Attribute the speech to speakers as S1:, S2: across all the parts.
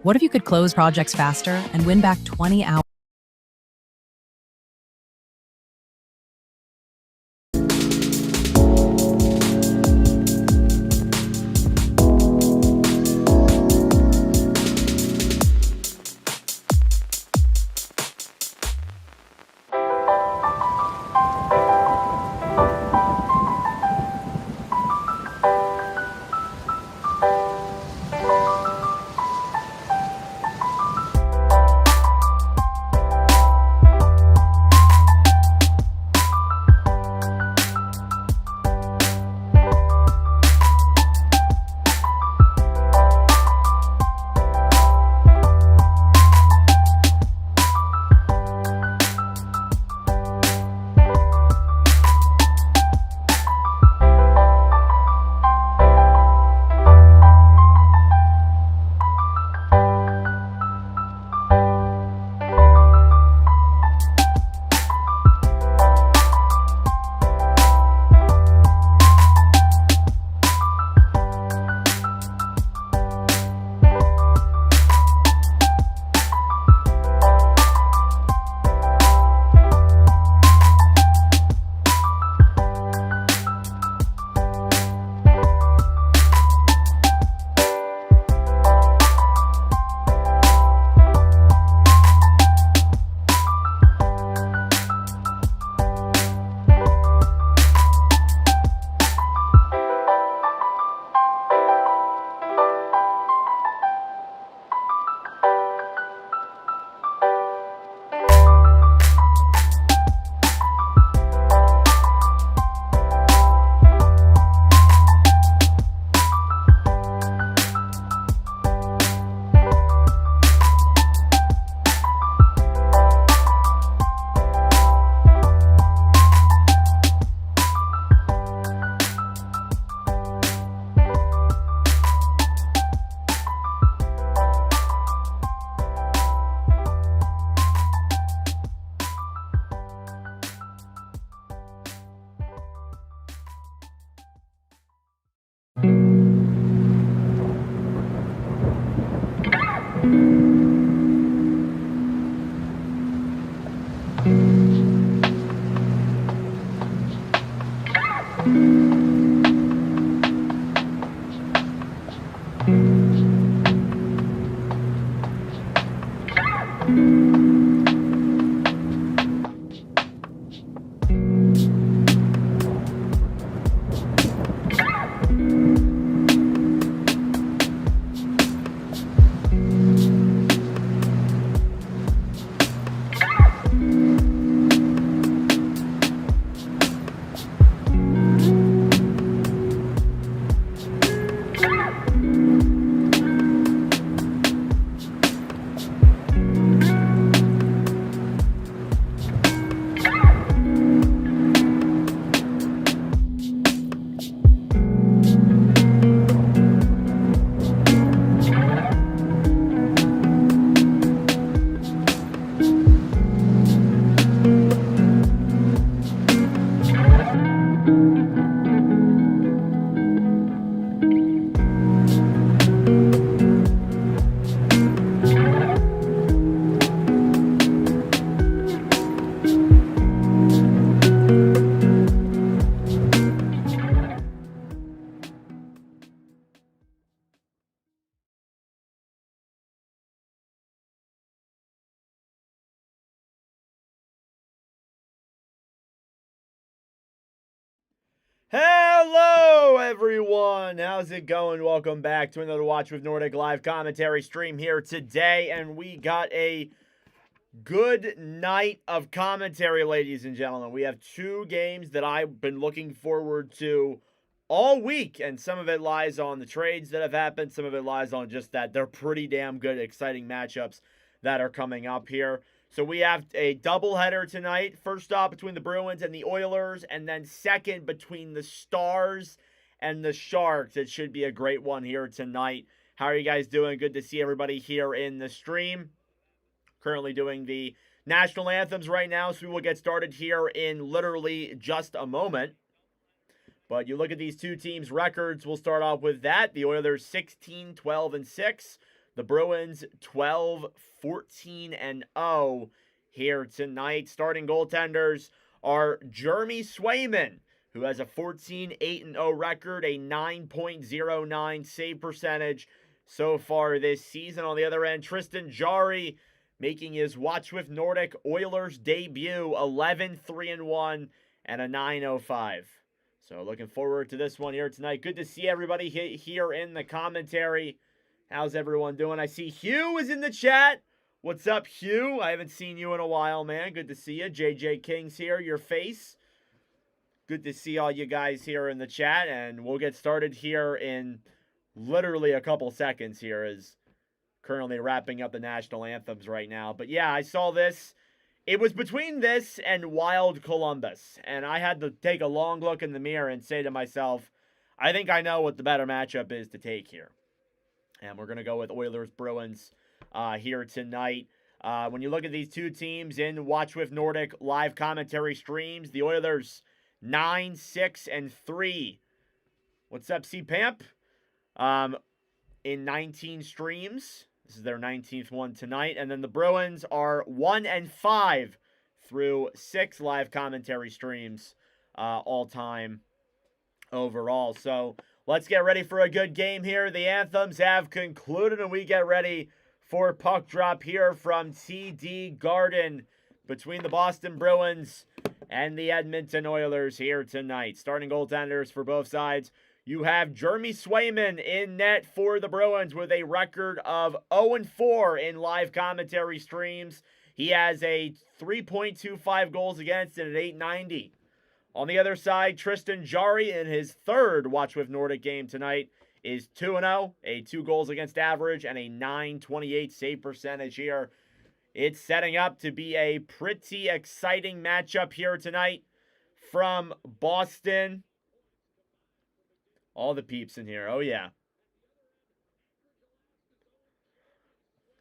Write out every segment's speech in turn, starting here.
S1: What if you could close projects faster and win back 20 hours?
S2: Hello, everyone. How's it going? Welcome back to another Watch with Nordic live commentary stream here today. And we got a good night of commentary, ladies and gentlemen. We have two games that I've been looking forward to all week. And some of it lies on the trades that have happened. Some of it lies on just that they're pretty damn good, exciting matchups that are coming up here. So we have a doubleheader tonight. First off, between the Bruins and the Oilers, and then second between the Stars and the Sharks. It should be a great one here tonight. How are you guys doing? Good to see everybody here in the stream. Currently doing the national anthems right now, so we will get started here in literally just a moment. But you look at these two teams' records, we'll start off with that. The Oilers 16, 12, and 6. The Bruins 12-14-0 here tonight. Starting goaltenders are Jeremy Swayman, who has a 14-8-0 record, a 9.09 save percentage so far this season. On the other end, Tristan Jarry making his Watch with Nordic Oilers debut, 11-3-1 and a 9.05. So looking forward to this one here tonight. Good to see everybody here in the commentary. How's everyone doing? I see Hugh is in the chat. What's up, Hugh? I haven't seen you in a while, man. Good to see you. JJ King's here, your face. Good to see all you guys here in the chat, and we'll get started here in literally a couple seconds here, as currently wrapping up the national anthems right now. But yeah, I saw this. It was between this and Wild Columbus, and I had to take a long look in the mirror and say to myself, I think I know what the better matchup is to take here. And we're going to go with Oilers Bruins here tonight. When you look at these two teams in Watch with Nordic live commentary streams, the Oilers 9-6-3. What's up, C-Pamp? In 19 streams. This is their 19th one tonight. And then the Bruins are 1-5 through 6 live commentary streams all time overall. So let's get ready for a good game here. The anthems have concluded, and we get ready for puck drop here from TD Garden between the Boston Bruins and the Edmonton Oilers here tonight. Starting goaltenders for both sides. You have Jeremy Swayman in net for the Bruins with a record of 0-4 in live commentary streams. He has a 3.25 goals against and an 890. On the other side, Tristan Jarry in his third Watch with Nordic game tonight is 2-0, a 2 goals against average and a 928 save percentage here. It's setting up to be a pretty exciting matchup here tonight from Boston. All the peeps in here. Oh, yeah.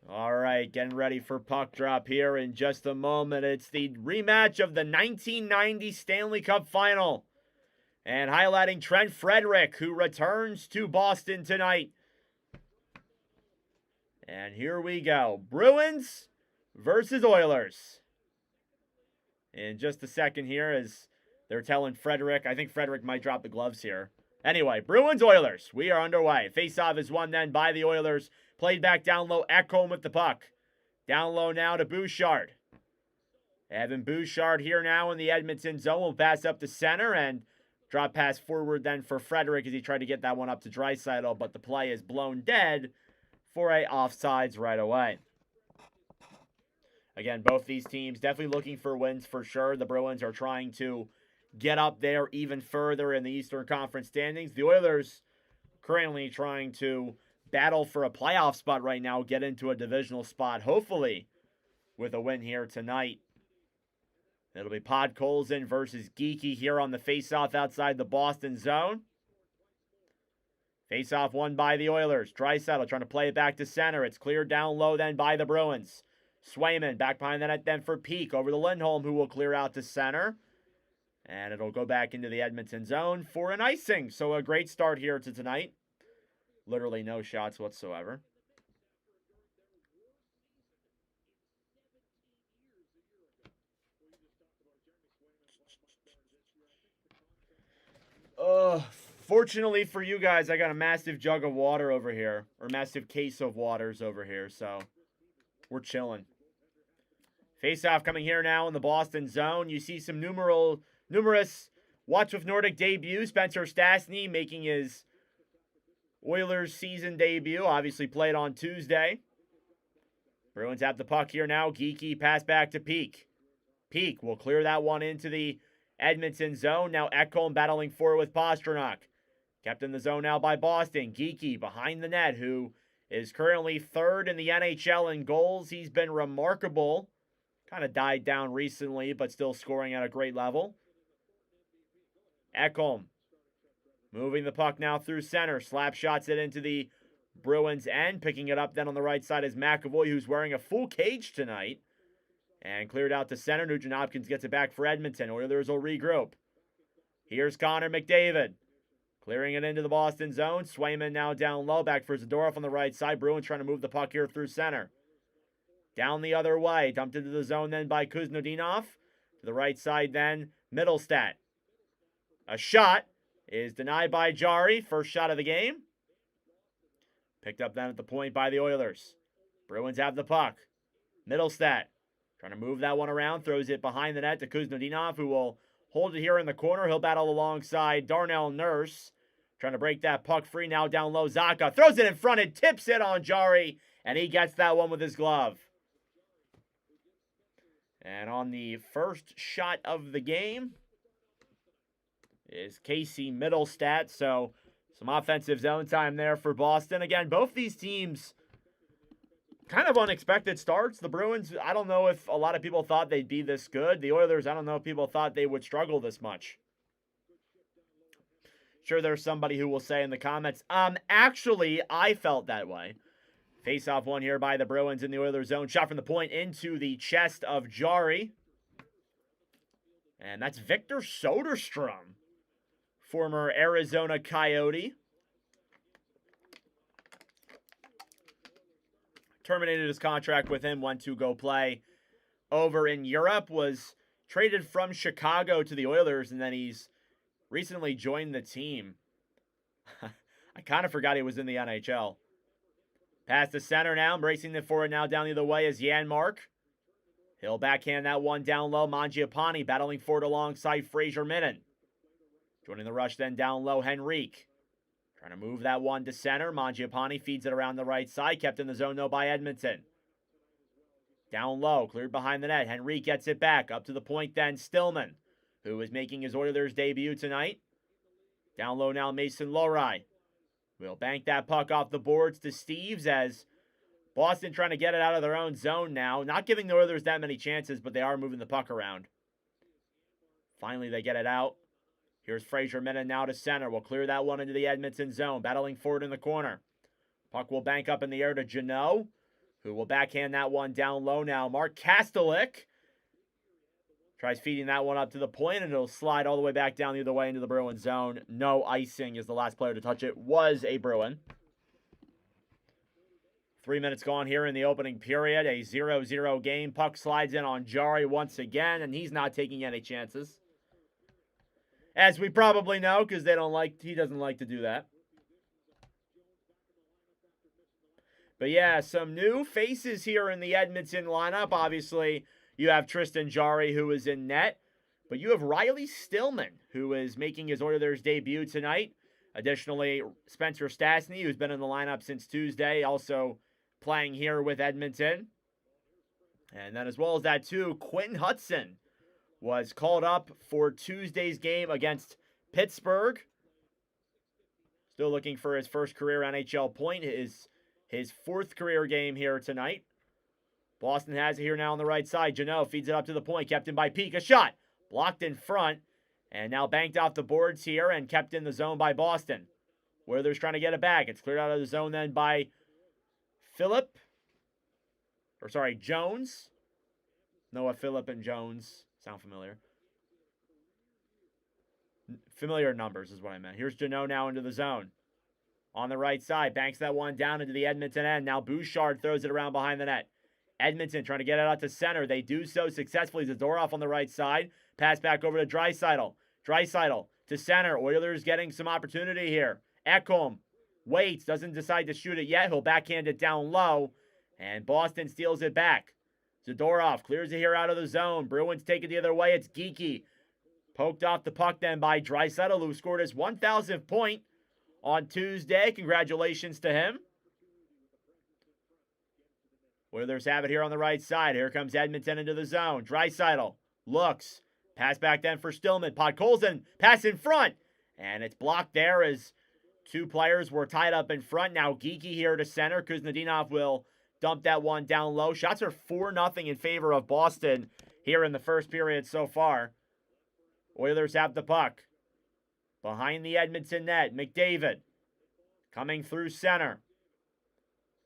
S2: All right, getting ready for puck drop here in just a moment. It's the rematch of the 1990 Stanley Cup Final. And highlighting Trent Frederick, who returns to Boston tonight. And here we go. Bruins versus Oilers. In just a second here, as they're telling Frederick. I think Frederick might drop the gloves here. Anyway, Bruins-Oilers. We are underway. Faceoff is won then by the Oilers. Played back down low. Ekholm with the puck. Down low now to Bouchard. Evan Bouchard here now in the Edmonton zone. Will pass up to center and drop pass forward then for Frederick as he tried to get that one up to Draisaitl, but the play is blown dead for a offsides right away. Again, both these teams definitely looking for wins for sure. The Bruins are trying to get up there even further in the Eastern Conference standings. The Oilers currently trying to battle for a playoff spot right now, get into a divisional spot, hopefully with a win here tonight. It'll be Podkolzin versus Geeky here on the faceoff outside the Boston zone. Faceoff won by the Oilers. Draisaitl trying to play it back to center. It's cleared down low then by the Bruins. Swayman back behind the net then for Peak over to Lindholm, who will clear out to center. And it'll go back into the Edmonton zone for an icing. So a great start here to tonight. Literally no shots whatsoever. Fortunately for you guys, I got a massive jug of water over here. Or massive case of waters over here. So we're chilling. Face-off coming here now in the Boston zone. You see some numerous Watch with Nordic debuts. Spencer Stastny making his Oilers season debut. Obviously played on Tuesday. Bruins have the puck here now. Geeky pass back to Peak. Peak will clear that one into the Edmonton zone. Now Ekholm battling forward with Pastrnak. Kept in the zone now by Boston. Geeky behind the net, who is currently third in the NHL in goals. He's been remarkable. Kind of died down recently, but still scoring at a great level. Ekholm moving the puck now through center. Slap shots it into the Bruins end. Picking it up then on the right side is McAvoy, who's wearing a full cage tonight. And cleared out to center. Nugent Hopkins gets it back for Edmonton. Oilers will regroup. Here's Connor McDavid. Clearing it into the Boston zone. Swayman now down low. Back for Zadorov on the right side. Bruins trying to move the puck here through center. Down the other way. Dumped into the zone then by Kuznetsov. To the right side then, Middlestat. A shot is denied by Jari. First shot of the game. Picked up then at the point by the Oilers. Bruins have the puck. Middlestat trying to move that one around. Throws it behind the net to Kuznetsov, who will hold it here in the corner. He'll battle alongside Darnell Nurse. Trying to break that puck free. Now down low. Zacha throws it in front and tips it on Jari. And he gets that one with his glove. And on the first shot of the game is Casey Middlestat. So some offensive zone time there for Boston. Again, both these teams kind of unexpected starts. The Bruins, I don't know if a lot of people thought they'd be this good. The Oilers, I don't know if people thought they would struggle this much. Sure, there's somebody who will say in the comments, actually, I felt that way. Face-off one here by the Bruins in the Oilers zone. Shot from the point into the chest of Jari. And that's Victor Soderstrom, former Arizona Coyote. Terminated his contract with him, went to go play over in Europe, was traded from Chicago to the Oilers, and then he's recently joined the team. I kind of forgot he was in the NHL. Pass to center now, embracing the forward now down the other way is Janmark. He'll backhand that one down low. Mangiapane battling forward alongside Fraser Minnan. Joining the rush then down low, Henrique. Trying to move that one to center. Mangiapane feeds it around the right side. Kept in the zone, though, by Edmonton. Down low, cleared behind the net. Henrique gets it back. Up to the point then, Stillman, who is making his Oilers debut tonight. Down low now, Mason Lohrei. Will bank that puck off the boards to Steves as Boston trying to get it out of their own zone now. Not giving the Oilers that many chances, but they are moving the puck around. Finally, they get it out. Here's Fraser Minnan now to center. We'll clear that one into the Edmonton zone. Battling forward in the corner. Puck will bank up in the air to Jeannot, who will backhand that one down low now. Mark Kastelik tries feeding that one up to the point, and it'll slide all the way back down the other way into the Bruins zone. No icing as the last player to touch it was a Bruin. 3 minutes gone here in the opening period. A 0-0 game. Puck slides in on Jari once again, and he's not taking any chances. As we probably know, because he doesn't like to do that. But yeah, some new faces here in the Edmonton lineup. Obviously, you have Tristan Jari, who is in net. But you have Riley Stillman, who is making his Oilers debut tonight. Additionally, Spencer Stastny, who's been in the lineup since Tuesday, also playing here with Edmonton. And then as well as that, too, Quinn Hudson was called up for Tuesday's game against Pittsburgh. Still looking for his first career NHL point. His fourth career game here tonight. Boston has it here now on the right side. Jeannot feeds it up to the point. Kept in by Peak. A shot. Blocked in front. And now banked off the boards here and kept in the zone by Boston. Oilers trying to get it back. It's cleared out of the zone then by Jones. Noah Phillip and Jones. Sound familiar? Familiar numbers is what I meant. Here's Jeannot now into the zone. On the right side. Banks that one down into the Edmonton end. Now Bouchard throws it around behind the net. Edmonton trying to get it out to center. They do so successfully. Zadorov on the right side. Pass back over to Draisaitl. Draisaitl to center. Oilers getting some opportunity here. Ekholm waits. Doesn't decide to shoot it yet. He'll backhand it down low. And Boston steals it back. Zadorov clears it here out of the zone. Bruins take it the other way. It's Geekie. Poked off the puck then by Draisaitl, who scored his 1,000th point on Tuesday. Congratulations to him. Oilers have it here on the right side. Here comes Edmonton into the zone. Draisaitl looks. Pass back then for Stillman. Podkolzin, pass in front. And it's blocked there as two players were tied up in front. Now Geekie here to center. Kuznetsov will dump that one down low. Shots are 4-0 in favor of Boston here in the first period so far. Oilers have the puck. Behind the Edmonton net, McDavid coming through center.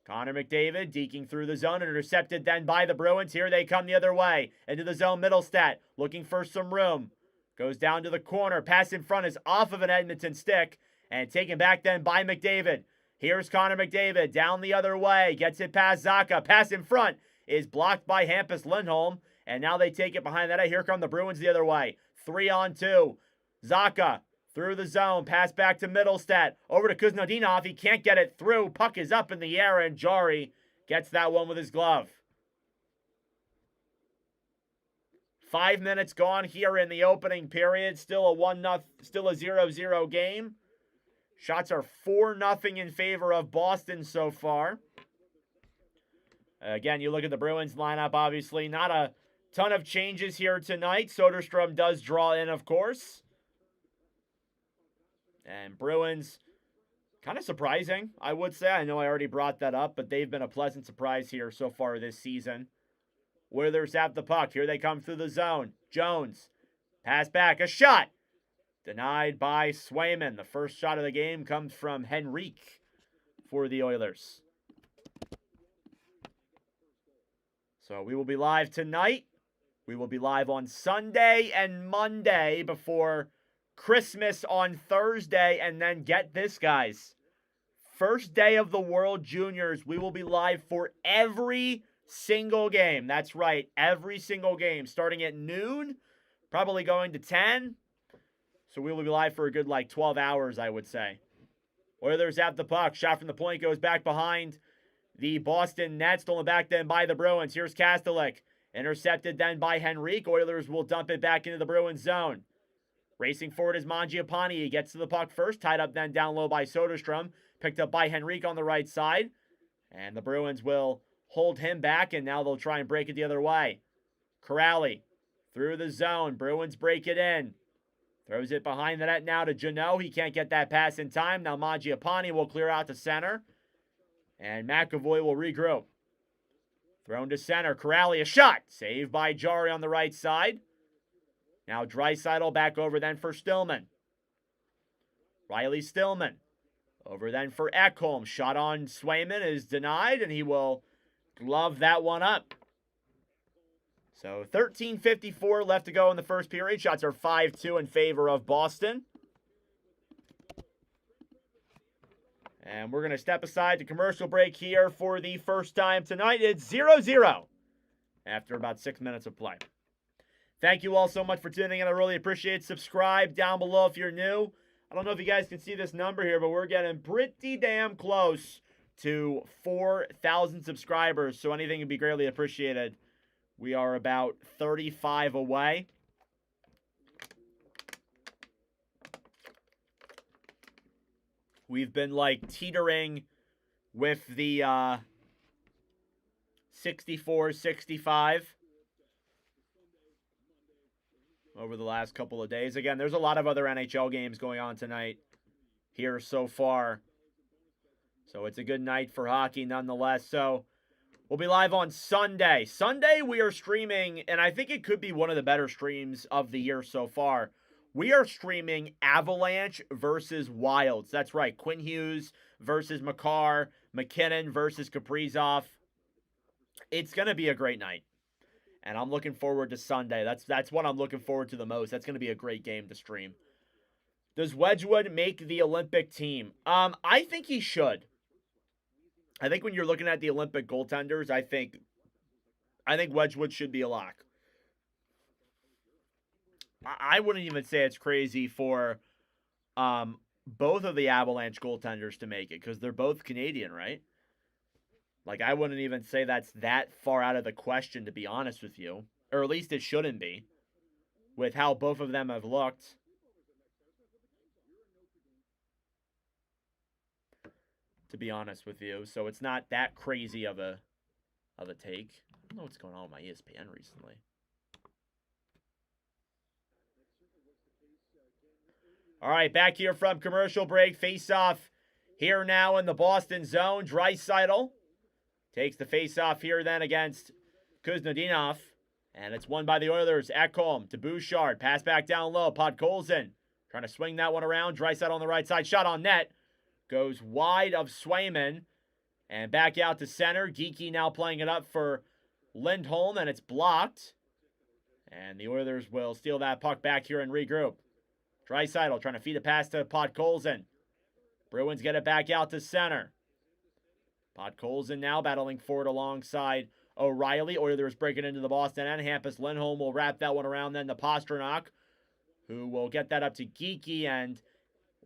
S2: Connor McDavid deking through the zone, intercepted then by the Bruins. Here they come the other way. Into the zone, Middlestat looking for some room. Goes down to the corner. Pass in front is off of an Edmonton stick. And taken back then by McDavid. Here's Connor McDavid down the other way. Gets it past Zacha. Pass in front is blocked by Hampus Lindholm. And now they take it behind that. Here come the Bruins the other way. 3-on-2. Zacha through the zone. Pass back to Middlestat. Over to Kuznetsov. He can't get it through. Puck is up in the air, and Jari gets that one with his glove. 5 minutes gone here in the opening period. Still a 0-0 game. Shots are 4-0 in favor of Boston so far. Again, you look at the Bruins lineup, obviously not a ton of changes here tonight. Soderstrom does draw in, of course. And Bruins, kind of surprising, I would say. I know I already brought that up, but they've been a pleasant surprise here so far this season. Oilers have the puck. Here they come through the zone. Jones, pass back, a shot. Denied by Swayman. The first shot of the game comes from Henrique for the Oilers. So we will be live tonight. We will be live on Sunday and Monday before Christmas on Thursday. And then get this, guys. First day of the World Juniors, we will be live for every single game. That's right, every single game. Starting at noon, probably going to 10. So we will be live for a good 12 hours, I would say. Oilers have the puck. Shot from the point goes back behind the Boston net. Stolen back then by the Bruins. Here's Kastelik. Intercepted then by Henrique. Oilers will dump it back into the Bruins zone. Racing forward is Mangiapane. He gets to the puck first. Tied up then down low by Soderstrom. Picked up by Henrique on the right side. And the Bruins will hold him back, and now they'll try and break it the other way. Corrali through the zone. Bruins break it in. Throws it behind the net now to Janot. He can't get that pass in time. Now Mangiapane will clear out to center. And McAvoy will regroup. Thrown to center. Corrali, a shot. Saved by Jari on the right side. Now Draisaitl back over then for Stillman. Riley Stillman. Over then for Ekholm. Shot on Swayman is denied, and he will glove that one up. So 13:54 left to go in the first period. Shots are 5-2 in favor of Boston. And we're going to step aside to commercial break here for the first time tonight. It's 0-0 after about 6 minutes of play. Thank you all so much for tuning in. I really appreciate it. Subscribe down below if you're new. I don't know if you guys can see this number here, but we're getting pretty damn close to 4,000 subscribers. So anything would be greatly appreciated. We are about 35 away. We've been teetering with the 64, 65 over the last couple of days. Again, there's a lot of other NHL games going on tonight here so far. So it's a good night for hockey nonetheless. So we'll be live on Sunday. Sunday we are streaming, and I think it could be one of the better streams of the year so far. We are streaming Avalanche versus Wilds. That's right. Quinn Hughes versus Makar. McKinnon versus Kaprizov. It's going to be a great night. And I'm looking forward to Sunday. That's what I'm looking forward to the most. That's going to be a great game to stream. Does Wedgwood make the Olympic team? I think he should. I think when you're looking at the Olympic goaltenders, I think Wedgwood should be a lock. I wouldn't even say it's crazy for both of the Avalanche goaltenders to make it because they're both Canadian, right? I wouldn't even say that's that far out of the question, to be honest with you. Or at least it shouldn't be, with how both of them have looked. To be honest with you. So it's not that crazy of a take. I don't know what's going on with my ESPN recently. All right, back here from commercial break. Face-off here now in the Boston zone. Draisaitl takes the face-off here then against Kuznetsov. And it's won by the Oilers. Ekholm to Bouchard. Pass back down low. Podkolzin trying to swing that one around. Draisaitl on the right side. Shot on net. Goes wide of Swayman. And back out to center. Geekie now playing it up for Lindholm. And it's blocked. And the Oilers will steal that puck back here and regroup. Draisaitl trying to feed a pass to Podkolzin. Bruins get it back out to center. Podkolzin now battling forward alongside O'Reilly. Oilers breaking into the Boston end. Hampus Lindholm will wrap that one around then to Pastrnak, who will get that up to Geekie, and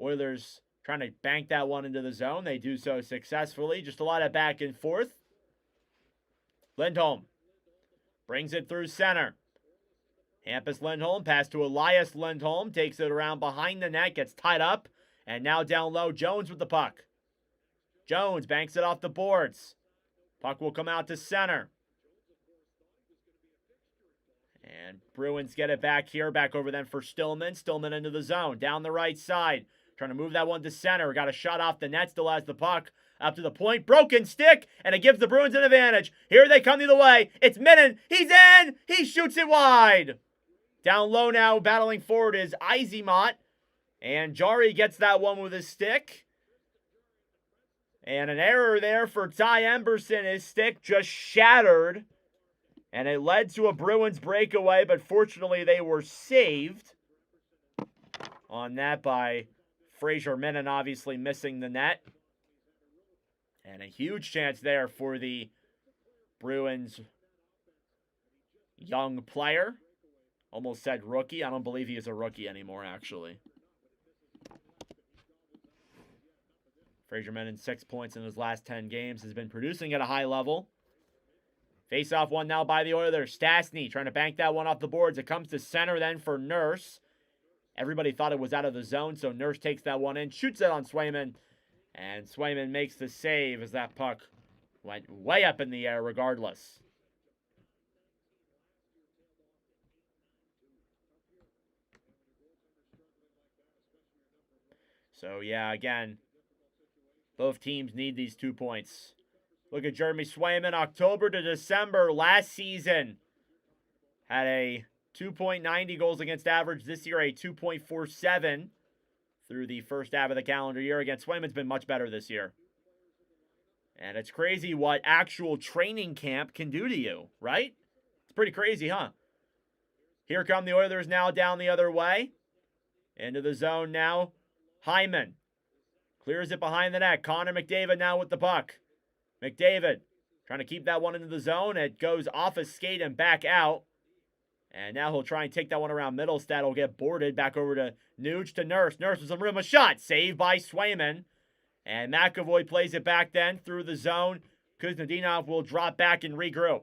S2: Oilers trying to bank that one into the zone. They do so successfully. Just a lot of back and forth. Lindholm brings it through center. Hampus Lindholm, pass to Elias Lindholm, takes it around behind the net, gets tied up, and now down low, Jones with the puck. Jones banks it off the boards. Puck will come out to center. And Bruins get it back here, back over then for Stillman. Stillman into the zone, down the right side. Trying to move that one to center. Got a shot off the net, still has the puck. Up to the point, broken stick, and it gives the Bruins an advantage. Here they come the other way. It's Minnan. He's in. He shoots it wide. Down low now, battling forward is Izemont. And Jari gets that one with his stick. And an error there for Ty Emberson. His stick just shattered. And it led to a Bruins breakaway, but fortunately they were saved on that by Fraser Minnan, obviously missing the net. And a huge chance there for the Bruins young player. Almost said rookie. I don't believe he is a rookie anymore, actually. Fraser Minnan, 6 points in his last 10 games, has been producing at a high level. Face-off one now by the Oilers. Stastny trying to bank that one off the boards. It comes to center then for Nurse. Everybody thought it was out of the zone, so Nurse takes that one in, shoots it on Swayman, and Swayman makes the save as that puck went way up in the air regardless. So, yeah, again, both teams need these 2 points. Look at Jeremy Swayman, October to December last season. Had a 2.90 goals against average. This year, a 2.47 through the first half of the calendar year. Again, Swayman's been much better this year. And it's crazy what actual training camp can do to you, right? It's pretty crazy, huh? Here come the Oilers now down the other way. Into the zone now. Hyman clears it behind the net. Connor McDavid now with the puck. McDavid trying to keep that one into the zone. It goes off his skate and back out. And now he'll try and take that one around Middlestad. Will get boarded. Back over to Nuge to Nurse. Nurse with some room. A shot. Saved by Swayman. And McAvoy plays it back then through the zone. Kuznetsov will drop back and regroup.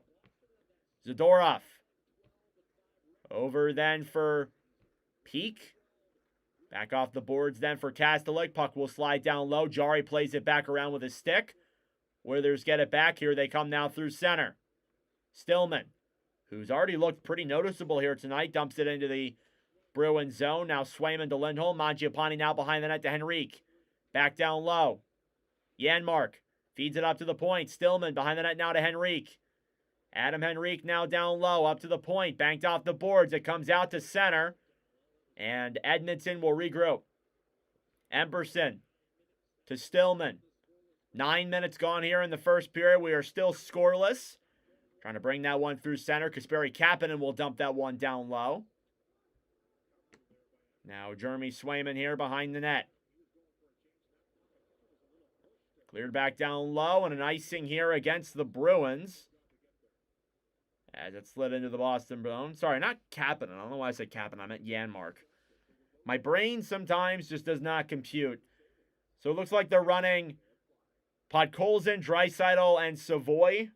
S2: Zadorov. Over then for Peak. Back off the boards then for Kastelik. Puck will slide down low. Jari plays it back around with his stick. Oilers get it back. Here they come now through center. Stillman, who's already looked pretty noticeable here tonight, dumps it into the Bruins zone. Now Swayman to Lindholm. Mangiapane now behind the net to Henrique. Back down low. Janmark feeds it up to the point. Stillman behind the net now to Henrique. Adam Henrique now down low, up to the point. Banked off the boards. It comes out to center. And Edmonton will regroup. Emberson to Stillman. 9 minutes gone here in the first period. We are still scoreless. Trying to bring that one through center. Kasperi Kapanen will dump that one down low. Now Jeremy Swayman here behind the net. Cleared back down low, and an icing here against the Bruins. As it slid into the Boston Bruins. Sorry, not Kapanen. I don't know why I said Kapanen. I meant Janmark. My brain sometimes just does not compute. So it looks like they're running Podkolzin, Draisaitl, and Savoy.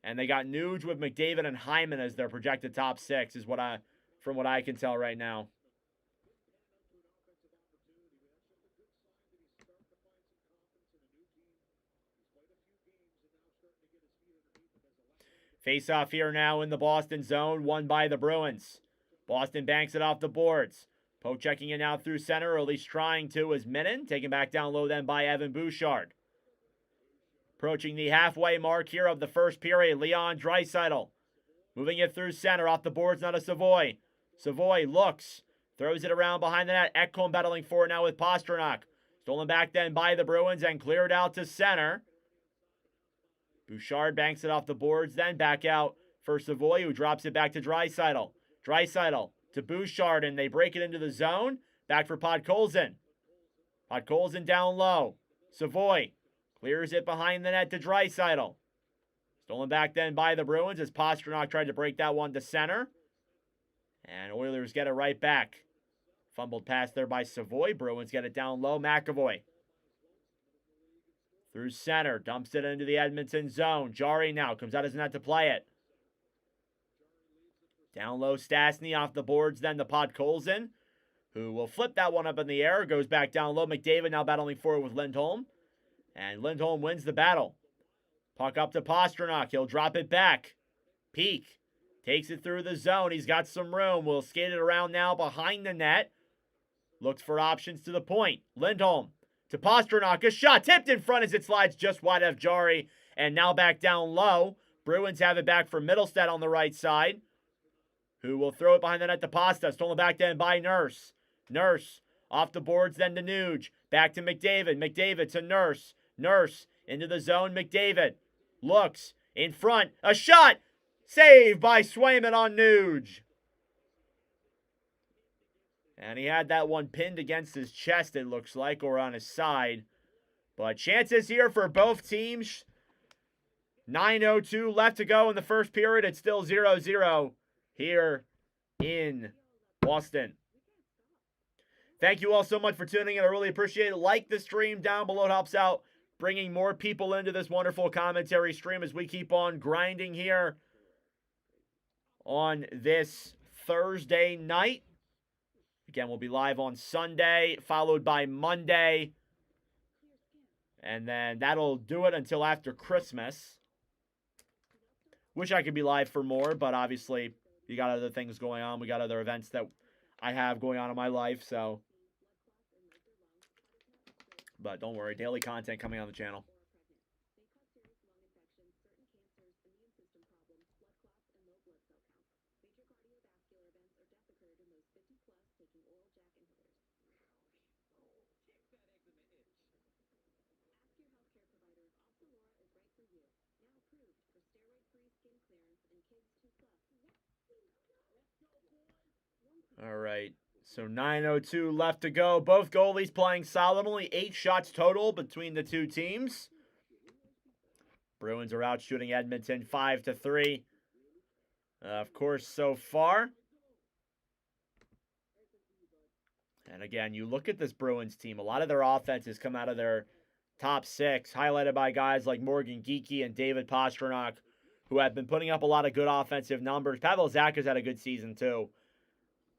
S2: And they got Nuge with McDavid and Hyman as their projected top six, is from what I can tell right now. Face off here now in the Boston zone, won by the Bruins. Boston banks it off the boards. Poe checking it now through center, or at least trying to, is Minnan. Taken back down low then by Evan Bouchard. Approaching the halfway mark here of the first period, Leon Draisaitl. Moving it through center, off the boards, not a Savoy. Savoy looks, throws it around behind the net. Ekholm battling forward now with Pastrnak. Stolen back then by the Bruins and cleared out to center. Bouchard banks it off the boards, then back out for Savoy, who drops it back to Draisaitl. Draisaitl to Bouchard, and they break it into the zone. Back for Podkolzin. Podkolzin down low. Savoy clears it behind the net to Draisaitl. Stolen back then by the Bruins as Pastrnak tried to break that one to center. And Oilers get it right back. Fumbled pass there by Savoy. Bruins get it down low. McAvoy through center. Dumps it into the Edmonton zone. Jarry now comes out his net to play it. Down low, Stastny off the boards, then to Podkolzin, who will flip that one up in the air. Goes back down low. McDavid now battling forward with Lindholm. And Lindholm wins the battle. Puck up to Pastrnak. He'll drop it back. Peak. Takes it through the zone. He's got some room. We'll skate it around now behind the net. Looks for options to the point. Lindholm to Pastrnak. A shot tipped in front as it slides just wide of Jarry. And now back down low. Bruins have it back for Middlestead on the right side, who will throw it behind the net to Pasta. Stolen back then by Nurse. Nurse off the boards then to Nuge. Back to McDavid. McDavid to Nurse. Nurse into the zone. McDavid looks in front. A shot! Saved by Swayman on Nuge. And he had that one pinned against his chest, it looks like, or on his side. But chances here for both teams. 9:02 left to go in the first period. It's still 0-0 here in Boston. Thank you all so much for tuning in. I really appreciate it. Like the stream down below. It helps out bringing more people into this wonderful commentary stream as we keep on grinding here on this Thursday night. Again, we'll be live on Sunday, followed by Monday. And then that'll do it until after Christmas. Wish I could be live for more, but obviously you got other things going on. We got other events that I have going on in my life, so. But don't worry, daily content coming on the channel. All right, so 9:02 left to go. Both goalies playing solid. Only 8 shots total between the two teams. Bruins are out shooting Edmonton 5-3. Of course, so far. And again, you look at this Bruins team. A lot of their offenses come out of their top 6, highlighted by guys like Morgan Geekie and David Pastrnak, who have been putting up a lot of good offensive numbers. Pavel Zacha's had a good season, too.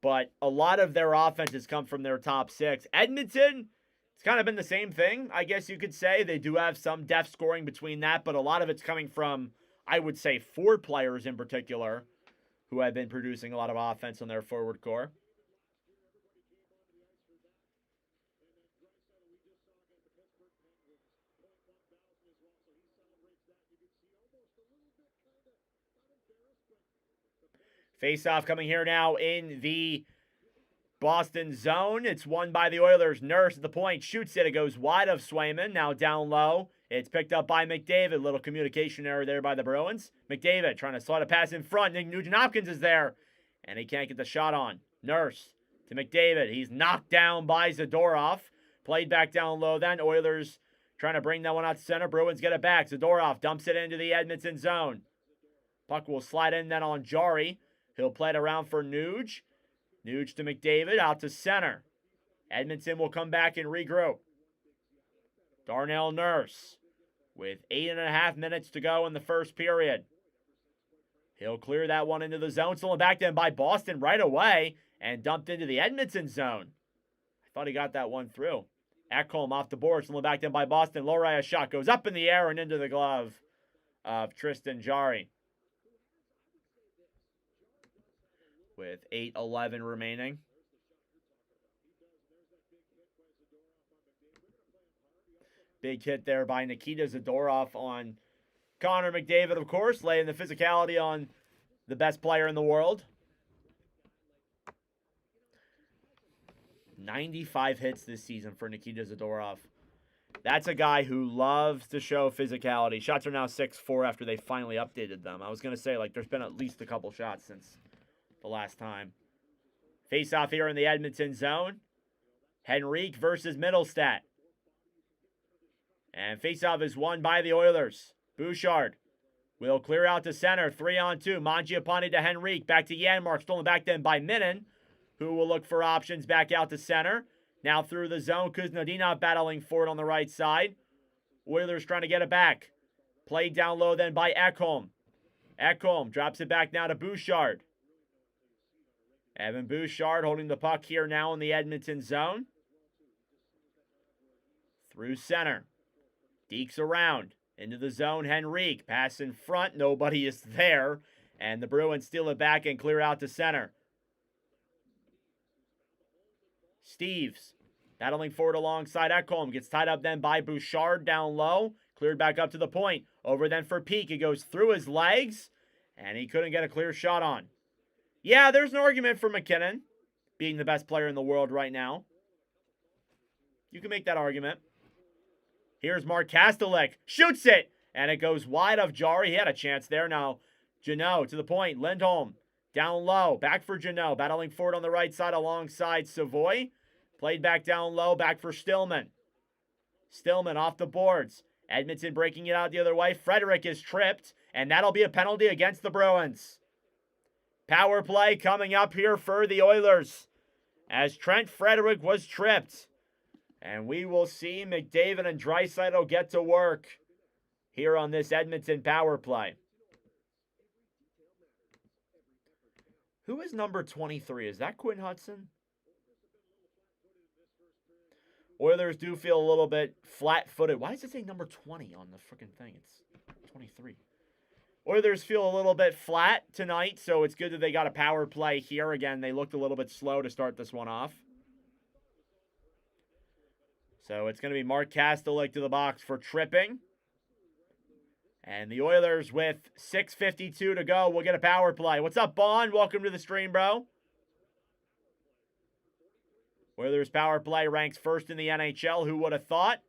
S2: But a lot of their offenses come from their top 6. Edmonton, it's kind of been the same thing, I guess you could say. They do have some depth scoring between that, but a lot of it's coming from, I would say, 4 players in particular who have been producing a lot of offense on their forward core. Face-off coming here now in the Boston zone. It's won by the Oilers. Nurse at the point. Shoots it. It goes wide of Swayman. Now down low. It's picked up by McDavid. Little communication error there by the Bruins. McDavid trying to slide a pass in front. Nick Nugent-Hopkins is there. And he can't get the shot on. Nurse to McDavid. He's knocked down by Zadorov. Played back down low then. Oilers trying to bring that one out to center. Bruins get it back. Zadorov dumps it into the Edmonton zone. Puck will slide in then on Jarry. He'll play it around for Nuge. Nuge to McDavid, out to center. Edmonton will come back and regroup. Darnell Nurse with 8.5 minutes to go in the first period. He'll clear that one into the zone. Stolen back then by Boston right away and dumped into the Edmonton zone. I thought he got that one through. Ekholm off the board. Stolen back then by Boston. Low-rise shot goes up in the air and into the glove of Tristan Jarry. With 8:11 remaining. Big hit there by Nikita Zadorov on Connor McDavid, of course, laying the physicality on the best player in the world. 95 hits this season for Nikita Zadorov. That's a guy who loves to show physicality. Shots are now 6-4 after they finally updated them. I was going to say, like, there's been at least a couple shots since the last time. Face off here in the Edmonton zone. Henrique versus Middlestat. And faceoff is won by the Oilers. Bouchard will clear out to center. 3-on-2. Mangiapane to Henrique. Back to Janmark. Stolen back then by Minnan, who will look for options back out to center. Now through the zone. Kuznetsov battling for it on the right side. Oilers trying to get it back. Played down low then by Ekholm. Ekholm drops it back now to Bouchard. Evan Bouchard holding the puck here now in the Edmonton zone. Through center. Dekes around. Into the zone, Henrique. Pass in front. Nobody is there. And the Bruins steal it back and clear out to center. Steves battling forward alongside Ekholm. Gets tied up then by Bouchard down low. Cleared back up to the point. Over then for Peak. It goes through his legs. And he couldn't get a clear shot on. Yeah, there's an argument for McKinnon being the best player in the world right now. You can make that argument. Here's Mark Kastelik. Shoots it. And it goes wide of Jari. He had a chance there. Now, Janot to the point. Lindholm down low. Back for Janot. Battling forward on the right side alongside Savoy. Played back down low. Back for Stillman. Stillman off the boards. Edmonton breaking it out the other way. Frederick is tripped. And that'll be a penalty against the Bruins. Power play coming up here for the Oilers. As Trent Frederick was tripped. And we will see McDavid and Draisaitl get to work here on this Edmonton power play. Who is number 23? Is that Quinn Hudson? Oilers do feel a little bit flat-footed. Why does it say number 20 on the freaking thing? It's 23. Oilers feel a little bit flat tonight, so it's good that they got a power play here. Again, they looked a little bit slow to start this one off. So it's going to be Mark Kastelik to the box for tripping. And the Oilers with 6:52 to go will get a power play. What's up, Bond? Welcome to the stream, bro. Oilers power play ranks first in the NHL. Who would have thought?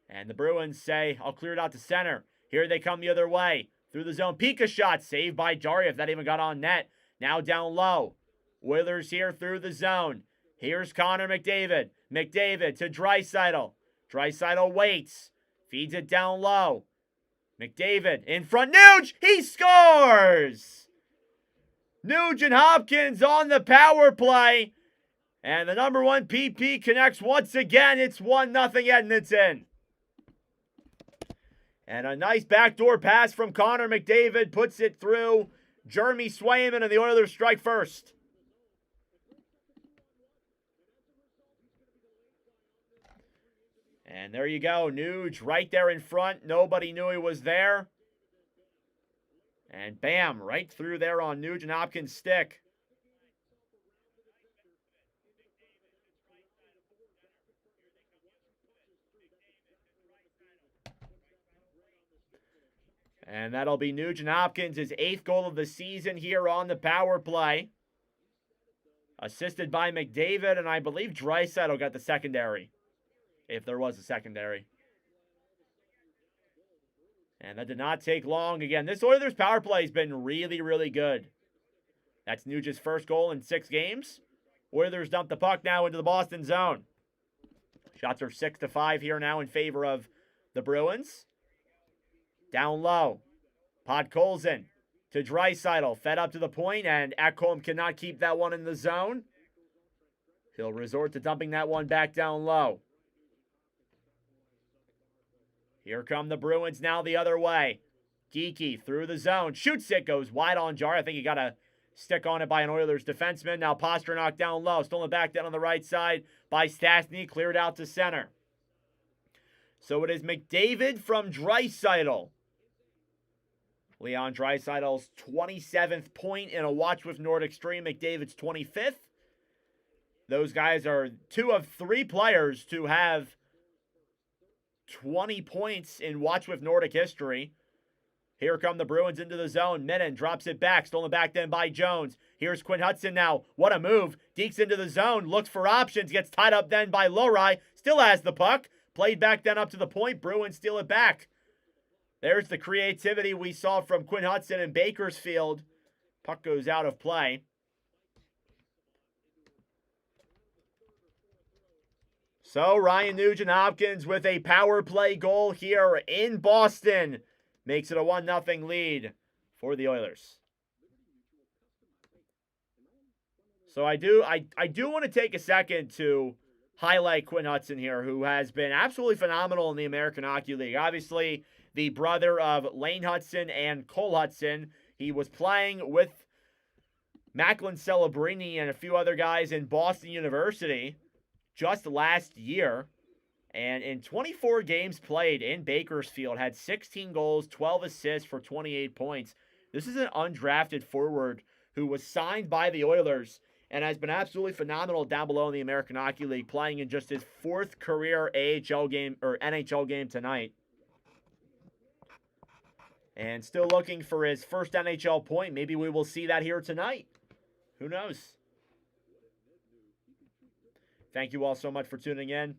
S2: And the Bruins say, I'll clear it out to center. Here they come the other way. Through the zone. Pika shot saved by Jari if that even got on net. Now down low. Oilers here through the zone. Here's Connor McDavid. McDavid to Draisaitl. Draisaitl waits. Feeds it down low. McDavid in front. Nuge! He scores! Nugent Hopkins on the power play. And the number one PP connects once again. It's 1-0 Edmonton. And a nice backdoor pass from Connor McDavid puts it through Jeremy Swayman, and the Oilers strike first. And there you go. Nuge right there in front. Nobody knew he was there. And bam, right through there on Nugent Hopkins' stick. And that'll be Nugent Hopkins' 8th goal of the season here on the power play. Assisted by McDavid, and I believe Draisaitl got the secondary. If there was a secondary. And that did not take long. Again, this Oilers power play has been really, really good. That's Nugent's first goal in 6 games. Oilers dump the puck now into the Boston zone. Shots are 6-5 here now in favor of the Bruins. Down low. Podkolzin to Draisaitl. Fed up to the point, and Ekholm cannot keep that one in the zone. He'll resort to dumping that one back down low. Here come the Bruins now the other way. Geeky through the zone. Shoots it. Goes wide on Jar. I think he got a stick on it by an Oilers defenseman. Now Pastrnak down low. Stolen back down on the right side by Stastny. Cleared out to center. So it is McDavid from Draisaitl. Leon Draisaitl's 27th point in a Watch with Nordic stream. McDavid's 25th. Those guys are 2 of 3 players to have 20 points in Watch with Nordic history. Here come the Bruins into the zone. Minnan drops it back. Stolen back then by Jones. Here's Quinn Hudson now. What a move. Dekes into the zone. Looks for options. Gets tied up then by Lohrei. Still has the puck. Played back then up to the point. Bruins steal it back. There's the creativity we saw from Quinn Hudson in Bakersfield. Puck goes out of play. So Ryan Nugent-Hopkins with a power play goal here in Boston makes it a 1-0 lead for the Oilers. So I do want to take a second to highlight Quinn Hudson here, who has been absolutely phenomenal in the American Hockey League. Obviously, the brother of Lane Hudson and Cole Hudson. He was playing with Macklin Celebrini and a few other guys in Boston University just last year. And in 24 games played in Bakersfield, had 16 goals, 12 assists for 28 points. This is an undrafted forward who was signed by the Oilers and has been absolutely phenomenal down below in the American Hockey League, playing in just his 4th career AHL game or NHL game tonight. And still looking for his first NHL point. Maybe we will see that here tonight. Who knows? Thank you all so much for tuning in.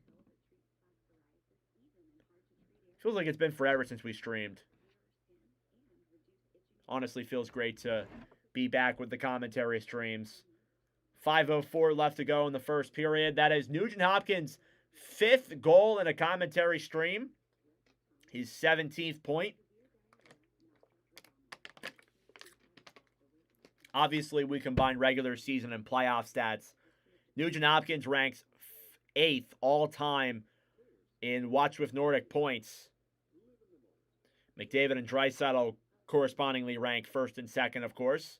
S2: Feels like it's been forever since we streamed. Honestly, feels great to be back with the commentary streams. 5:04 left to go in the first period. That is Nugent-Hopkins' 5th goal in a commentary stream. His 17th point. Obviously, we combine regular season and playoff stats. Nugent-Hopkins ranks 8th all-time in Watch with Nordic points. McDavid and Draisaitl correspondingly rank 1st and 2nd, of course.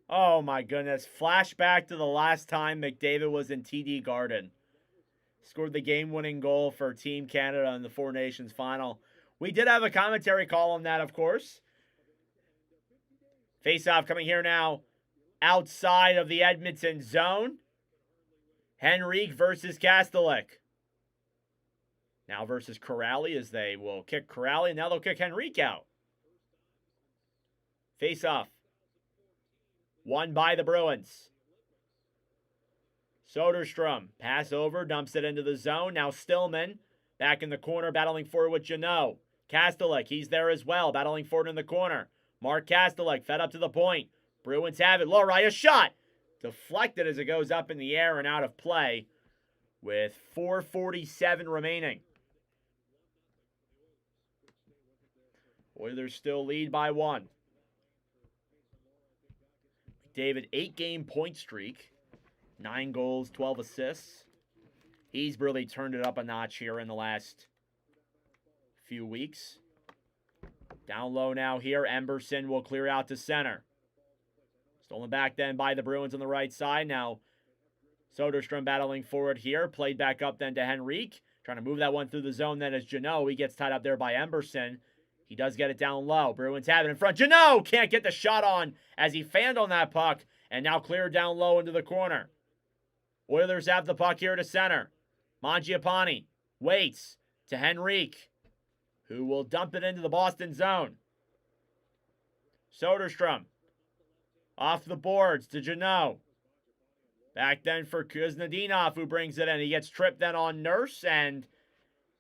S2: Oh my goodness. Flashback to the last time McDavid was in TD Garden. Scored the game-winning goal for Team Canada in the Four Nations final. We did have a commentary call on that, of course. Face-off coming here now outside of the Edmonton zone. Henrique versus Kastelik. Now versus Corrali as they will kick Corrali, and now they'll kick Henrique out. Face-off. Won by the Bruins. Soderstrom, pass over, dumps it into the zone. Now Stillman, back in the corner, battling forward with Janot. Kastelik, he's there as well, battling forward in the corner. Mark Kastelik, fed up to the point. Bruins have it. Loraya shot. Deflected as it goes up in the air and out of play with 4:47 remaining. Oilers still lead by 1. McDavid, 8-game point streak. 9 goals, 12 assists. He's really turned it up a notch here in the last few weeks. Down low now here. Emberson will clear out to center. Stolen back then by the Bruins on the right side. Now Soderstrom battling forward here. Played back up then to Henrique. Trying to move that one through the zone then as Janot. He gets tied up there by Emberson. He does get it down low. Bruins have it in front. Janot can't get the shot on as he fanned on that puck. And now cleared down low into the corner. Oilers have the puck here to center. Mangiapane waits to Henrique, who will dump it into the Boston zone. Soderstrom off the boards to Janot. Back then for Kuznetsov, who brings it in. He gets tripped then on Nurse, and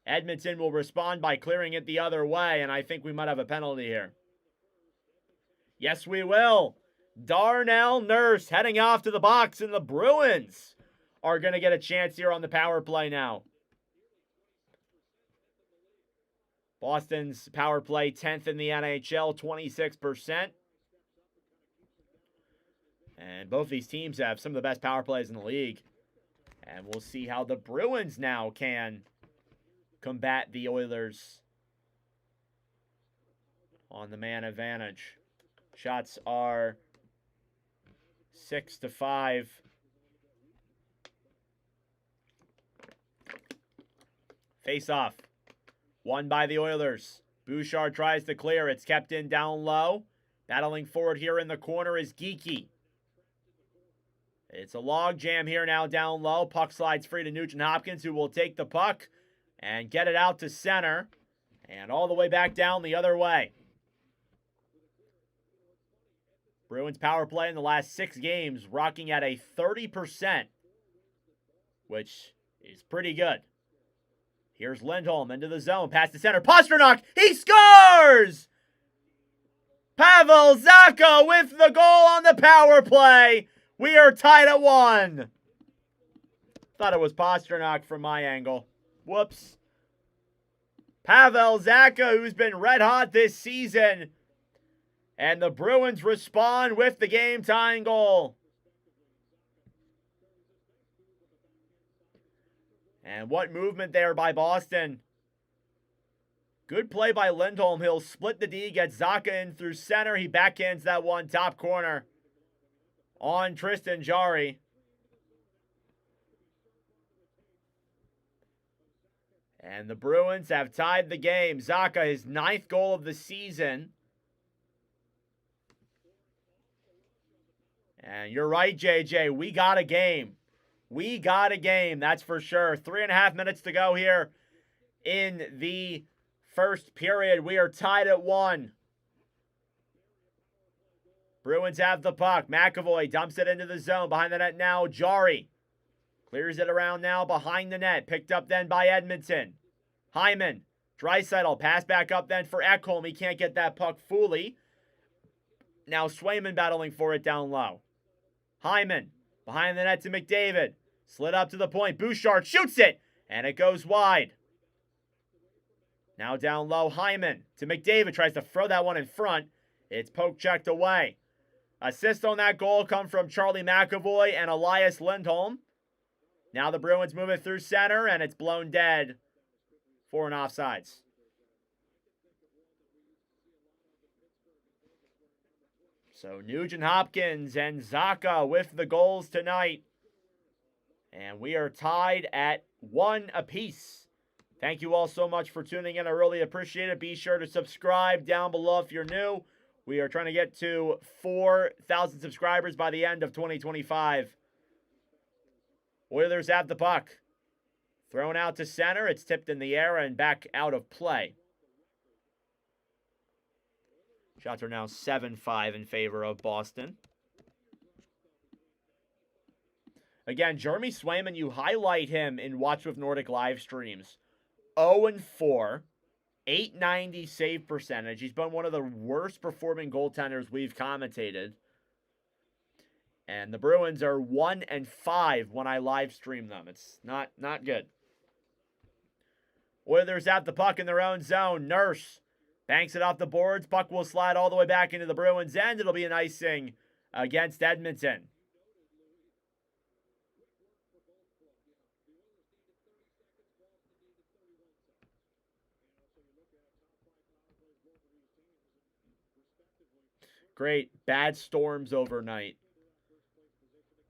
S2: Edmonton will respond by clearing it the other way, and I think we might have a penalty here. Yes, we will. Darnell Nurse heading off to the box, and the Bruins are going to get a chance here on the power play now. Boston's power play 10th in the NHL, 26%. And both these teams have some of the best power plays in the league. And we'll see how the Bruins now can combat the Oilers on the man advantage. Shots are 6-5. Face off. Won by the Oilers. Bouchard tries to clear. It's kept in down low. Battling forward here in the corner is Geekie. It's a log jam here now down low. Puck slides free to Nugent-Hopkins, who will take the puck and get it out to center. And all the way back down the other way. Bruins power play in the last 6 games rocking at a 30%, which is pretty good. Here's Lindholm into the zone, past the center. Pastrnak, he scores! Pavel Zacha with the goal on the power play. We are tied at 1. Thought it was Pastrnak from my angle. Whoops. Pavel Zacha, who's been red hot this season. And the Bruins respond with the game-tying goal. And what movement there by Boston. Good play by Lindholm. He'll split the D, gets Zacha in through center. He backhands that one, top corner on Tristan Jarry. And the Bruins have tied the game. Zacha, his 9th goal of the season. And you're right, JJ. We got a game. We got a game, that's for sure. 3.5 minutes to go here in the first period. We are tied at 1. Bruins have the puck. McAvoy dumps it into the zone. Behind the net now, Jarry. Clears it around now behind the net. Picked up then by Edmonton. Hyman. Draisaitl. Pass back up then for Ekholm. He can't get that puck fully. Now Swayman battling for it down low. Hyman. Behind the net to McDavid. Slid up to the point. Bouchard shoots it. And it goes wide. Now down low, Hyman to McDavid. Tries to throw that one in front. It's poke checked away. Assist on that goal come from Charlie McAvoy and Elias Lindholm. Now the Bruins move it through center, and it's blown dead for an offsides. So Nugent Hopkins and Zacha with the goals tonight. And we are tied at 1 apiece. Thank you all so much for tuning in. I really appreciate it. Be sure to subscribe down below if you're new. We are trying to get to 4,000 subscribers by the end of 2025. Oilers have the puck. Thrown out to center. It's tipped in the air and back out of play. Shots are now 7-5 in favor of Boston. Again, Jeremy Swayman, you highlight him in Watch with Nordic live streams. 0-4, 890 save percentage. He's been one of the worst performing goaltenders we've commentated. And the Bruins are 1-5 when I live stream them. It's not good. Oilers have the puck in their own zone. Nurse banks it off the boards. Puck will slide all the way back into the Bruins' end. It'll be an icing against Edmonton. Great. Bad storms overnight.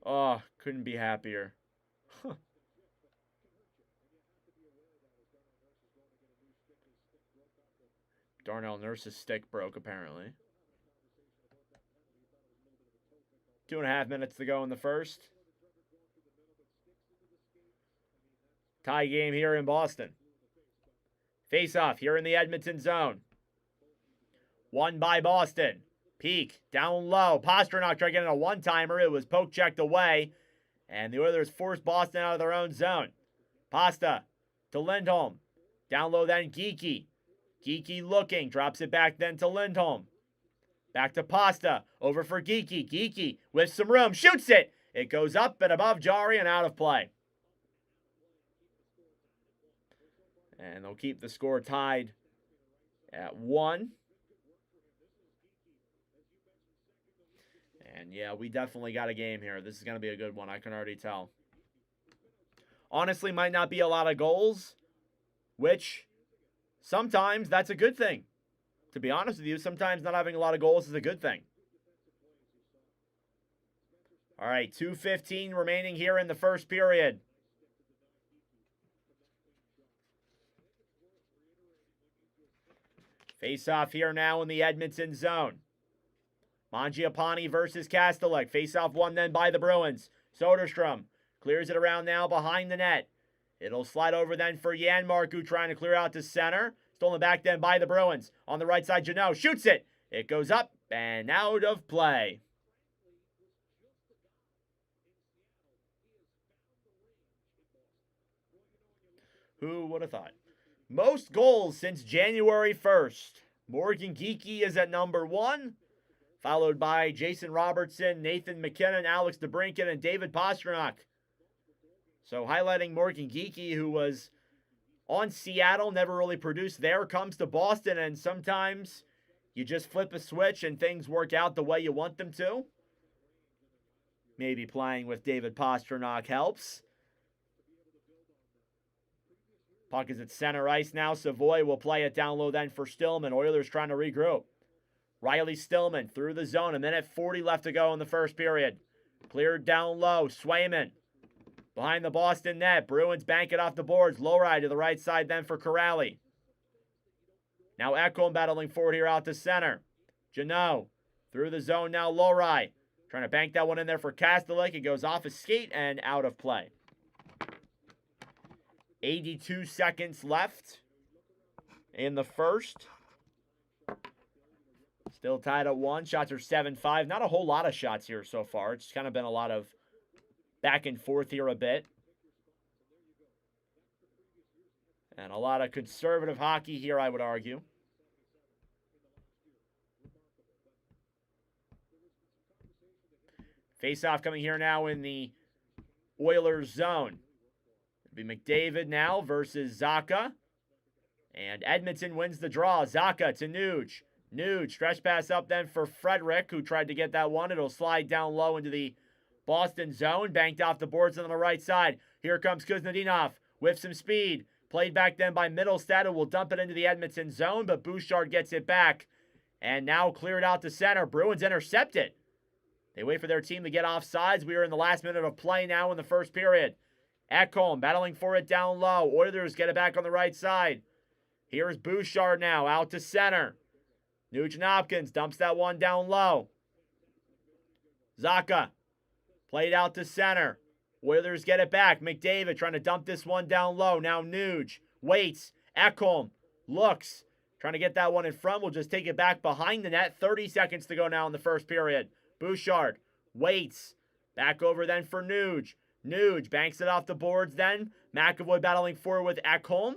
S2: Oh, couldn't be happier. Darnell Nurse's stick broke, apparently. 2.5 minutes to go in the first. Tie game here in Boston. Face-off here in the Edmonton zone. Won by Boston. Peak, down low. Pastrnak tried getting a one-timer. It was poke-checked away. And the Oilers forced Boston out of their own zone. Pasta to Lindholm. Down low then Geekie. Geekie looking. Drops it back then to Lindholm. Back to Pasta. Over for Geekie. Geekie with some room. Shoots it. It goes up and above Jarry and out of play. And they'll keep the score tied at 1. And yeah, we definitely got a game here. This is going to be a good one. I can already tell. Honestly, might not be a lot of goals, which sometimes that's a good thing. To be honest with you, sometimes not having a lot of goals is a good thing. All right, 2:15 remaining here in the first period. Face-off here now in the Edmonton zone. Mangiapane versus Kastelik. Face-off won then by the Bruins. Soderstrom clears it around now behind the net. It'll slide over then for Janmark, trying to clear out to center. Stolen back then by the Bruins. On the right side, Janot shoots it. It goes up and out of play. Who would have thought? Most goals since January 1st. Morgan Geekie is at number 1, followed by Jason Robertson, Nathan McKinnon, Alex DeBrincat, and David Pastrnak. So highlighting Morgan Geekie, who was on Seattle, never really produced there, comes to Boston, and sometimes you just flip a switch and things work out the way you want them to. Maybe playing with David Pastrnak helps. Puck is at center ice now. Savoy will play it down low then for Stillman. Oilers trying to regroup. Riley Stillman through the zone. 1:40 left to go in the first period. Cleared down low. Swayman behind the Boston net. Bruins bank it off the boards. Lowry to the right side then for Corrali. Now Ekholm battling forward here out to center. Janot through the zone now. Lowry trying to bank that one in there for Kastelik. It goes off his skate and out of play. 82 seconds left in the first. Still tied at 1. Shots are 7-5. Not a whole lot of shots here so far. It's kind of been a lot of back and forth here a bit. And a lot of conservative hockey here, I would argue. Face-off coming here now in the Oilers zone. It'll be McDavid now versus Zacha. And Edmonton wins the draw. Zacha to Nuge. Nuge, stretch pass up then for Frederick, who tried to get that one. It'll slide down low into the Boston zone. Banked off the boards on the right side. Here comes Kuznetsov with some speed. Played back then by Middlestad, who will dump it into the Edmonton zone, but Bouchard gets it back. And now cleared out to center. Bruins intercept it. They wait for their team to get off sides. We are in the last minute of play now in the first period. Ekholm battling for it down low. Oilers get it back on the right side. Here's Bouchard now out to center. Nugent Hopkins dumps that one down low. Zacha played out to center. Oilers get it back. McDavid trying to dump this one down low. Now Nuge waits. Ekholm looks. Trying to get that one in front. We'll just take it back behind the net. 30 seconds to go now in the first period. Bouchard waits. Back over then for Nuge. Nuge banks it off the boards then. McAvoy battling forward with Ekholm.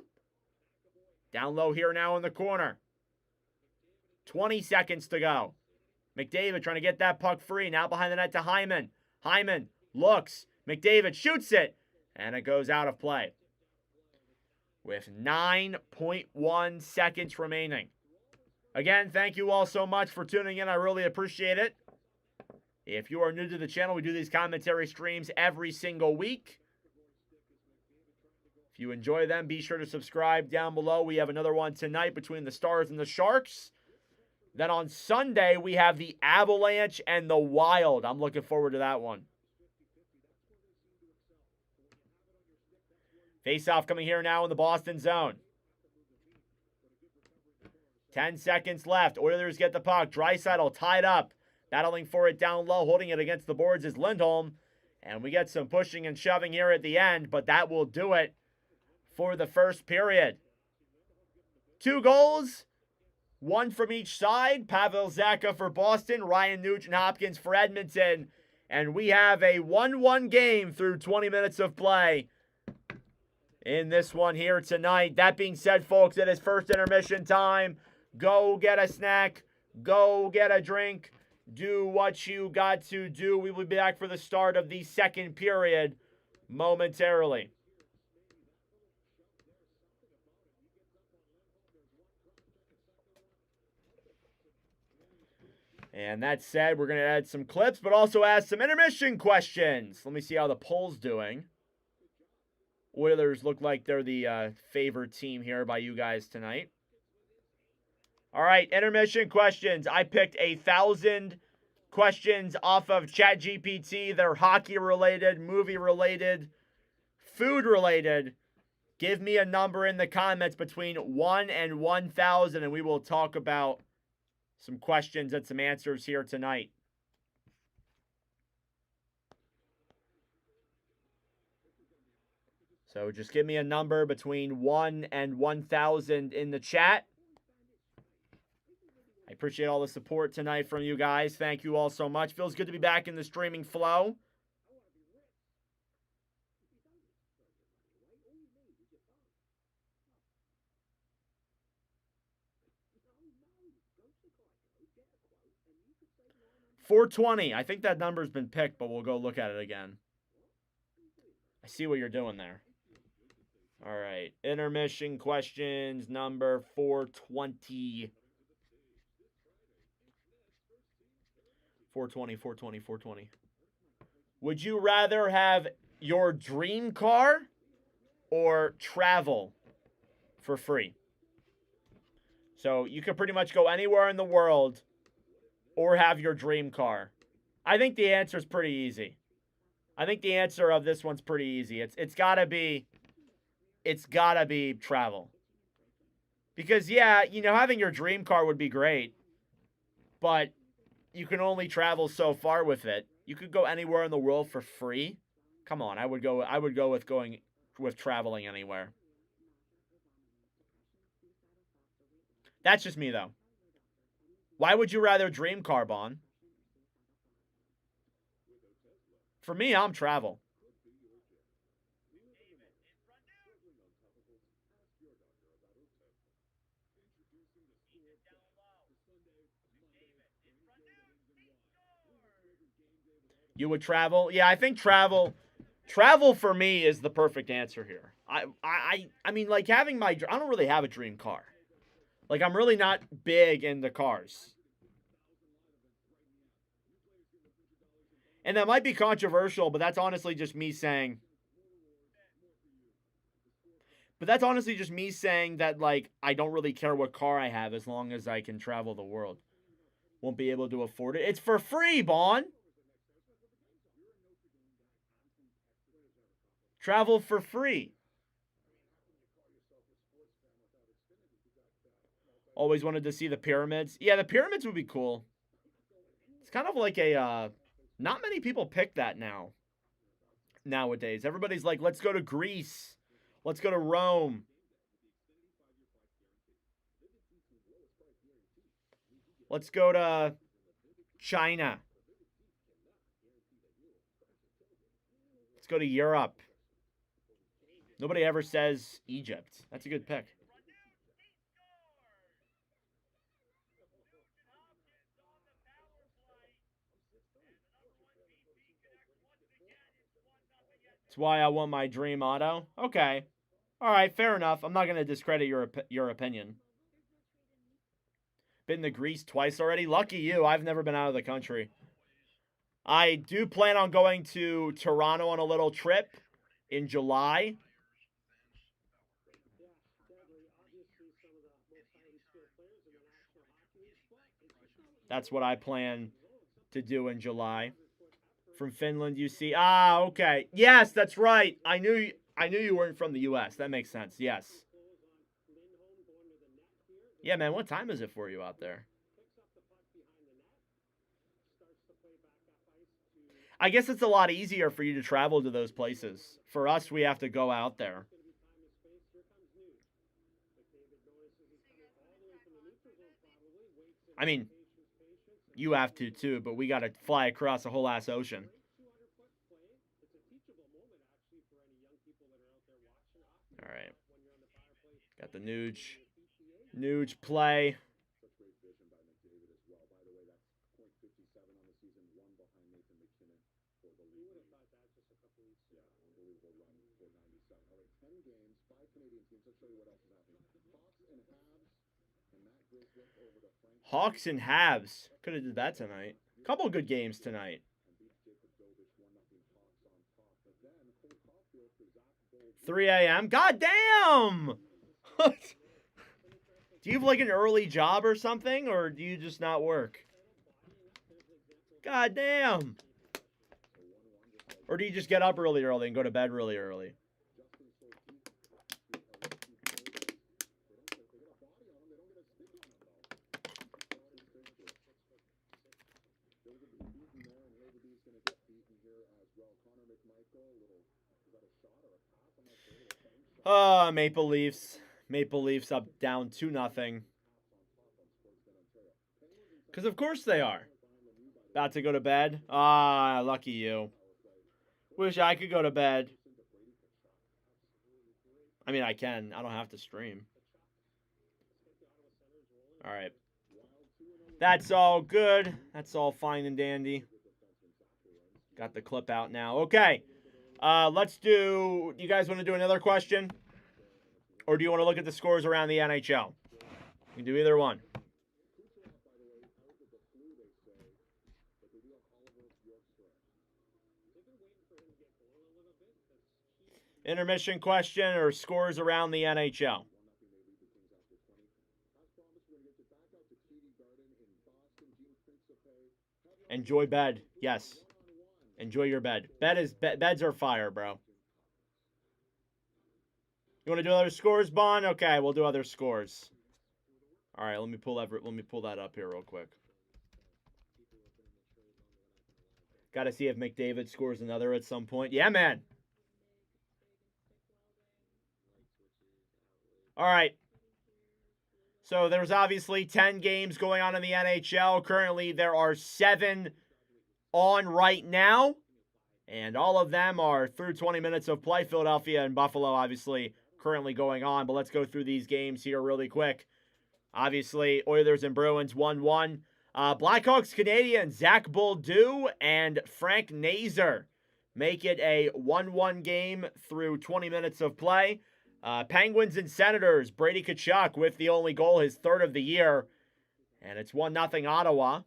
S2: Down low here now in the corner. 20 seconds to go. McDavid trying to get that puck free. Now behind the net to Hyman. Hyman looks. McDavid shoots it. And it goes out of play. With 9.1 seconds remaining. Again, thank you all so much for tuning in. I really appreciate it. If you are new to the channel, we do these commentary streams every single week. If you enjoy them, be sure to subscribe down below. We have another one tonight between the Stars and the Sharks. Then on Sunday, we have the Avalanche and the Wild. I'm looking forward to that one. Face-off coming here now in the Boston zone. 10 seconds left. Oilers get the puck. Draisaitl tied up. Battling for it down low. Holding it against the boards is Lindholm. And we get some pushing and shoving here at the end. But that will do it for the first period. 2 goals. 1 from each side. Pavel Zacha for Boston. Ryan Nugent-Hopkins for Edmonton. And we have a 1-1 game through 20 minutes of play in this one here tonight. That being said, folks, it is first intermission time. Go get a snack. Go get a drink. Do what you got to do. We will be back for the start of the second period momentarily. And that said, we're going to add some clips, but also ask some intermission questions. Let me see how the poll's doing. Oilers look like they're the favored team here by you guys tonight. All right, intermission questions. I picked 1,000 questions off of ChatGPT. They're hockey-related, movie-related, food-related. Give me a number in the comments between 1 and 1,000, and we will talk about some questions and some answers here tonight. So just give me a number between 1 and 1,000 in the chat. I appreciate all the support tonight from you guys. Thank you all so much. Feels good to be back in the streaming flow. $420. I think that number's been picked, but we'll go look at it again. I see what you're doing there. All right. Intermission questions number 420. 420. Would you rather have your dream car or travel for free? So you could pretty much go anywhere in the world or have your dream car. I think the answer is pretty easy. I think the answer of this one's pretty easy. It's gotta be travel. Because yeah, having your dream car would be great, but you can only travel so far with it. You could go anywhere in the world for free. Come on, I would go with traveling anywhere. That's just me though. Why would you rather dream car, Bon? For me, I'm travel. You would travel? Yeah, I think travel for me is the perfect answer here. I mean, like having I don't really have a dream car. Like I'm really not big into cars. And that might be controversial, but that's honestly just me saying. But that's honestly just me saying that, like, I don't really care what car I have as long as I can travel the world. Won't be able to afford it. It's for free, Bon. Travel for free. Always wanted to see the pyramids. Yeah, the pyramids would be cool. It's kind of like a, not many people pick that nowadays. Everybody's like, let's go to Greece. Let's go to Rome. Let's go to China. Let's go to Europe. Nobody ever says Egypt. That's a good pick. That's why I want my dream auto. Okay. All right, fair enough. I'm not going to discredit your opinion. Been to Greece twice already. Lucky you. I've never been out of the country. I do plan on going to Toronto on a little trip in July. That's what I plan to do in July. From Finland, you see. Ah, okay. Yes, that's right. I knew you weren't from the U.S. That makes sense. Yes. Yeah, man. What time is it for you out there? I guess it's a lot easier for you to travel to those places. For us, we have to go out there. I mean, you have to too, but we got to fly across a whole ass ocean. All right. Got the Nuge play. Hawks and Habs. Could have did that tonight. Couple good games tonight. 3 a.m. God damn! Do you have like an early job or something, or do you just not work? God damn! Or do you just get up really early and go to bed really early? Maple Leafs. Maple Leafs up down 2-0. Because of course they are. About to go to bed. Ah, lucky you. Wish I could go to bed. I mean, I can. I don't have to stream. All right. That's all good. That's all fine and dandy. Got the clip out now. Okay. Let's do... You guys want to do another question? Or do you want to look at the scores around the NHL? You can do either one. Intermission question or scores around the NHL? Enjoy bed. Yes. Enjoy your bed. Beds are fire, bro. You want to do other scores, Bond? Okay, we'll do other scores. All right, let me pull that up here real quick. Got to see if McDavid scores another at some point. Yeah, man. All right. So there's obviously 10 games going on in the NHL. Currently, there are 7 on right now. And all of them are through 20 minutes of play. Philadelphia and Buffalo, obviously, currently going on. But let's go through these games here really quick. Obviously, Oilers and Bruins 1-1. Blackhawks, Canadiens, Zach Bolduc and Frank Nazar make it a 1-1 game through 20 minutes of play. Penguins and Senators, Brady Tkachuk with the only goal, his third of the year. And it's 1-0 Ottawa.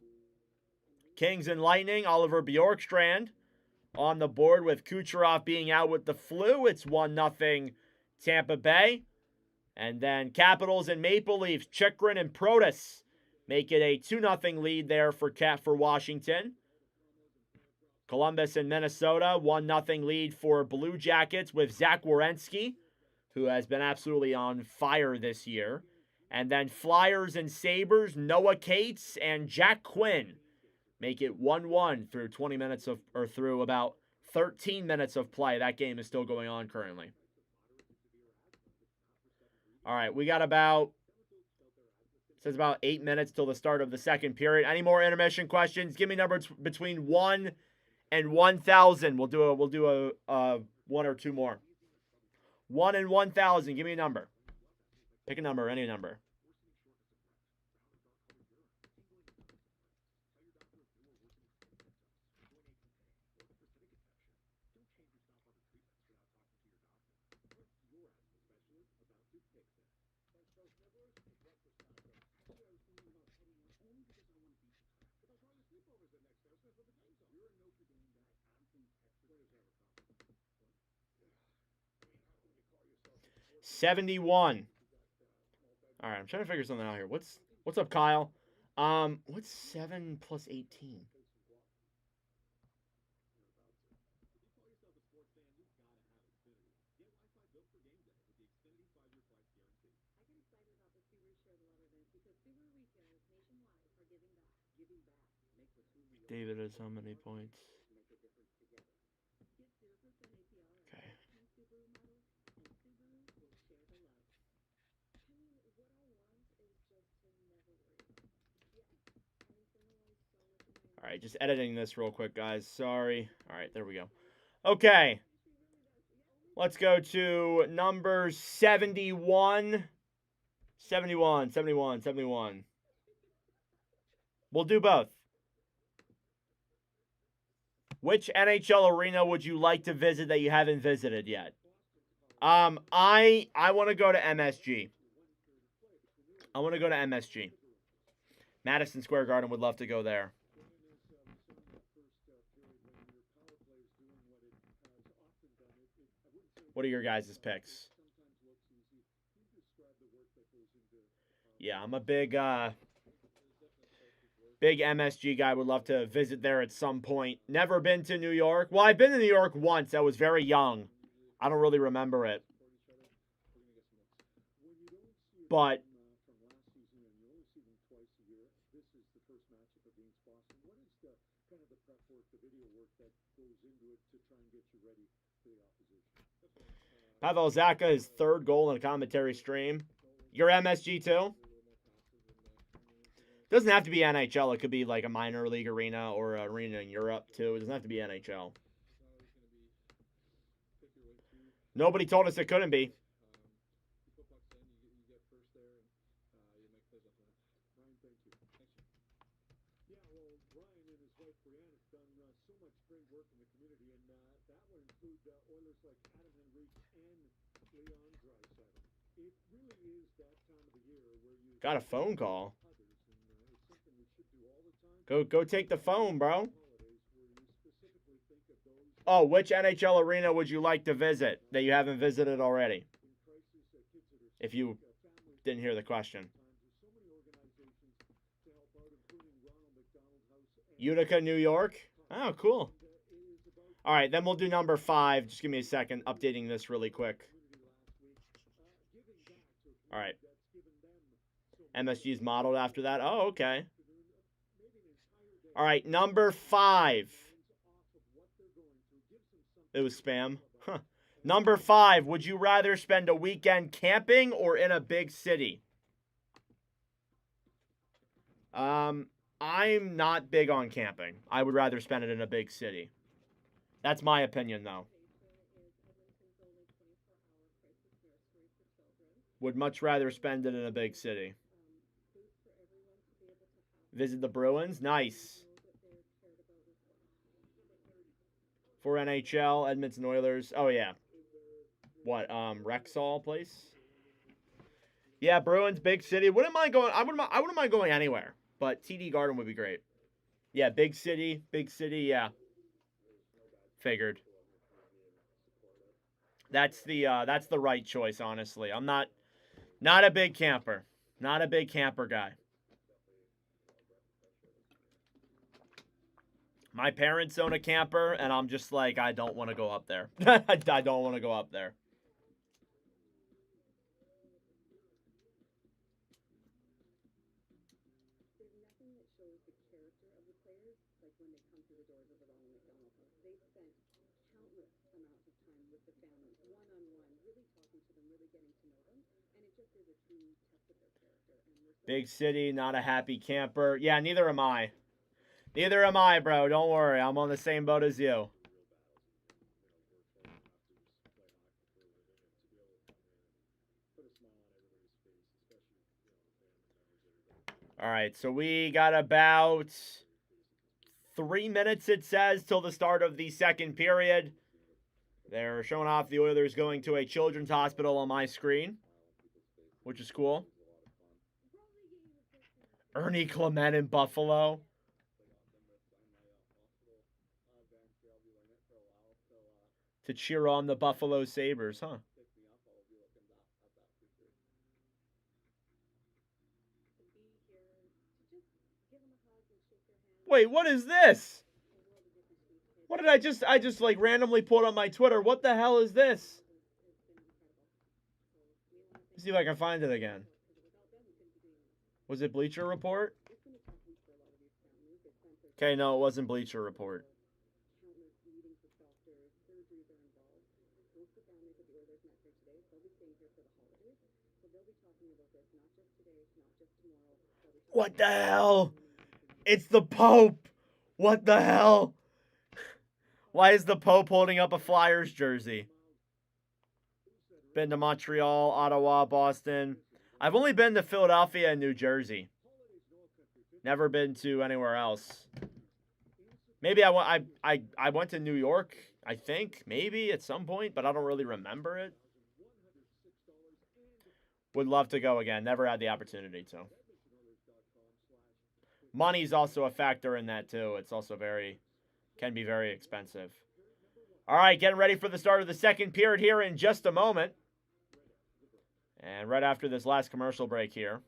S2: Kings and Lightning, Oliver Bjorkstrand on the board with Kucherov being out with the flu. It's 1-0 Tampa Bay. And then Capitals and Maple Leafs, Chychrun and Protas make it a 2-0 lead there for Washington. Columbus and Minnesota, 1-0 lead for Blue Jackets with Zach Werenski, who has been absolutely on fire this year. And then Flyers and Sabres, Noah Cates and Jack Quinn make it 1-1 through 20 minutes of, or through about 13 minutes of play. That game is still going on currently. All right, we got about, it says about 8 minutes till the start of the second period. Any more intermission questions? Give me numbers between 1 and 1,000. We'll do a one or two more. 1 and 1,000. Give me a number. Pick a number, any number. $71. All right, I'm trying to figure something out here. What's up, Kyle? What's 7 plus 18? David has how many points? Okay. All right, just editing this real quick, guys. Sorry. All right, there we go. Okay. Let's go to number 71. 71. We'll do both. Which NHL arena would you like to visit that you haven't visited yet? I want to go to MSG. I want to go to MSG. Madison Square Garden, would love to go there. What are your guys' picks? Yeah, I'm a big MSG guy. Would love to visit there at some point. Never been to New York. Well, I've been to New York once. I was very young. I don't really remember it. But Pavel Zacha, his third goal in a commentary stream. Your MSG too? Doesn't have to be NHL. It could be like a minor league arena or an arena in Europe too. It doesn't have to be NHL. Nobody told us it couldn't be. Got a phone call. Go take the phone, bro. Oh, which NHL arena would you like to visit that you haven't visited already? If you didn't hear the question. Utica, New York? Oh, cool. All right, then we'll do number 5. Just give me a second, updating this really quick. All right. MSG is modeled after that. Oh, okay. All right, number 5. It was spam. Huh. Number 5, would you rather spend a weekend camping or in a big city? I'm not big on camping. I would rather spend it in a big city. That's my opinion, though. Would much rather spend it in a big city. Visit the Bruins? Nice. For NHL, Edmonton Oilers. Oh, yeah. What, Rexall place? Yeah, Bruins, big city. Wouldn't mind going. I wouldn't mind going anywhere, but TD Garden would be great. Yeah, big city, yeah. Figured. That's the right choice, honestly. I'm not a big camper. Not a big camper guy. My parents own a camper, and I'm just like, I don't want to go up there. I don't want to go up there. Big city, not a happy camper. Yeah, neither am I. Neither am I, bro. Don't worry. I'm on the same boat as you. All right, so we got about 3 minutes, it says, till the start of the second period. They're showing off the Oilers going to a children's hospital on my screen, which is cool. Ernie Clement in Buffalo. To cheer on the Buffalo Sabres, huh? Wait, what is this? What did I just like randomly pulled on my Twitter? What the hell is this? Let's see if I can find it again. Was it Bleacher Report? Okay, no, it wasn't Bleacher Report. What the hell? It's the Pope. What the hell? Why is the Pope holding up a Flyers jersey? Been to Montreal, Ottawa, Boston. I've only been to Philadelphia and New Jersey. Never been to anywhere else. Maybe I went to New York, I think, maybe at some point, but I don't really remember it. Would love to go again. Never had the opportunity to. Money's also a factor in that too. It's also can be very expensive. All right, getting ready for the start of the second period here in just a moment. And right after this last commercial break here.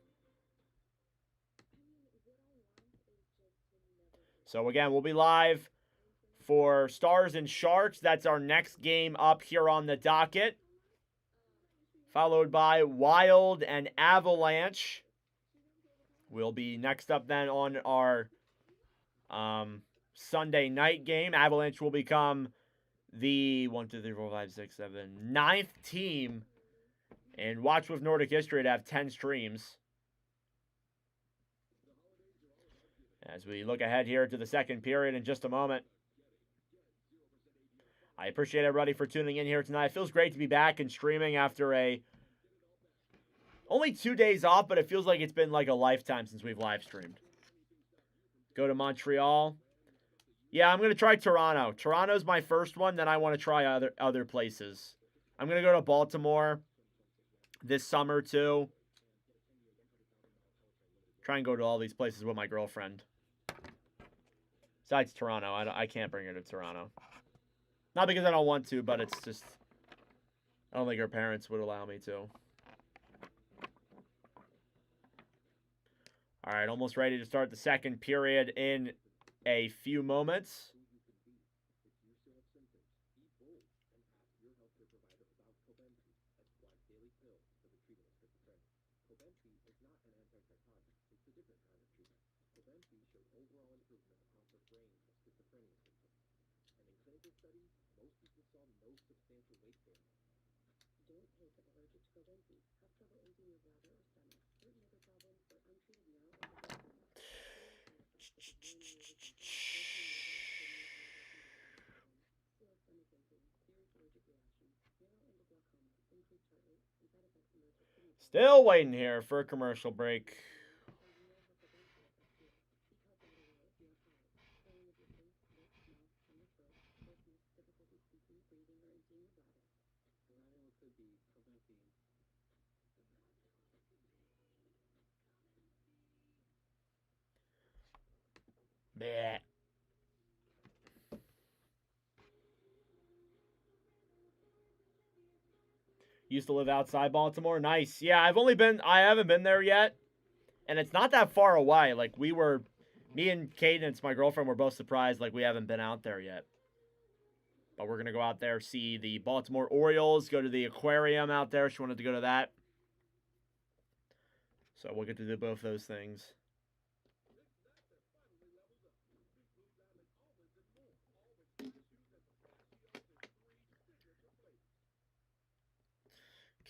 S2: So again, we'll be live for Stars and Sharks. That's our next game up here on the docket. Followed by Wild and Avalanche. We'll be next up then on our Sunday night game. Avalanche will become the 9th team in Watch with Nordic History to have 10 streams. As we look ahead here to the second period in just a moment. I appreciate everybody for tuning in here tonight. It feels great to be back and streaming after only 2 days off, but it feels like it's been like a lifetime since we've live streamed. Go to Montreal. Yeah, I'm going to try Toronto. Toronto's my first one, then I want to try other places. I'm going to go to Baltimore. this summer too. Try and go to all these places with my girlfriend. Besides Toronto, I can't bring her to Toronto. Not because I don't want to, but it's just I don't think her parents would allow me to. All right, almost ready to start the second period in a few moments. Still waiting here for a commercial break. Bleh. Used to live outside Baltimore. Nice. Yeah, I haven't been there yet. And it's not that far away. Like, me and Cadence, my girlfriend, were both surprised, like, we haven't been out there yet. But we're going to go out there, see the Baltimore Orioles, go to the aquarium out there. She wanted to go to that. So we'll get to do both those things.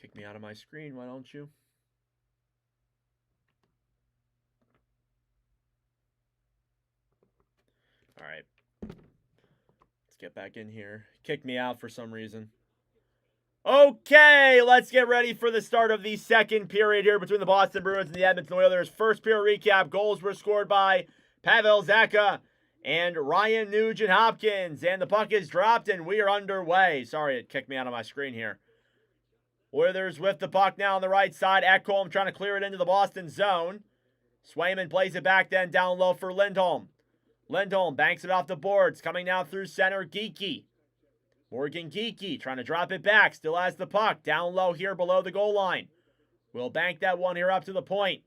S2: Kick me out of my screen, why don't you? All right. Let's get back in here. Kick me out for some reason. Okay, let's get ready for the start of the second period here between the Boston Bruins and the Edmonton Oilers. First period recap. Goals were scored by Pavel Zacha and Ryan Nugent-Hopkins. And the puck is dropped and we are underway. Sorry, it kicked me out of my screen here. Oilers with the puck now on the right side. Ekholm trying to clear it into the Boston zone. Swayman plays it back then down low for Lindholm. Lindholm banks it off the boards. Coming now through center, Geekie. Morgan Geekie trying to drop it back. Still has the puck. Down low here below the goal line. We'll bank that one here up to the point.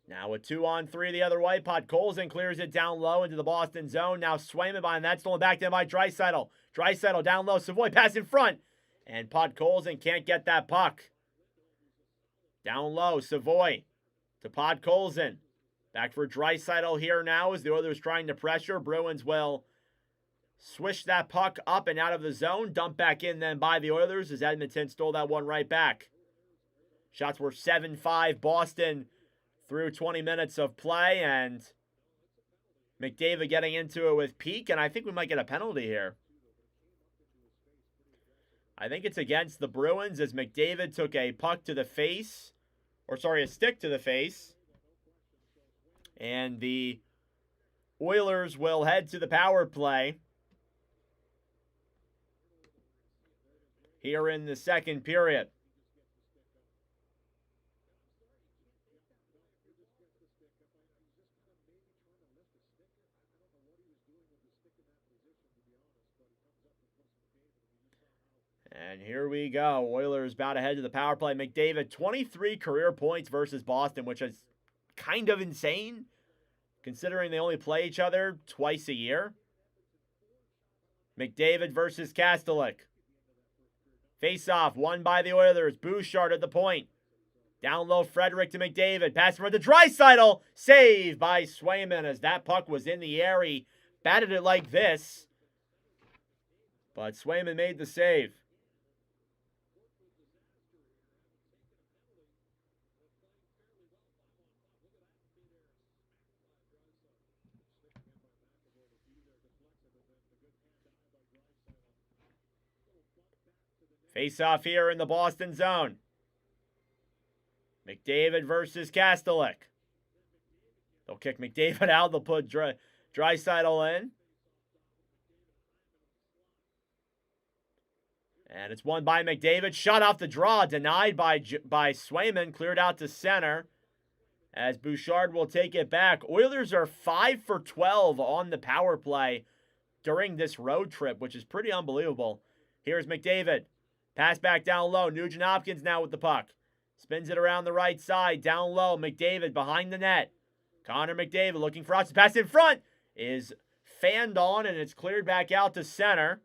S2: Now with 2-on-3 the other way. Podkolzin clears it down low into the Boston zone. Now Swayman behind that. Stolen back then by Draisaitl. Draisaitl down low. Savoy pass in front. And Podkolzin can't get that puck. Down low, Savoy to Podkolzin. Back for Draisaitl here now as the Oilers trying to pressure. Bruins will swish that puck up and out of the zone. Dump back in then by the Oilers as Edmonton stole that one right back. Shots were 7-5 Boston through 20 minutes of play. And McDavid getting into it with Peak. And I think we might get a penalty here. I think it's against the Bruins as McDavid took a puck to the face. Or sorry, a stick to the face. And the Oilers will head to the power play here in the second period. And here we go. Oilers about to head to the power play. McDavid, 23 career points versus Boston, which is kind of insane, considering they only play each other twice a year. McDavid versus Kastelik. Face-off, won by the Oilers. Bouchard at the point. Down low, Frederick to McDavid. Pass for the Draisaitl. Save by Swayman as that puck was in the air. He batted it like this. But Swayman made the save. Face-off here in the Boston zone. McDavid versus Kastelik. They'll kick McDavid out. They'll put Draisaitl in. And it's won by McDavid. Shot off the draw. Denied by Swayman. Cleared out to center. As Bouchard will take it back. Oilers are 5 for 12 on the power play during this road trip, which is pretty unbelievable. Here's McDavid. Pass back down low. Nugent Hopkins now with the puck. Spins it around the right side. Down low. McDavid behind the net. Connor McDavid looking for us. Pass in front. Is fanned on, and it's cleared back out to center.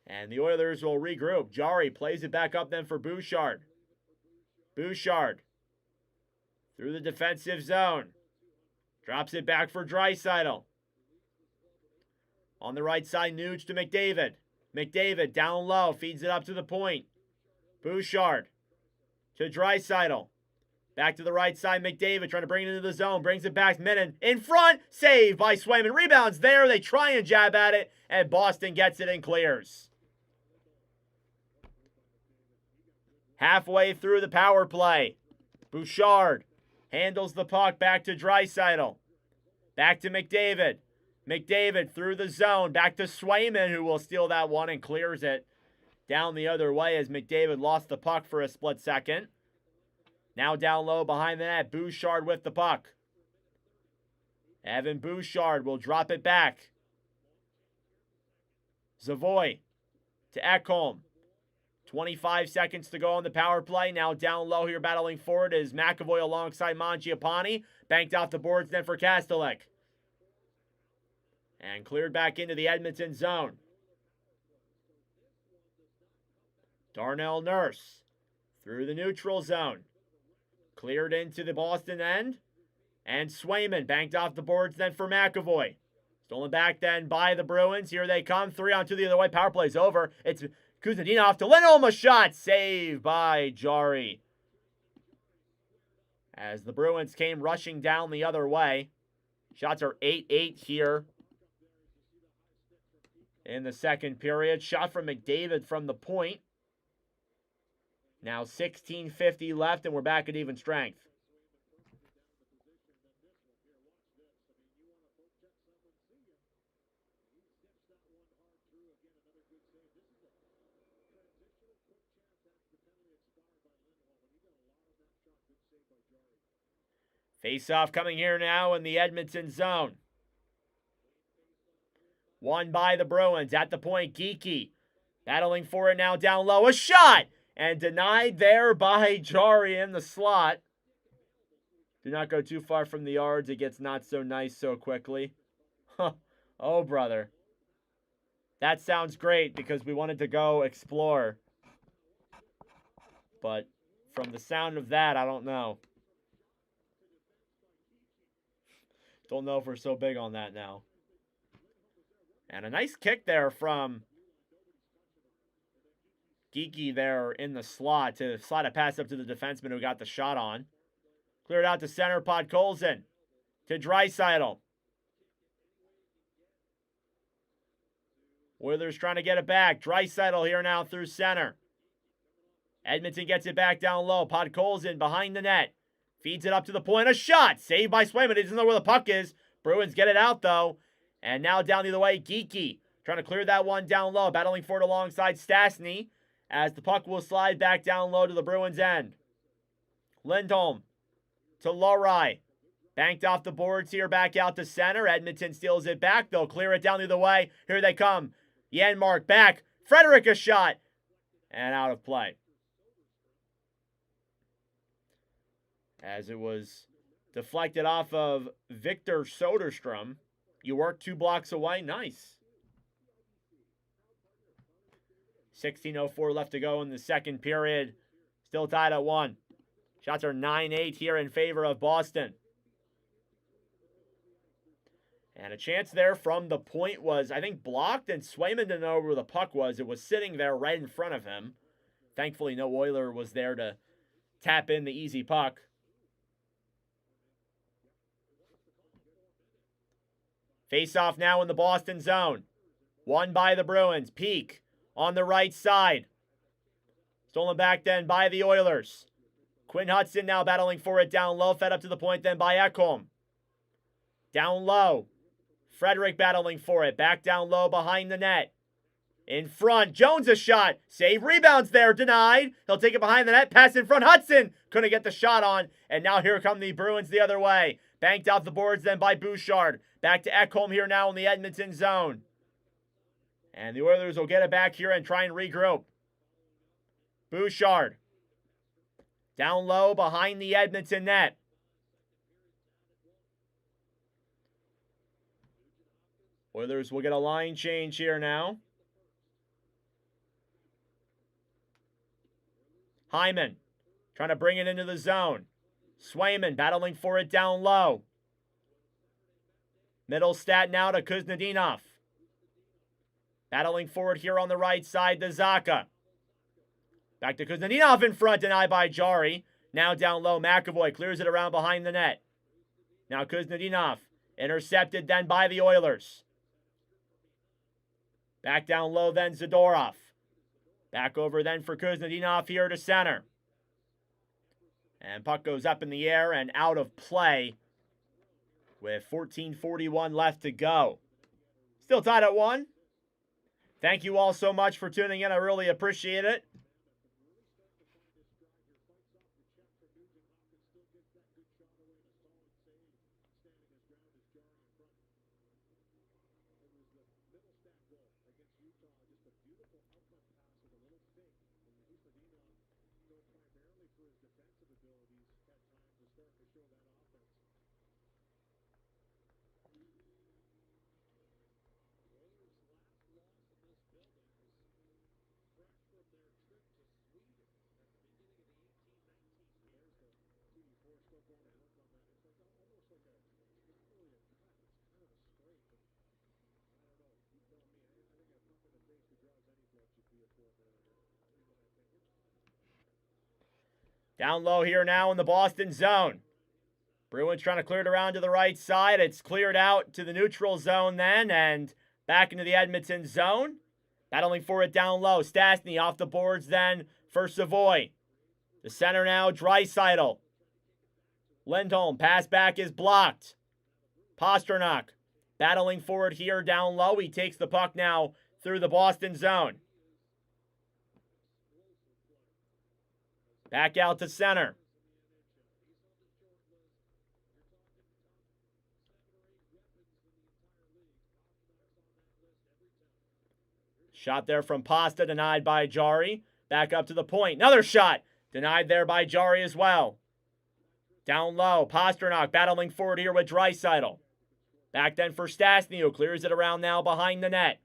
S2: And the Oilers will regroup. Jari plays it back up then for Bouchard. Bouchard through the defensive zone. Drops it back for Draisaitl. On the right side, Nuge to McDavid. McDavid down low, feeds it up to the point. Bouchard to Draisaitl. Back to the right side, McDavid trying to bring it into the zone. Brings it back, Minnan in front. Saved by Swayman. Rebounds there. They try and jab at it, and Boston gets it and clears. Halfway through the power play. Bouchard handles the puck back to Draisaitl. Back to McDavid. McDavid through the zone. Back to Swayman, who will steal that one and clears it down the other way as McDavid lost the puck for a split second. Now down low behind the net. Bouchard with the puck. Evan Bouchard will drop it back. Savoy to Ekholm. 25 seconds to go on the power play. Now down low here battling forward is McAvoy alongside Mangiapane. Banked off the boards then for Kastelik. And cleared back into the Edmonton zone. Darnell Nurse through the neutral zone. Cleared into the Boston end. And Swayman banked off the boards then for McAvoy. Stolen back then by the Bruins. Here they come. 3-on-2 the other way. Power play's over. It's Kuznetsov to Lindholm, a shot saved by Jari. As the Bruins came rushing down the other way. Shots are 8-8 here in the second period. Shot from McDavid from the point. Now 16:50 left, and we're back at even strength. Face-off coming here now in the Edmonton zone. Won by the Bruins. At the point, Geekie battling for it now down low. A shot! And denied there by Jari in the slot. Do not go too far from the yards. It gets not so nice so quickly. Oh, brother. That sounds great because we wanted to go explore. But from the sound of that, I don't know. Don't know if we're so big on that now. And a nice kick there from Geekie there in the slot to slide a pass up to the defenseman who got the shot on. Cleared out to center, Podkolzin to Draisaitl. Oilers trying to get it back. Draisaitl here now through center. Edmonton gets it back down low. Podkolzin behind the net. Feeds it up to the point. A shot. Saved by Swayman. He doesn't know where the puck is. Bruins get it out, though. And now down the other way, Geekie trying to clear that one down low. Battling for it alongside Stastny as the puck will slide back down low to the Bruins' end. Lindholm to Lohrei. Banked off the boards here, back out to center. Edmonton steals it back. They'll clear it down the other way. Here they come. Janmark back. Frederick a shot. And out of play. As it was deflected off of Victor Soderstrom. You work 2 blocks away. Nice. 16:04 left to go in the second period. Still tied at 1. Shots are 9-8 here in favor of Boston. And a chance there from the point was, I think, blocked, and Swayman didn't know where the puck was. It was sitting there right in front of him. Thankfully, no Oiler was there to tap in the easy puck. Face-off now in the Boston zone. Won by the Bruins. Peak on the right side. Stolen back then by the Oilers. Quinn Hudson now battling for it down low. Fed up to the point then by Ekholm. Down low. Frederick battling for it. Back down low behind the net. In front, Jones a shot. Save, rebounds there, denied. He'll take it behind the net, pass in front. Hudson couldn't get the shot on. And now here come the Bruins the other way. Banked off the boards then by Bouchard. Back to Ekholm here now in the Edmonton zone. And the Oilers will get it back here and try and regroup. Bouchard. Down low behind the Edmonton net. Oilers will get a line change here now. Hyman trying to bring it into the zone. Swayman battling for it down low. Middle stat now to Kuznetsov. Battling forward here on the right side to Zacha. Back to Kuznetsov in front, denied by Jari. Now down low, McAvoy clears it around behind the net. Now Kuznetsov intercepted then by the Oilers. Back down low then Zadorov. Back over then for Kuznetsov here to center. And puck goes up in the air and out of play with 14:41 left to go. Still tied at 1. Thank you all so much for tuning in. I really appreciate it. Down low here now in the Boston zone. Bruins trying to clear it around to the right side. It's cleared out to the neutral zone then and back into the Edmonton zone. Battling for it down low. Stastny off the boards then for Savoy. The center now, Draisaitl. Lindholm, pass back is blocked. Pasternak battling forward here down low. He takes the puck now through the Boston zone. Back out to center. Shot there from Pasta, denied by Jari. Back up to the point. Another shot, denied there by Jari as well. Down low, Pasternak battling forward here with Draisaitl. Back then for Stastny, who clears it around now behind the net.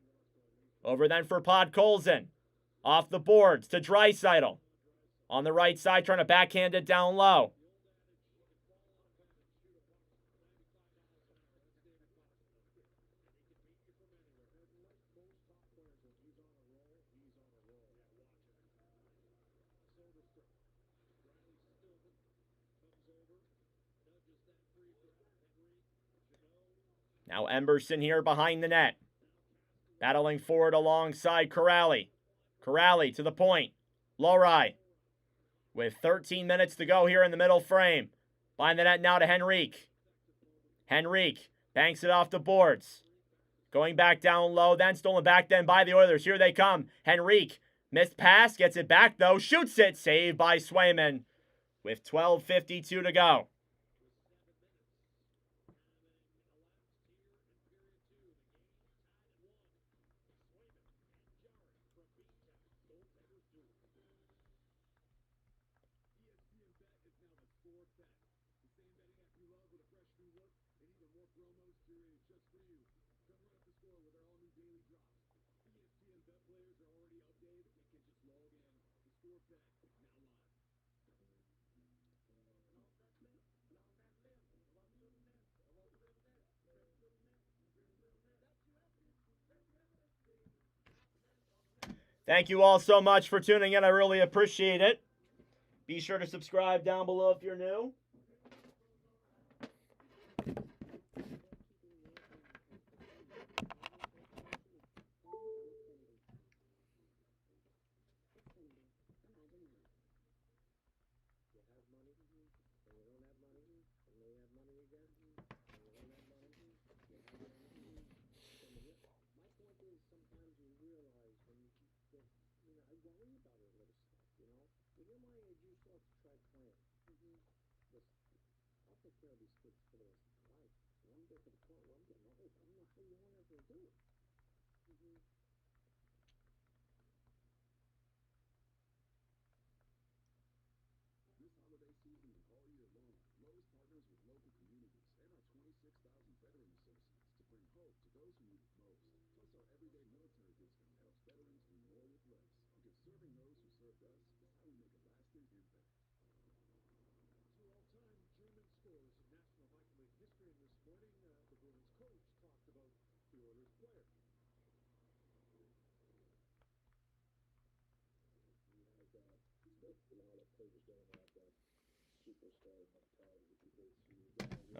S2: Over then for Podkolzin. Off the boards to Draisaitl. On the right side, trying to backhand it down low. Now Emberson here behind the net. Battling forward alongside Corrali. Corrali to the point. Lohrei. With 13 minutes to go here in the middle frame. Behind the net now to Henrique. Henrique banks it off the boards. Going back down low, then stolen back then by the Oilers. Here they come. Henrique, missed pass, gets it back though, shoots it, saved by Swayman. With 12:52 to go. Thank you all so much for tuning in. I really appreciate it. Be sure to subscribe down below if you're new.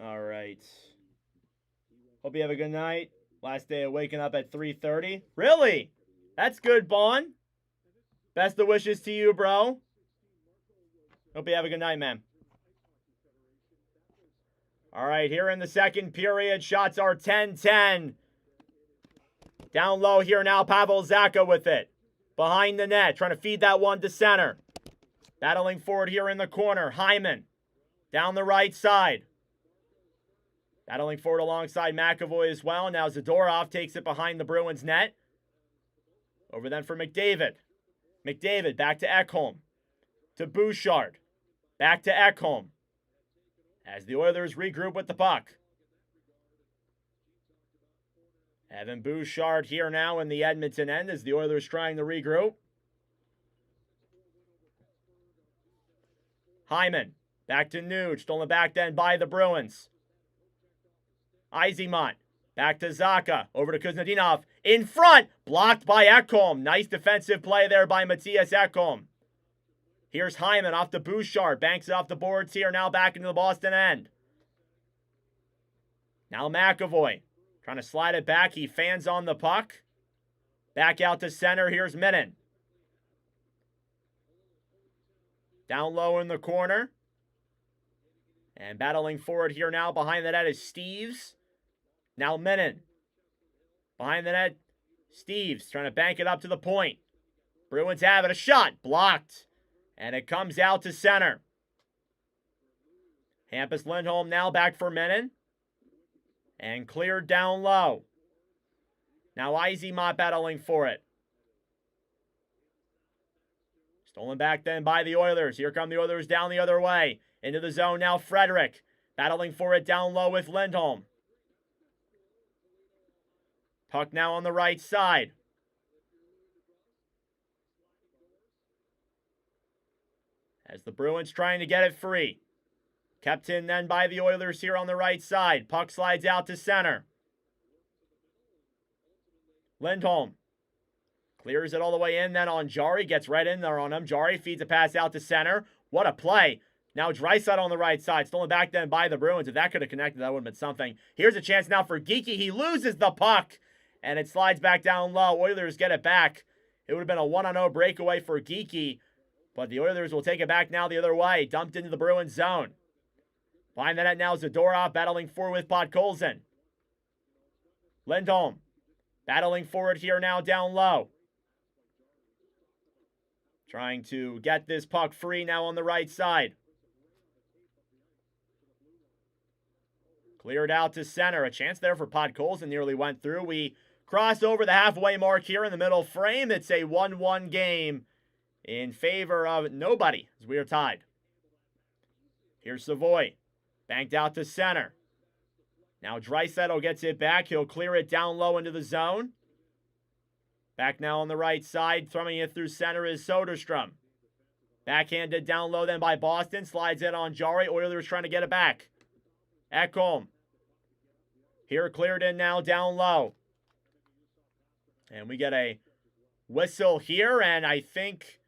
S2: All right. Hope you have a good night. Last day of waking up at 3:30. Really? That's good, Bond. Best of wishes to you, bro. Hope you have a good night, man. All right, here in the second period, shots are 10-10. Down low here now, Pavel Zacha with it. Behind the net, trying to feed that one to center. Battling forward here in the corner, Hyman. Down the right side. Battling forward alongside McAvoy as well. Now Zadorov takes it behind the Bruins net. Over then for McDavid. McDavid back to Ekholm. To Bouchard. Back to Ekholm. As the Oilers regroup with the puck. Evan Bouchard here now in the Edmonton end as the Oilers trying to regroup. Hyman. Back to Nuge. Stolen back then by the Bruins. Izemont. Back to Zacha. Over to Kuznetsov. In front. Blocked by Ekholm. Nice defensive play there by Matthias Ekholm. Here's Hyman off to Bouchard. Banks it off the boards here. Now back into the Boston end. Now McAvoy. Trying to slide it back. He fans on the puck. Back out to center. Here's Minnan. Down low in the corner. And battling forward here now behind the net is Steves. Now Minnan. Behind the net, Steves trying to bank it up to the point. Bruins have it. A shot. Blocked. And it comes out to center. Hampus Lindholm now back for Minnan. And cleared down low. Now Izemont battling for it. Stolen back then by the Oilers. Here come the Oilers down the other way. Into the zone now, Frederick. Battling for it down low with Lindholm. Puck now on the right side. As the Bruins trying to get it free. Kept in then by the Oilers here on the right side. Puck slides out to center. Lindholm. Clears it all the way in then on Jari. Gets right in there on him. Jari feeds a pass out to center. What a play. Now Draisaitl on the right side. Stolen back then by the Bruins. If that could have connected, that would have been something. Here's a chance now for Geekie. He loses the puck. And it slides back down low. Oilers get it back. It would have been a 1-0 breakaway for Geekie. But the Oilers will take it back now the other way. Dumped into the Bruins zone. Behind the net now, Zadorov battling forward with Podkolzin. Lindholm. Battling forward here now down low. Trying to get this puck free now on the right side. Cleared out to center. A chance there for Podkolzin nearly went through. We cross over the halfway mark here in the middle frame. It's a 1-1 game in favor of nobody as we are tied. Here's Savoy. Banked out to center. Now Draisaitl gets it back. He'll clear it down low into the zone. Back now on the right side. Throwing it through center is Soderstrom. Backhanded down low then by Boston. Slides in on Jari. Oilers trying to get it back. Ekholm. Here cleared in now down low. And we get a whistle here. And I think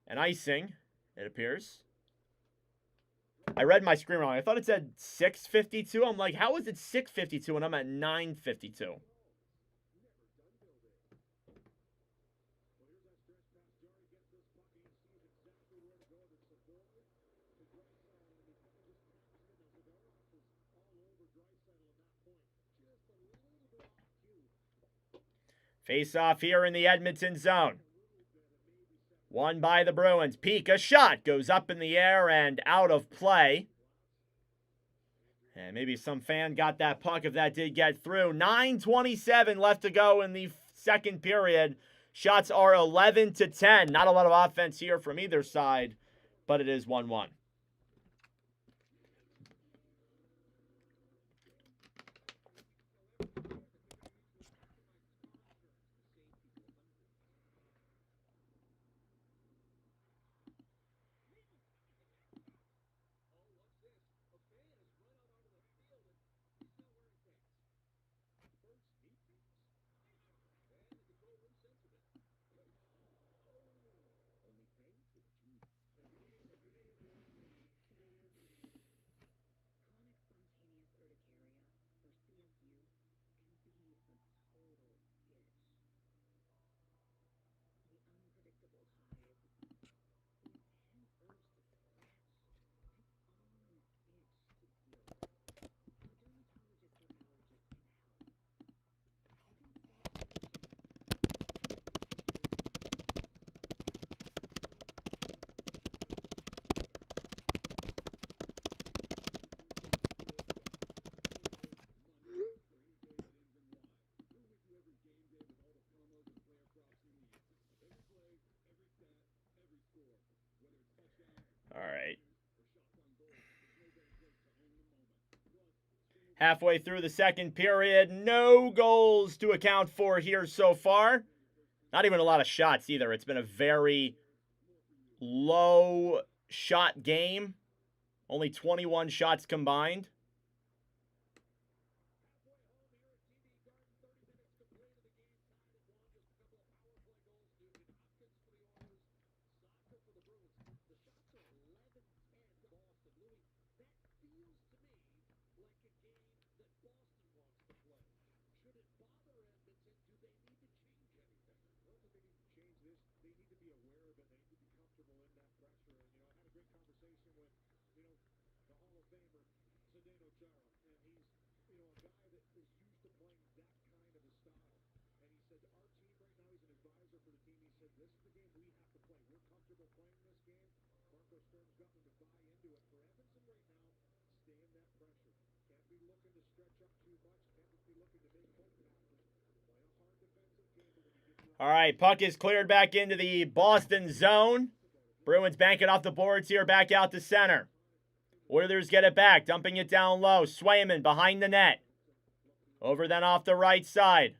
S2: an icing, it appears. I read my screen wrong. I thought it said 6:52. I'm like, how is it 6:52 when I'm at 9:52? Face off here in the Edmonton zone. Won by the Bruins. Peak, a shot. Goes up in the air and out of play. And maybe some fan got that puck if that did get through. 9:27 left to go in the second period. Shots are 11-10. Not a lot of offense here from either side, but it is 1-1. All right. Halfway through the second period, no goals to account for here so far. Not even a lot of shots either. It's been a very low shot game. Only 21 shots combined. All right, puck is cleared back into the Boston zone. Bruins bank it off the boards here, back out to center. Oilers get it back, dumping it down low. Swayman behind the net. Over then off the right side.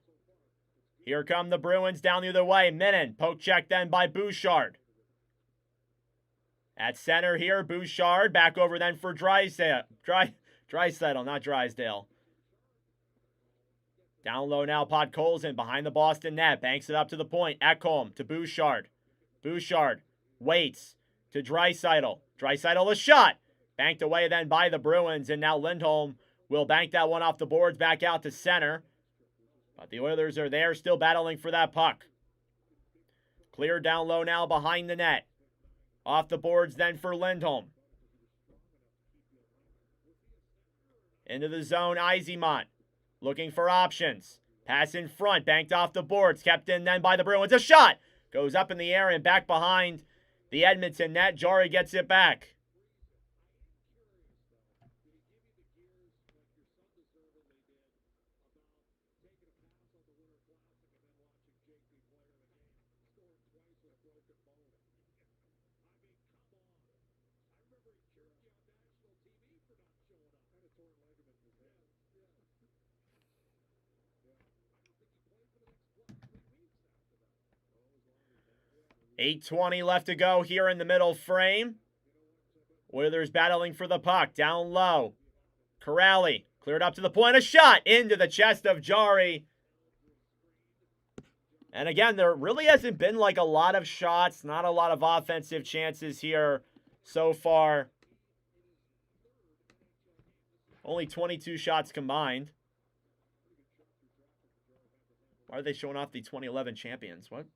S2: Here come the Bruins down the other way. Minnan, poke check then by Bouchard. At center here, Bouchard, back over then for Drysdale, not Drysdale. Down low now, Podkolzin behind the Boston net. Banks it up to the point. Ekholm to Bouchard. Bouchard waits to Draisaitl. Draisaitl a shot. Banked away then by the Bruins. And now Lindholm will bank that one off the boards back out to center. But the Oilers are there still battling for that puck. Cleared down low now behind the net. Off the boards then for Lindholm. Into the zone, Yzerman. Looking for options. Pass in front, banked off the boards, kept in then by the Bruins. A shot! Goes up in the air and back behind the Edmonton net. Jarry gets it back. .8:20 left to go here in the middle frame. Oilers battling for the puck. Down low. Corrali cleared up to the point. A shot into the chest of Jarry. And again, there really hasn't been like a lot of shots. Not a lot of offensive chances here so far. Only 22 shots combined. Why are they showing off the 2011 champions? What?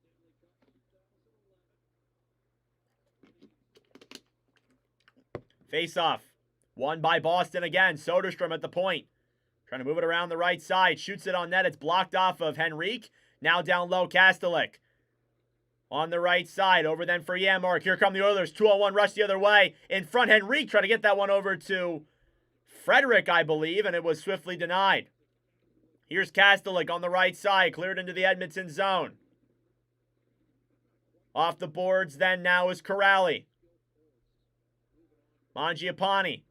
S2: Face-off. Won by Boston again. Soderstrom at the point. Trying to move it around the right side. Shoots it on net. It's blocked off of Henrique. Now down low, Kastelik. On the right side, over then for Janmark. Here come the Oilers. 2-on-1 rush the other way. In front, Henrique trying to get that one over to Frederick, I believe, and it was swiftly denied. Here's Kastelik on the right side, cleared into the Edmonton zone. Off the boards then now is Corrali. Mangiapane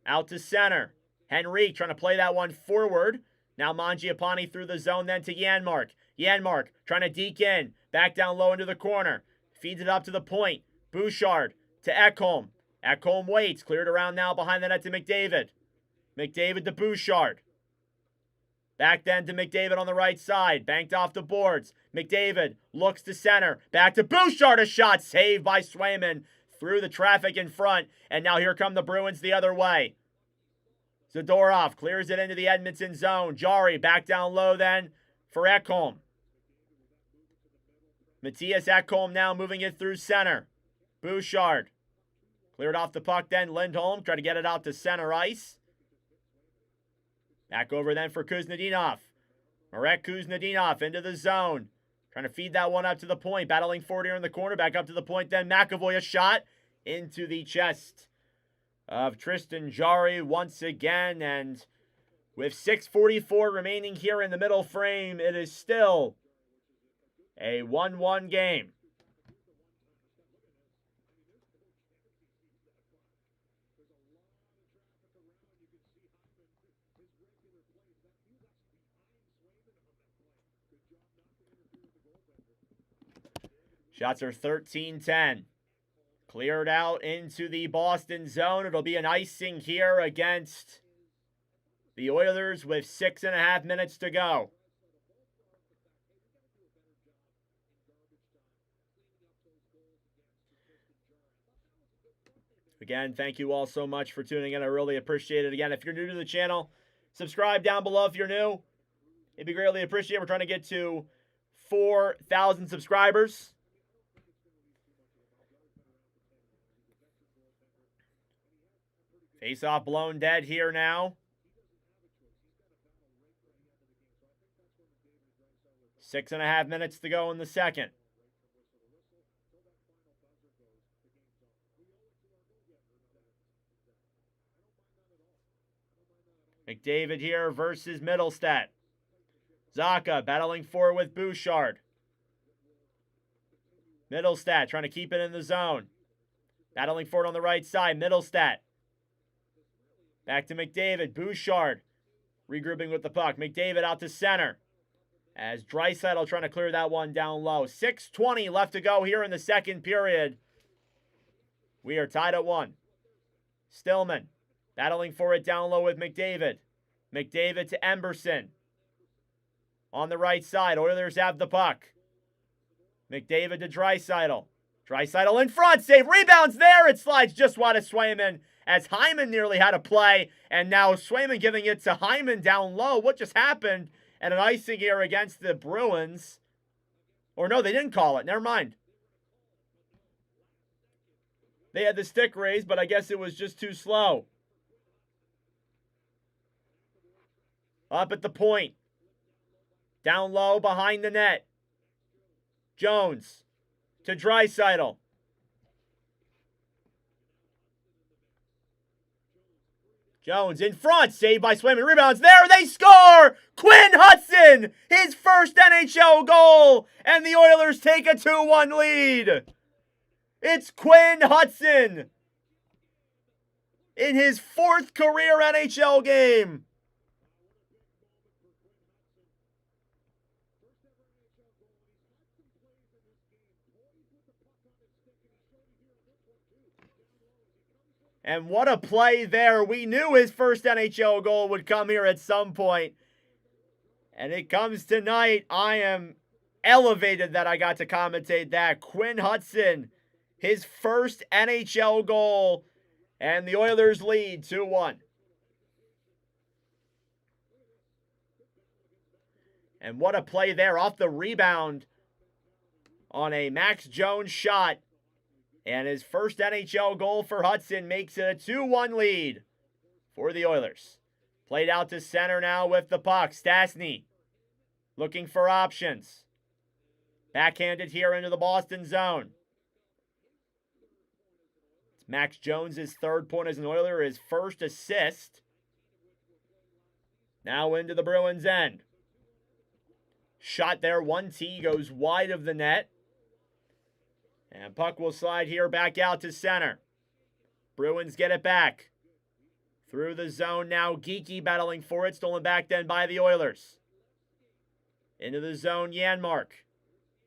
S2: out to center. Henrique trying to play that one forward. Now Mangiapane through the zone then to Janmark. Janmark trying to deke in. Back down low into the corner. Feeds it up to the point. Bouchard to Ekholm. Ekholm waits. Cleared around now behind the net to McDavid. McDavid to Bouchard. Back then to McDavid on the right side. Banked off the boards. McDavid looks to center. Back to Bouchard. A shot saved by Swayman. Through the traffic in front. And now here come the Bruins the other way. Zadorov clears it into the Edmonton zone. Jari back down low then for Ekholm. Matthias Ekholm now moving it through center. Bouchard. Cleared off the puck then. Lindholm try to get it out to center ice. Back over then for Kuznetsov. Marek Kuznetsov into the zone. Trying to feed that one up to the point. Battling forward here in the corner. Back up to the point then. McAvoy a shot into the chest of Tristan Jarry once again. And with 6:44 remaining here in the middle frame, it is still a 1-1 game. Shots are 13-10. Cleared out into the Boston zone. It'll be an icing here against the Oilers with 6.5 minutes to go. Again, thank you all so much for tuning in. I really appreciate it. Again, if you're new to the channel, subscribe down below if you're new. It'd be greatly appreciated. We're trying to get to 4,000 subscribers. Face-off blown dead here now. 6.5 minutes to go in the second. McDavid here versus Middlestat. Zaka battling forward with Bouchard. Middlestat trying to keep it in the zone. Battling forward on the right side. Middlestat. Back to McDavid. Bouchard regrouping with the puck. McDavid out to center. As Draisaitl trying to clear that one down low. 6:20 left to go here in the second period. We are tied at 1. Stillman battling for it down low with McDavid. McDavid to Emberson. On the right side, Oilers have the puck. McDavid to Draisaitl. Draisaitl in front, save, rebounds there. It slides just wide of Swayman as Hyman nearly had a play. And now Swayman giving it to Hyman down low. What just happened? And an icing here against the Bruins. Or no, they didn't call it. Never mind. They had the stick raised, but I guess it was just too slow. Up at the point. Down low behind the net. Jones to Draisaitl. Jones in front, saved by Swayman, rebounds there, they score! Quinn Hudson, his first NHL goal, and the Oilers take a 2-1 lead. It's Quinn Hudson in his 4th career NHL game. And what a play there. We knew his first NHL goal would come here at some point. And it comes tonight. I am elevated that I got to commentate that. Quinn Hudson, his first NHL goal. And the Oilers lead 2-1. And what a play there off the rebound on a Max Jones shot. And his first NHL goal for Hudson makes it a 2-1 lead for the Oilers. Played out to center now with the puck. Stastny looking for options. Backhanded here into the Boston zone. It's Max Jones' third point as an Oiler, his first assist. Now into the Bruins' end. Shot there, 1T goes wide of the net. And puck will slide here back out to center. Bruins get it back. Through the zone now, Geeky battling for it. Stolen back then by the Oilers. Into the zone, Janmark.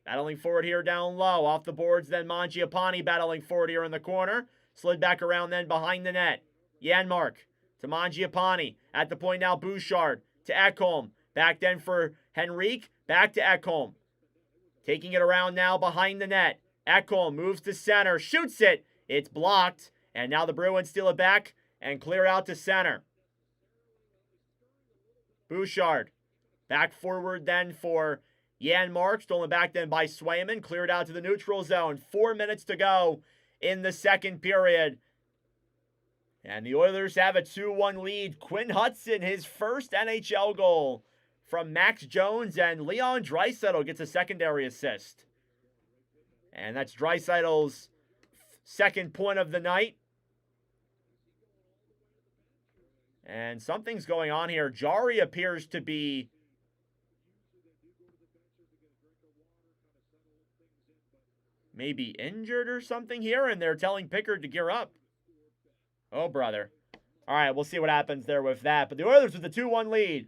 S2: Battling forward here down low. Off the boards then Mangiapane battling forward here in the corner. Slid back around then behind the net. Janmark to Mangiapane. At the point now, Bouchard to Ekholm. Back then for Henrique. Back to Ekholm. Taking it around now behind the net. Ekholm moves to center. Shoots it. It's blocked. And now the Bruins steal it back and clear out to center. Bouchard. Back forward then for Janmark. Stolen back then by Swayman. Cleared out to the neutral zone. 4 minutes to go in the second period. And the Oilers have a 2-1 lead. Quinn Hudson, his first NHL goal from Max Jones, and Leon Draisaitl gets a secondary assist. And that's Draisaitl's second point of the night. And something's going on here. Jari appears to be maybe injured or something here, and they're telling Pickard to gear up. Oh, brother. All right, we'll see what happens there with that. But the Oilers with a 2-1 lead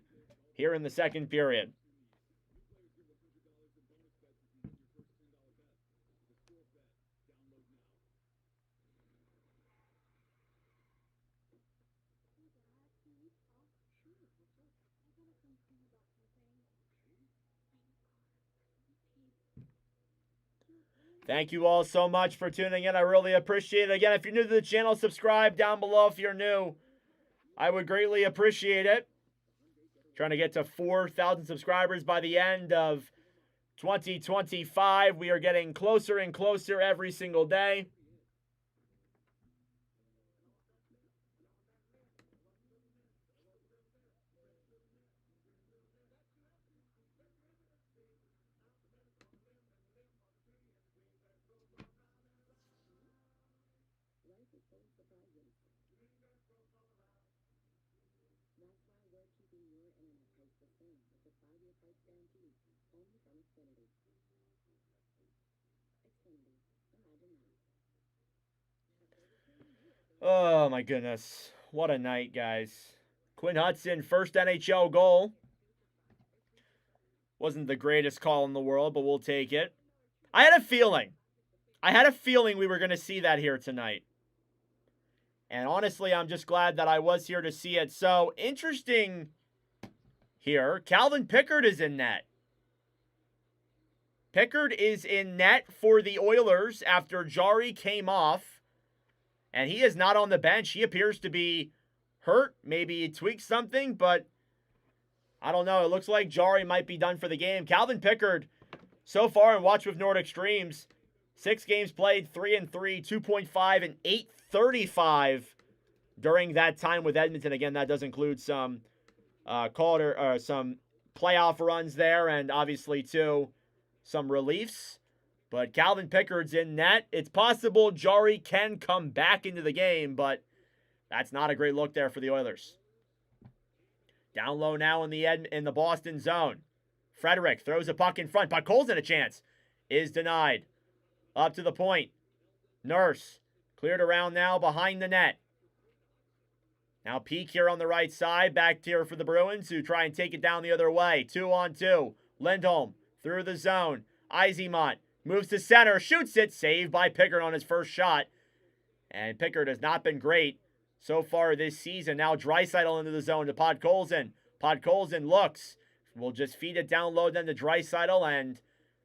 S2: here in the second period. Thank you all so much for tuning in. I really appreciate it. Again, if you're new to the channel, subscribe down below if you're new. I would greatly appreciate it. Trying to get to 4,000 subscribers by the end of 2025. We are getting closer and closer every single day. Oh my goodness. What a night, guys. Quinn Hudson, first NHL goal. Wasn't the greatest call in the world, but we'll take it. I had a feeling we were going to see that here tonight. And honestly, I'm just glad that I was here to see it. So, interesting here. Calvin Pickard is in net. Pickard is in net for the Oilers after Jari came off. And he is not on the bench. He appears to be hurt. Maybe he tweaked something, but I don't know. It looks like Jari might be done for the game. Calvin Pickard, so far in Watch with Nordic Streams, 6 games played, 3-3, 2.5, and 835 during that time with Edmonton. Again, that does include some some playoff runs there, and obviously too some reliefs. But Calvin Pickard's in net. It's possible Jari can come back into the game, but that's not a great look there for the Oilers. Down low now in the Boston zone. Frederick throws a puck in front. Podkolzin in a chance. Is denied. Up to the point. Nurse. Cleared around now behind the net. Now Peak here on the right side. Back here for the Bruins who try and take it down the other way. 2-on-2. Lindholm through the zone. Izemont moves to center. Shoots it. Saved by Pickard on his first shot. And Pickard has not been great so far this season. Now Draisaitl into the zone to Podkolzin. Podkolzin looks. Will just feed it down low then to Draisaitl, and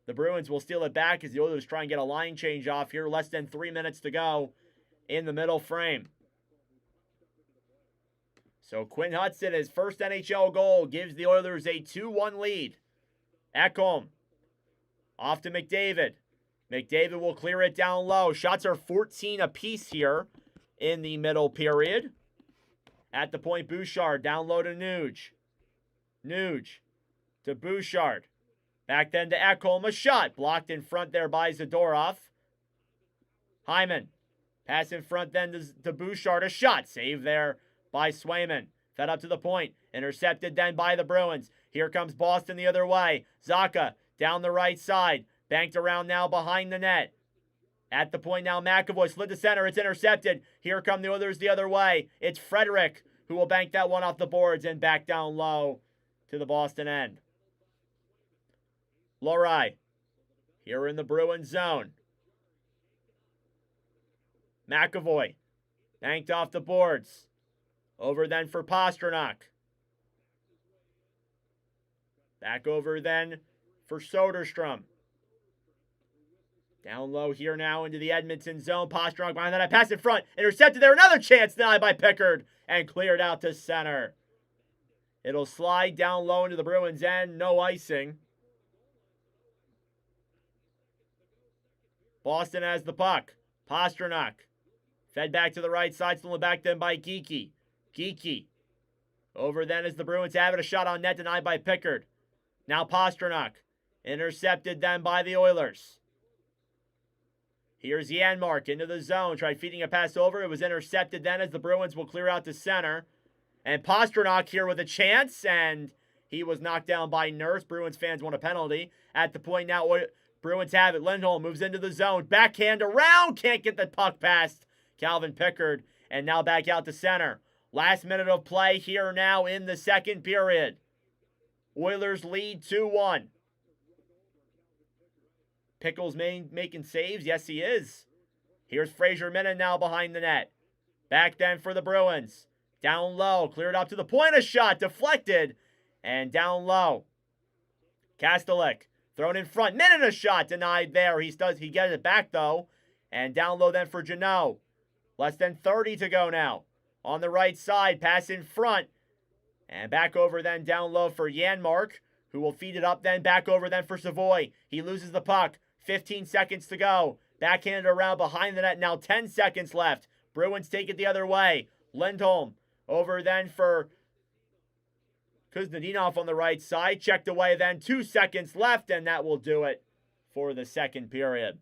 S2: the Bruins will steal it back as the Oilers try and get a line change off here. Less than 3 minutes to go in the middle frame. So Quinn Hudson, his first NHL goal, gives the Oilers a 2-1 lead. Ekholm off to McDavid. McDavid will clear it down low. Shots are 14 apiece here in the middle period. At the point, Bouchard down low to Nuge. Nuge to Bouchard. Back then to Ekholm, a shot. Blocked in front there by Zadorov. Hyman. Pass in front then to Bouchard, a shot. Save there by Swayman. Fed up to the point. Intercepted then by the Bruins. Here comes Boston the other way. Zacha down the right side. Banked around now behind the net. At the point now, McAvoy slid to center. It's intercepted. Here come the Oilers the other way. It's Frederick who will bank that one off the boards and back down low to the Boston end. Lohrei here in the Bruins zone. McAvoy banked off the boards. Over then for Pastrnak. Back over then for Soderstrom. Down low here now into the Edmonton zone. Pastrnak behind that. Pass in front. Intercepted there. Another chance denied by Pickard. And cleared out to center. It'll slide down low into the Bruins end. No icing. Boston has the puck. Pastrnak. Fed back to the right side. Still back then by Geekie. Geekie. Over then as the Bruins have it. A shot on net denied by Pickard. Now Pastrnak. Intercepted then by the Oilers. Here's Janmark into the zone. Tried feeding a pass over. It was intercepted then as the Bruins will clear out to center. And Pastrnak here with a chance. And he was knocked down by Nurse. Bruins fans want a penalty. At the point now, Bruins have it. Lindholm moves into the zone. Backhand around. Can't get the puck past Calvin Pickard. And now back out to center. Last minute of play here now in the second period. Oilers lead 2-1. Pickles making saves. Yes, he is. Here's Fraser Minnan now behind the net. Back then for the Bruins. Down low. Cleared up to the point. A shot. Deflected. And down low. Kastelik. Thrown in front. Minnan a shot. Denied there. He gets it back though. And down low then for Janot. Less than 30 to go now. On the right side. Pass in front. And back over then down low for Janmark, who will feed it up then. Back over then for Savoy. He loses the puck. 15 seconds to go. Backhanded around behind the net. Now 10 seconds left. Bruins take it the other way. Lindholm over then for Kuznetsov on the right side. Checked away then. 2 seconds left, and that will do it for the second period.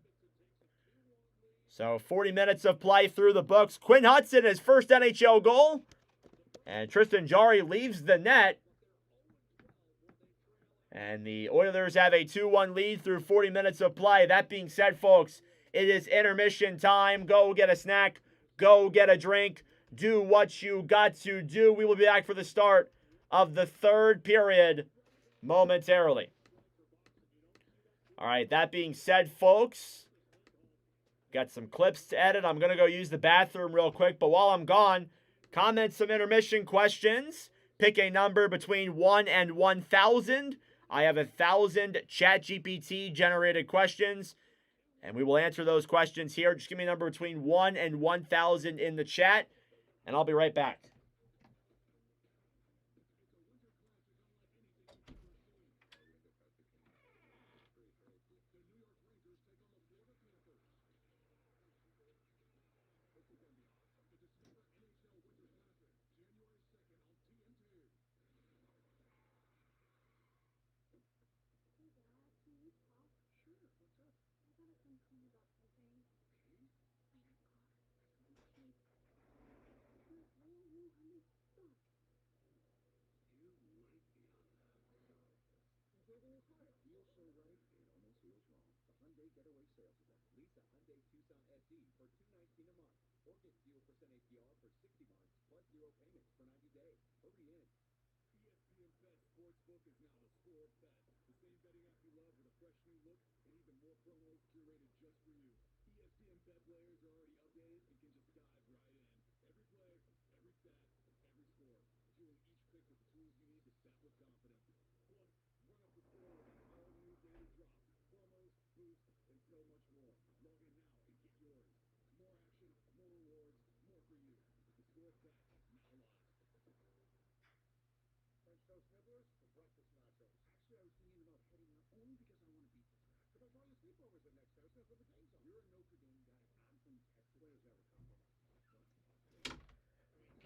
S2: So 40 minutes of play through the books. Quinn Hudson, his first NHL goal. And Tristan Jarry leaves the net. And the Oilers have a 2-1 lead through 40 minutes of play. That being said, folks, it is intermission time. Go get a snack. Go get a drink. Do what you got to do. We will be back for the start of the third period momentarily. All right, that being said, folks, got some clips to edit. I'm going to go use the bathroom real quick. But while I'm gone, comment some intermission questions. Pick a number between 1 and 1,000. I have 1,000 ChatGPT generated questions, and we will answer those questions here. Just give me a number between 1 and 1,000 in the chat, and I'll be right back.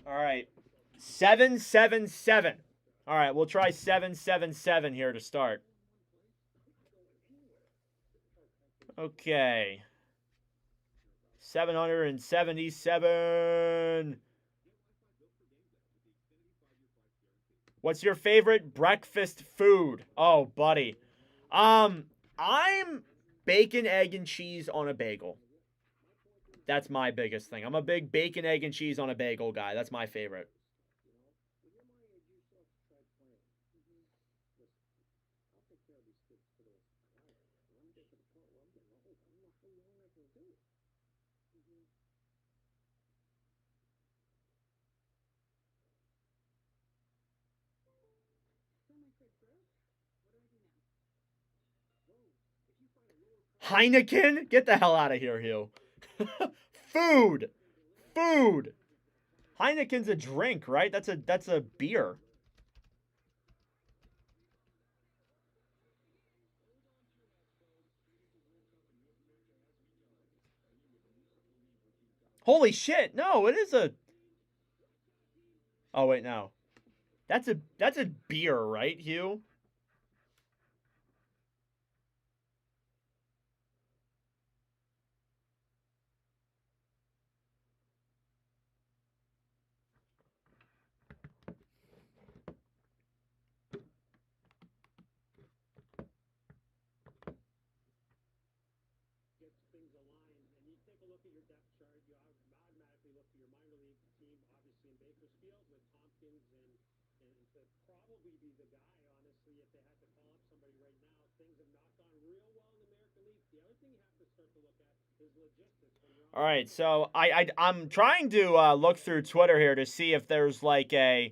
S2: All right, 777. All right, we'll try 777 here to start. Okay. 777. What's your favorite breakfast food? Oh, buddy. I'm bacon, egg, and cheese on a bagel. That's my biggest thing. I'm a big bacon, egg, and cheese on a bagel guy. That's my favorite. Heineken? Get the hell out of here, Hugh. Food. Food. Heineken's a drink, right? That's a beer. Holy shit. No, it is a Oh wait, no. That's a beer, right, Hugh? All right, so I'm trying to look through Twitter here to see if there's like a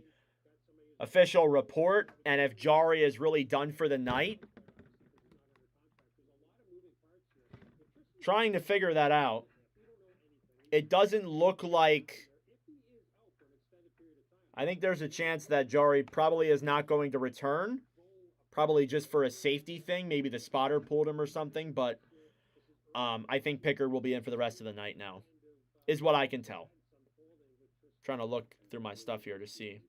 S2: official report and if Jari is really done for the night. Trying to figure that out. It doesn't look like. I think there's a chance that Jari probably is not going to return. Probably just for a safety thing. Maybe the spotter pulled him or something, but I think Pickard will be in for the rest of the night now, is what I can tell. Trying to look through my stuff here to see.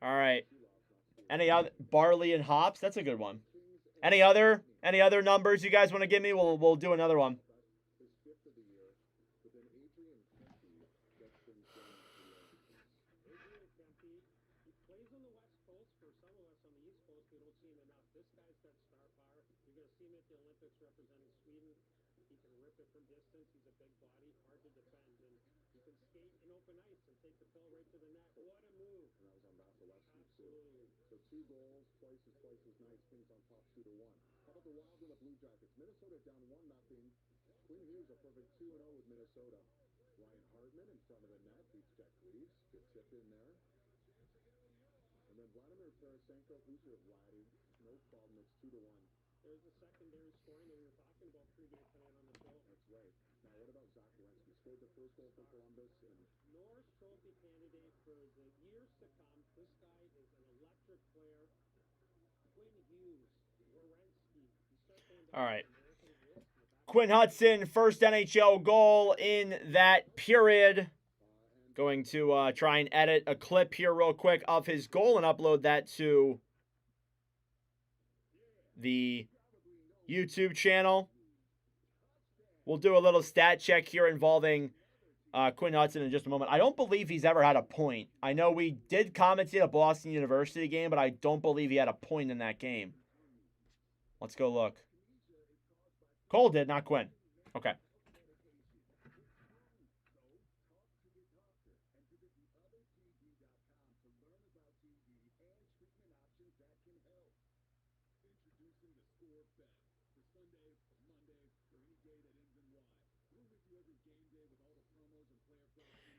S2: All right. Any other barley and hops? That's a good one. Any other numbers you guys want to give me? We'll do another one. All right. Quinn Hudson, first NHL goal in that period. Going to try and edit a clip here real quick of his goal and upload that to the YouTube channel. We'll do a little stat check here involving Quinn Hudson in just a moment. I don't believe he's ever had a point. I know we did commentate a Boston University game, but I don't believe he had a point in that game. Let's go look. Cole did, not Quinn. Okay.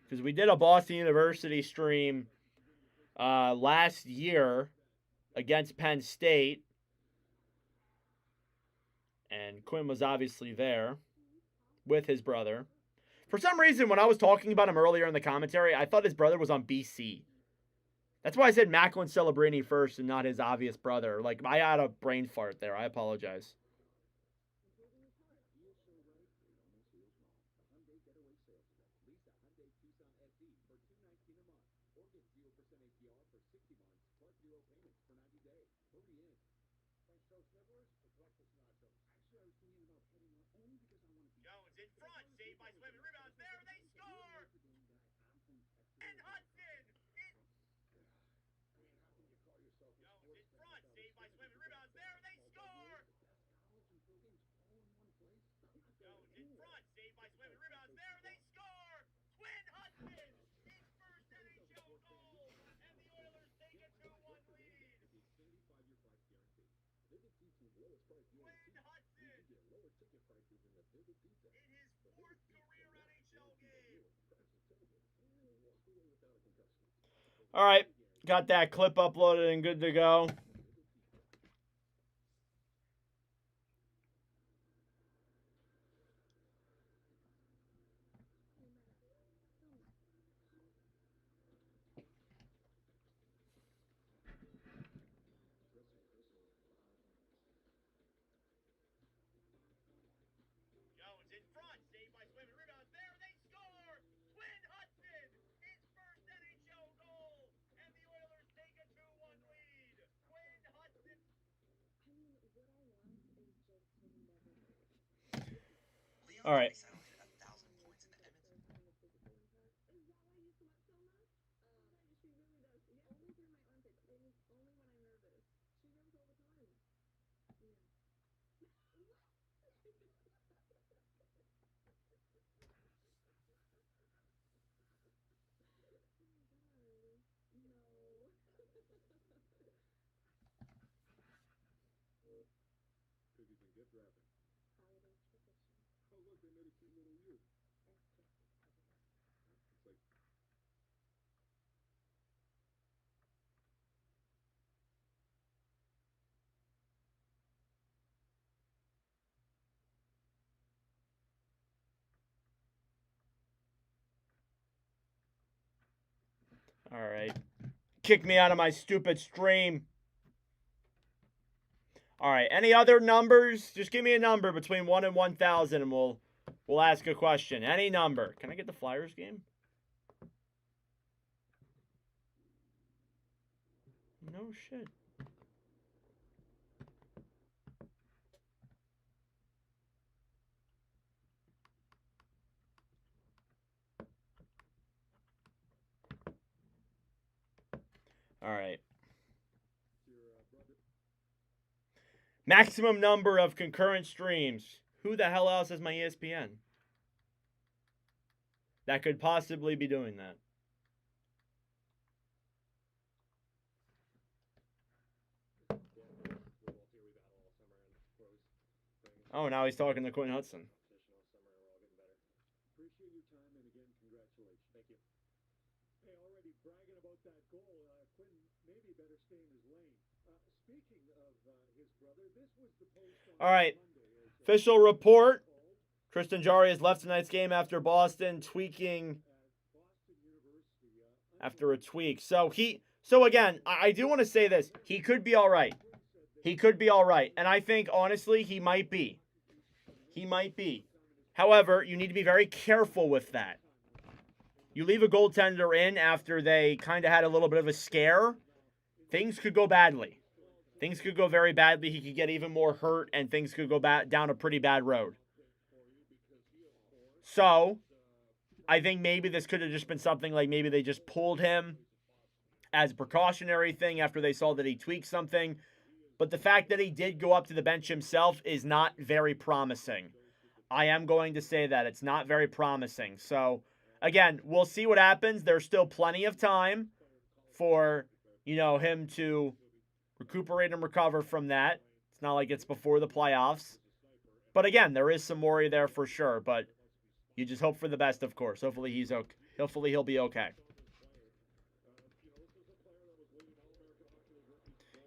S2: Because we did a Boston University stream last year against Penn State. And Quinn was obviously there with his brother. For some reason, when I was talking about him earlier in the commentary, I thought his brother was on BC. That's why I said Macklin Celebrini first and not his obvious brother. Like, I had a brain fart there. I apologize. Jones in front, saved by Swim and rebounds. There, they score! And Hudson in... Jones in front, saved by Swim and rebounds. There, they score! Jones in front, saved by Swim and rebounds. There, they score! Quinn Hudson, his first NHL goal, and the Oilers take a 2-1 lead. Quinn Hudson in his fourth career NHL game. All right, got that clip uploaded and good to go. Jones in front, saved by Swim and rebounds. There, they score! Quinn Hudson, his first NHL goal, and the Oilers take a 2-1 lead. Quinn Hudson. All right. All right. Kick me out of my stupid stream. All right. Any other numbers? Just give me a number between 1 and 1,000 and we'll ask a question. Any number. Can I get the Flyers game? No shit. All right. Maximum number of concurrent streams. Who the hell else has my ESPN? That could possibly be doing that. Oh, now he's talking to Quinn Hudson.
S3: Appreciate your time, and again, congratulations. Thank you. Hey, already bragging about that goal. Quinn maybe better stay in his lane. Speaking of his brother, this was the post on
S2: All right.
S3: Monday.
S2: Official report. Tristan Jarry has left tonight's game after Boston tweaking after a tweak. So again, I do want to say this. He could be all right. He could be all right. And I think, honestly, he might be. He might be. However, you need to be very careful with that. You leave a goaltender in after they kind of had a little bit of a scare, things could go badly. Things could go very badly. He could get even more hurt, and things could go down a pretty bad road. So, I think maybe this could have just been something like maybe they just pulled him as a precautionary thing after they saw that he tweaked something. But the fact that he did go up to the bench himself is not very promising. I am going to say that. It's not very promising. So, again, we'll see what happens. There's still plenty of time for, him to recuperate and recover from that. It's not like it's before the playoffs. But again, there is some worry there for sure. But you just hope for the best, of course. Hopefully he's okay. Hopefully he'll be okay.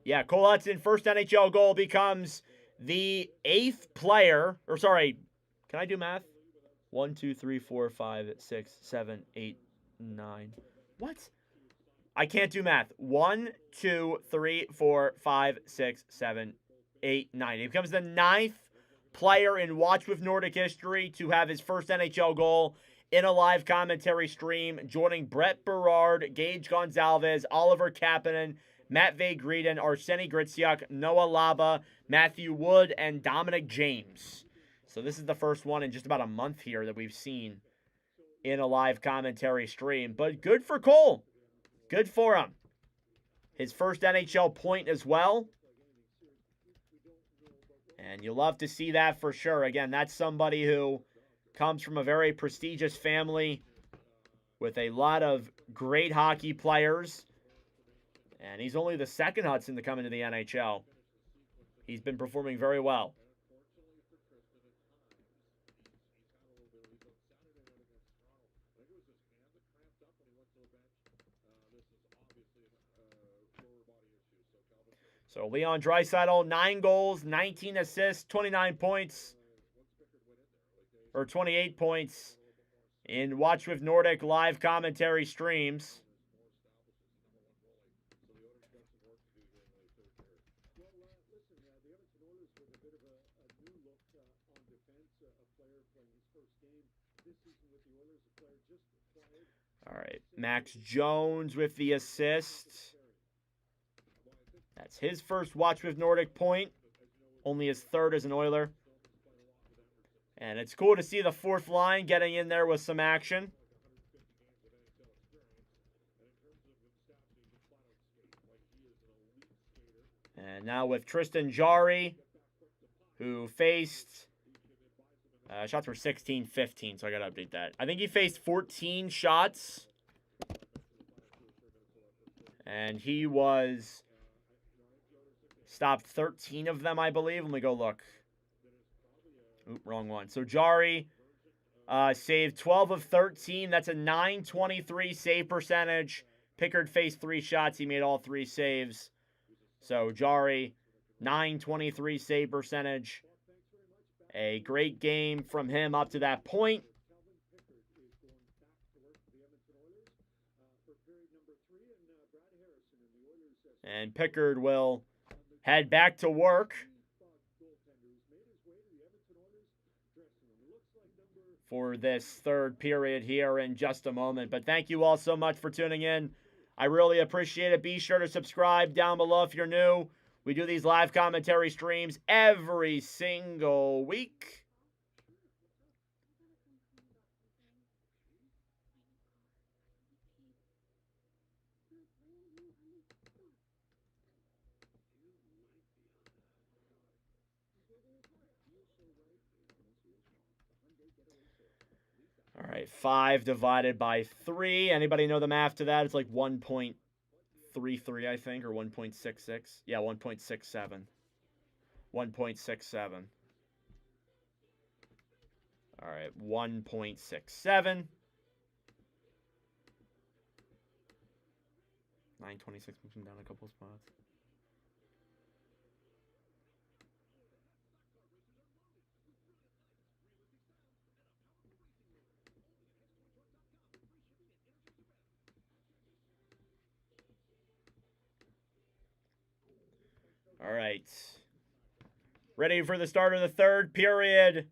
S2: Yeah, Cole Hudson, first NHL goal becomes The 8th player, or sorry, can I do math? 1, 2, 3, 4, 5, 6, 7, 8, 9. What? I can't do math. 1, 2, 3, 4, 5, 6, 7, 8, 9. He becomes the 9th player in Watch with Nordic history to have his first NHL goal in a live commentary stream, joining Brett Berard, Gage Gonzalez, Oliver Kapanen, Matt Greden, Arseny Gritsyuk, Noah Laba, Matthew Wood, and Dominic James. So this is the first one in just about a month here that we've seen in a live commentary stream. But good for Cole. Good for him. His first NHL point as well. And you love to see that for sure. Again, that's somebody who comes from a very prestigious family with a lot of great hockey players. And he's only the second Hudson to come into the NHL. He's been performing very well. So Leon Draisaitl, 9 goals, 19 assists, 29 points, or 28 points in Watch with Nordic live commentary streams.
S3: Well, listen, the Edmonton Oilers with a bit of a new look on defense. A player playing his first game this season with the Oilers. A player just acquired.
S2: All right, Max Jones with the assist. That's his first Watch with Nordic point. Only his third as an Oiler. And it's cool to see the 4th line getting in there with some action. And now with Tristan Jarry, who faced... shots were 16-15, so I got to update that. I think he faced 14 shots. And he was... stopped 13 of them, I believe. Let me go look. Oop, wrong one. So Jarry saved 12 of 13. That's a .923 save percentage. Pickard faced 3 shots. He made all 3 saves. So Jarry, .923 save percentage. A great game from him up to that point. And Pickard will head back to work for this 3rd period here in just a moment. But thank you all so much for tuning in. I really appreciate it. Be sure to subscribe down below if you're new. We do these live commentary streams every single week. All right, 5 divided by 3. Anybody know the math to that? It's like 1.33, I think, or 1.66. Yeah, 1.67. 1.67. All right, 1.67. 926 moving down a couple spots. All right. Ready for the start of the 3rd period.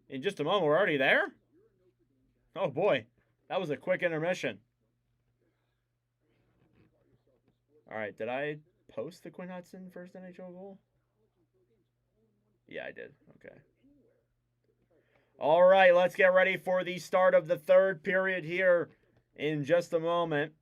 S2: In just a moment, we're already there? Oh boy, that was a quick intermission. All right, did I post the Quinn Hudson first NHL goal? Yeah, I did. Okay. All right, let's get ready for the start of the 3rd period here in just a moment.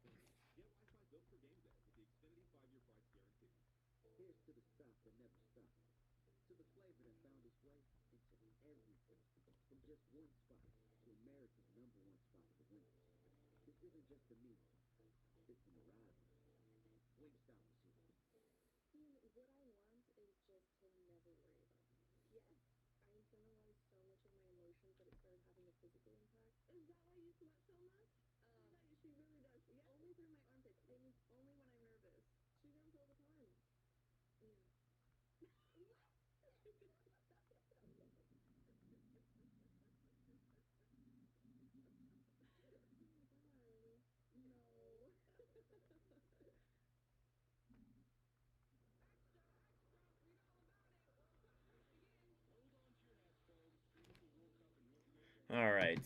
S2: All right.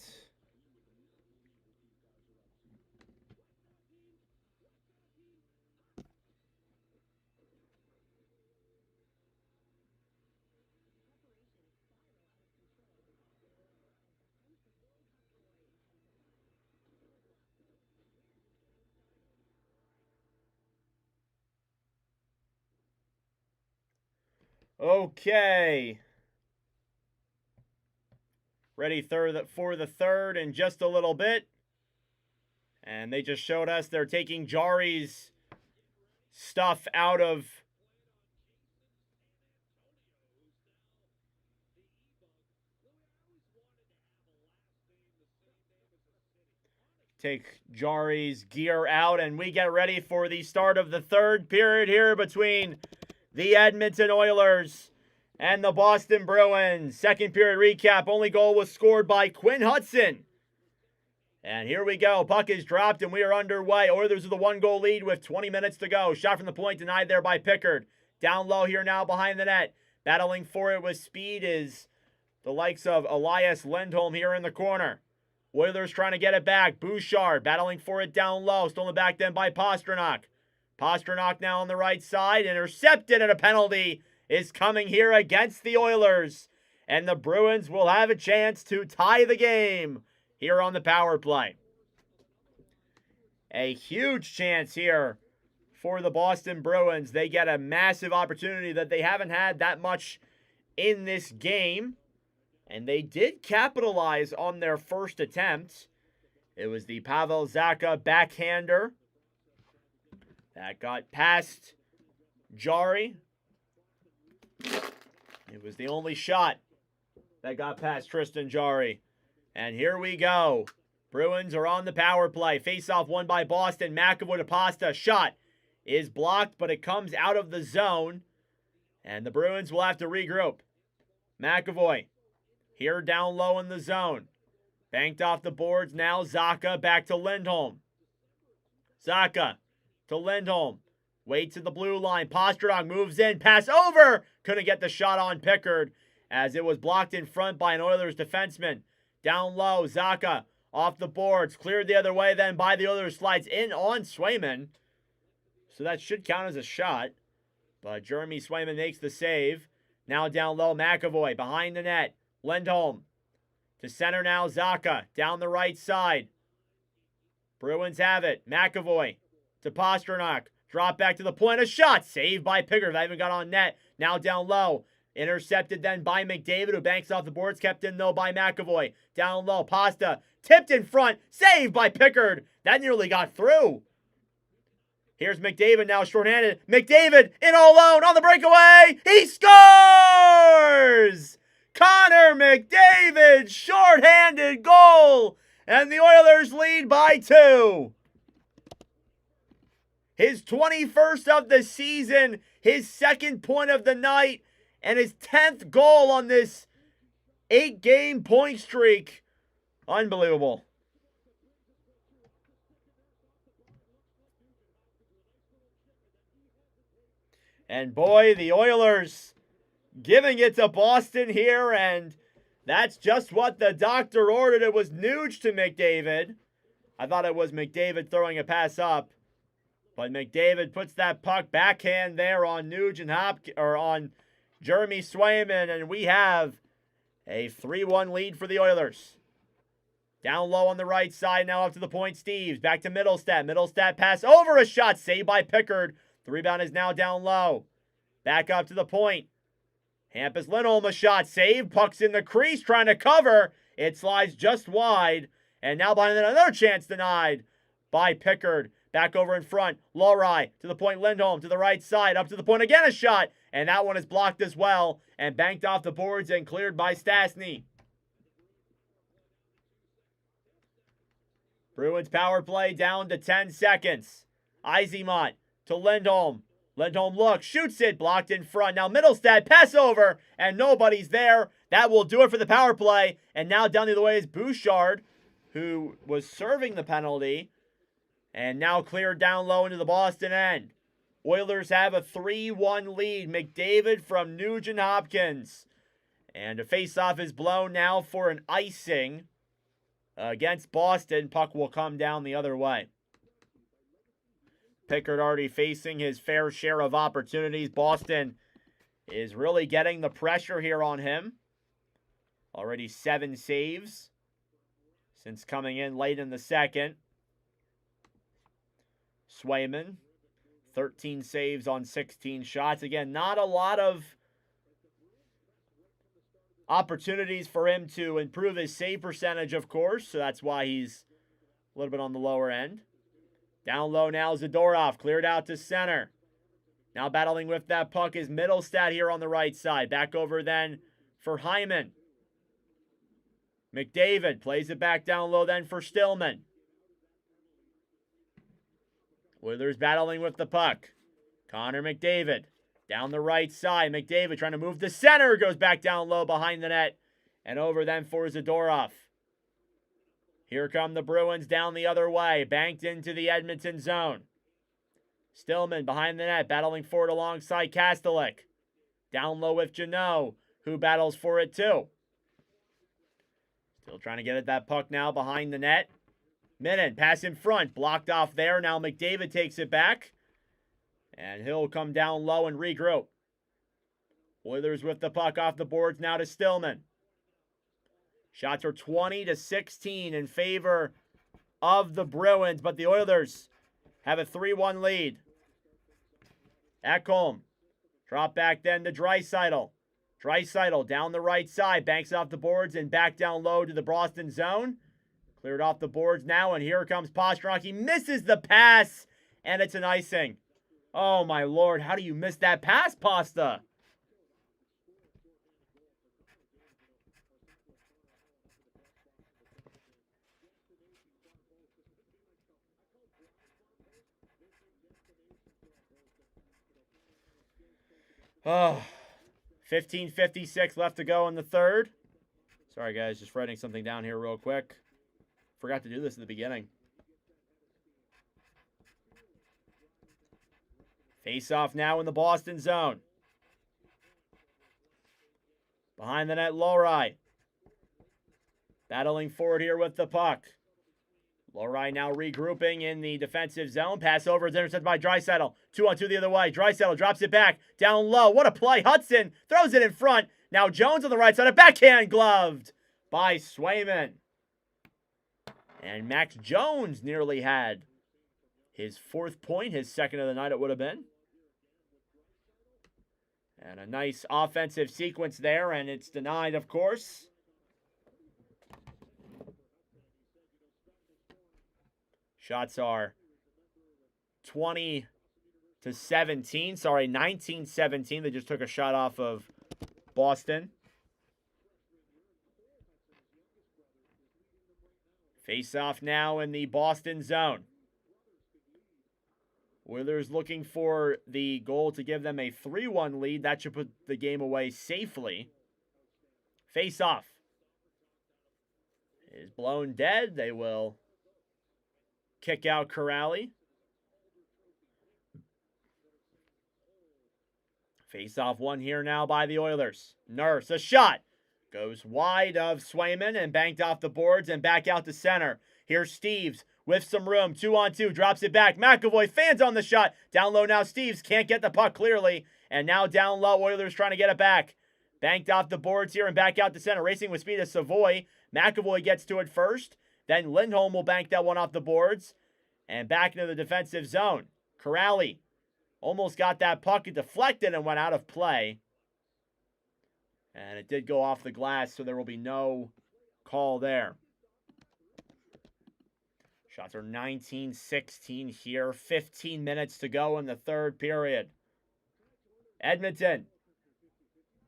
S2: Okay. Ready for the third in just a little bit. And they just showed us they're taking Jari's stuff out of take Jari's gear out, and we get ready for the start of the third period here between the Edmonton Oilers and the Boston Bruins. Second period recap. Only goal was scored by Quinn Hudson. And here we go. Puck is dropped and we are underway. Oilers with a 1-goal lead with 20 minutes to go. Shot from the point denied there by Pickard. Down low here now behind the net. Battling for it with speed is the likes of Elias Lindholm here in the corner. Oilers trying to get it back. Bouchard battling for it down low. Stolen back then by Pastrnak. Pastrnak now on the right side. Intercepted, and a penalty is coming here against the Oilers. And the Bruins will have a chance to tie the game here on the power play. A huge chance here for the Boston Bruins. They get a massive opportunity that they haven't had that much in this game. And they did capitalize on their first attempt. It was the Pavel Zacha backhander that got past Jari. It was the only shot that got past Tristan Jari. And here we go. Bruins are on the power play. Face-off won by Boston. McAvoy to Pasta. Shot is blocked, but it comes out of the zone. And the Bruins will have to regroup. McAvoy here down low in the zone. Banked off the boards now. Zacha back to Lindholm. Zacha to Lindholm. Waits at the blue line. Pastrnak moves in. Pass over. Couldn't get the shot on Pickard as it was blocked in front by an Oilers defenseman. Down low. Zacha off the boards. Cleared the other way then by the Oilers. Slides in on Swayman. So that should count as a shot. But Jeremy Swayman makes the save. Now down low. McAvoy behind the net. Lindholm to center now. Zacha down the right side. Bruins have it. McAvoy to Pastrnak. Drop back to the point. A shot. Saved by Pickard. That even got on net. Now down low. Intercepted then by McDavid, who banks off the boards. Kept in though by McAvoy. Down low. Pasta tipped in front. Saved by Pickard. That nearly got through. Here's McDavid now shorthanded. McDavid in all alone on the breakaway. He scores! Connor McDavid, shorthanded goal, and the Oilers lead by 2. His 21st of the season, his second point of the night, and his 10th goal on this 8-game point streak. Unbelievable. And boy, the Oilers giving it to Boston here, and that's just what the doctor ordered. It was Nuge to McDavid. I thought it was McDavid throwing a pass up, but McDavid puts that puck backhand there on Nuge and on Jeremy Swayman, and we have a 3-1 lead for the Oilers. Down low on the right side, now up to the point, Steves. Back to Middlestat. Middlestat pass over, a shot, saved by Pickard. The rebound is now down low. Back up to the point. Hampus Lindholm, a shot, saved. Puck's in the crease, trying to cover. It slides just wide. And now behind it, another chance denied by Pickard. Back over in front. Lohrei to the point, Lindholm to the right side. Up to the point, again a shot. And that one is blocked as well. And banked off the boards and cleared by Stastny. Bruins power play down to 10 seconds. Izemont to Lindholm. Lindholm looks, shoots it, blocked in front. Now Middlestat, pass over, and nobody's there. That will do it for the power play. And now down the other way is Bouchard, who was serving the penalty. And now cleared down low into the Boston end. Oilers have a 3-1 lead. McDavid from Nugent Hopkins. And a face-off is blown now for an icing against Boston. Puck will come down the other way. Pickard already facing his fair share of opportunities. Boston is really getting the pressure here on him. Already 7 saves since coming in late in the second. Swayman, 13 saves on 16 shots. Again, not a lot of opportunities for him to improve his save percentage, of course, so that's why he's a little bit on the lower end. Down low now, Zadorov, cleared out to center. Now battling with that puck is Middlestat here on the right side. Back over then for Hyman. McDavid plays it back down low then for Stillman. Oilers battling with the puck. Connor McDavid. Down the right side, McDavid trying to move to center, goes back down low behind the net, and over then for Zadorov. Here come the Bruins down the other way, banked into the Edmonton zone. Stillman behind the net, battling for it alongside Kastelik. Down low with Janot, who battles for it too. Still trying to get at that puck now behind the net. Minnan, pass in front, blocked off there. Now McDavid takes it back. And he'll come down low and regroup. Oilers with the puck off the boards now to Stillman. Shots are 20-16 in favor of the Bruins, but the Oilers have a 3-1 lead. Ekholm. Drop back then to Draisaitl. Draisaitl down the right side, banks off the boards and back down low to the Boston zone. Cleared off the boards now, and here comes Pastrnak. He misses the pass, and it's an icing. Oh, my Lord. How do you miss that pass, Pasta? Oh, 15:56 left to go in the third. Sorry, guys. Just writing something down here real quick. Forgot to do this at the beginning. Face-off now in the Boston zone. Behind the net, Lowry. Battling forward here with the puck. Lowry now regrouping in the defensive zone. Pass over is intercepted by Draisaitl. 2-on-2 the other way. Draisaitl drops it back. Down low. What a play. Hudson throws it in front. Now Jones on the right side. A backhand gloved by Swayman. And Max Jones nearly had his 4th point. His 2nd of the night it would have been. And a nice offensive sequence there, and it's denied, of course. Shots are 20-17. Sorry, 19-17. They just took a shot off of Boston. Face-off now in the Boston zone. Oilers looking for the goal to give them a 3-1 lead. That should put the game away safely. Face-off is blown dead. They will kick out Corrali. Face-off one here now by the Oilers. Nurse, a shot. Goes wide of Swayman and banked off the boards and back out to center. Here's Steves with some room. 2-on-2, drops it back. McAvoy fans on the shot. Down low now, Steves can't get the puck clearly. And now down low, Oilers trying to get it back. Banked off the boards here and back out to center. Racing with speed is Savoy. McAvoy gets to it first. Then Lindholm will bank that one off the boards. And back into the defensive zone. Corrali almost got that puck. It deflected and went out of play. And it did go off the glass, so there will be no call there. Shots are 19-16 here. 15 minutes to go in the third period. Edmonton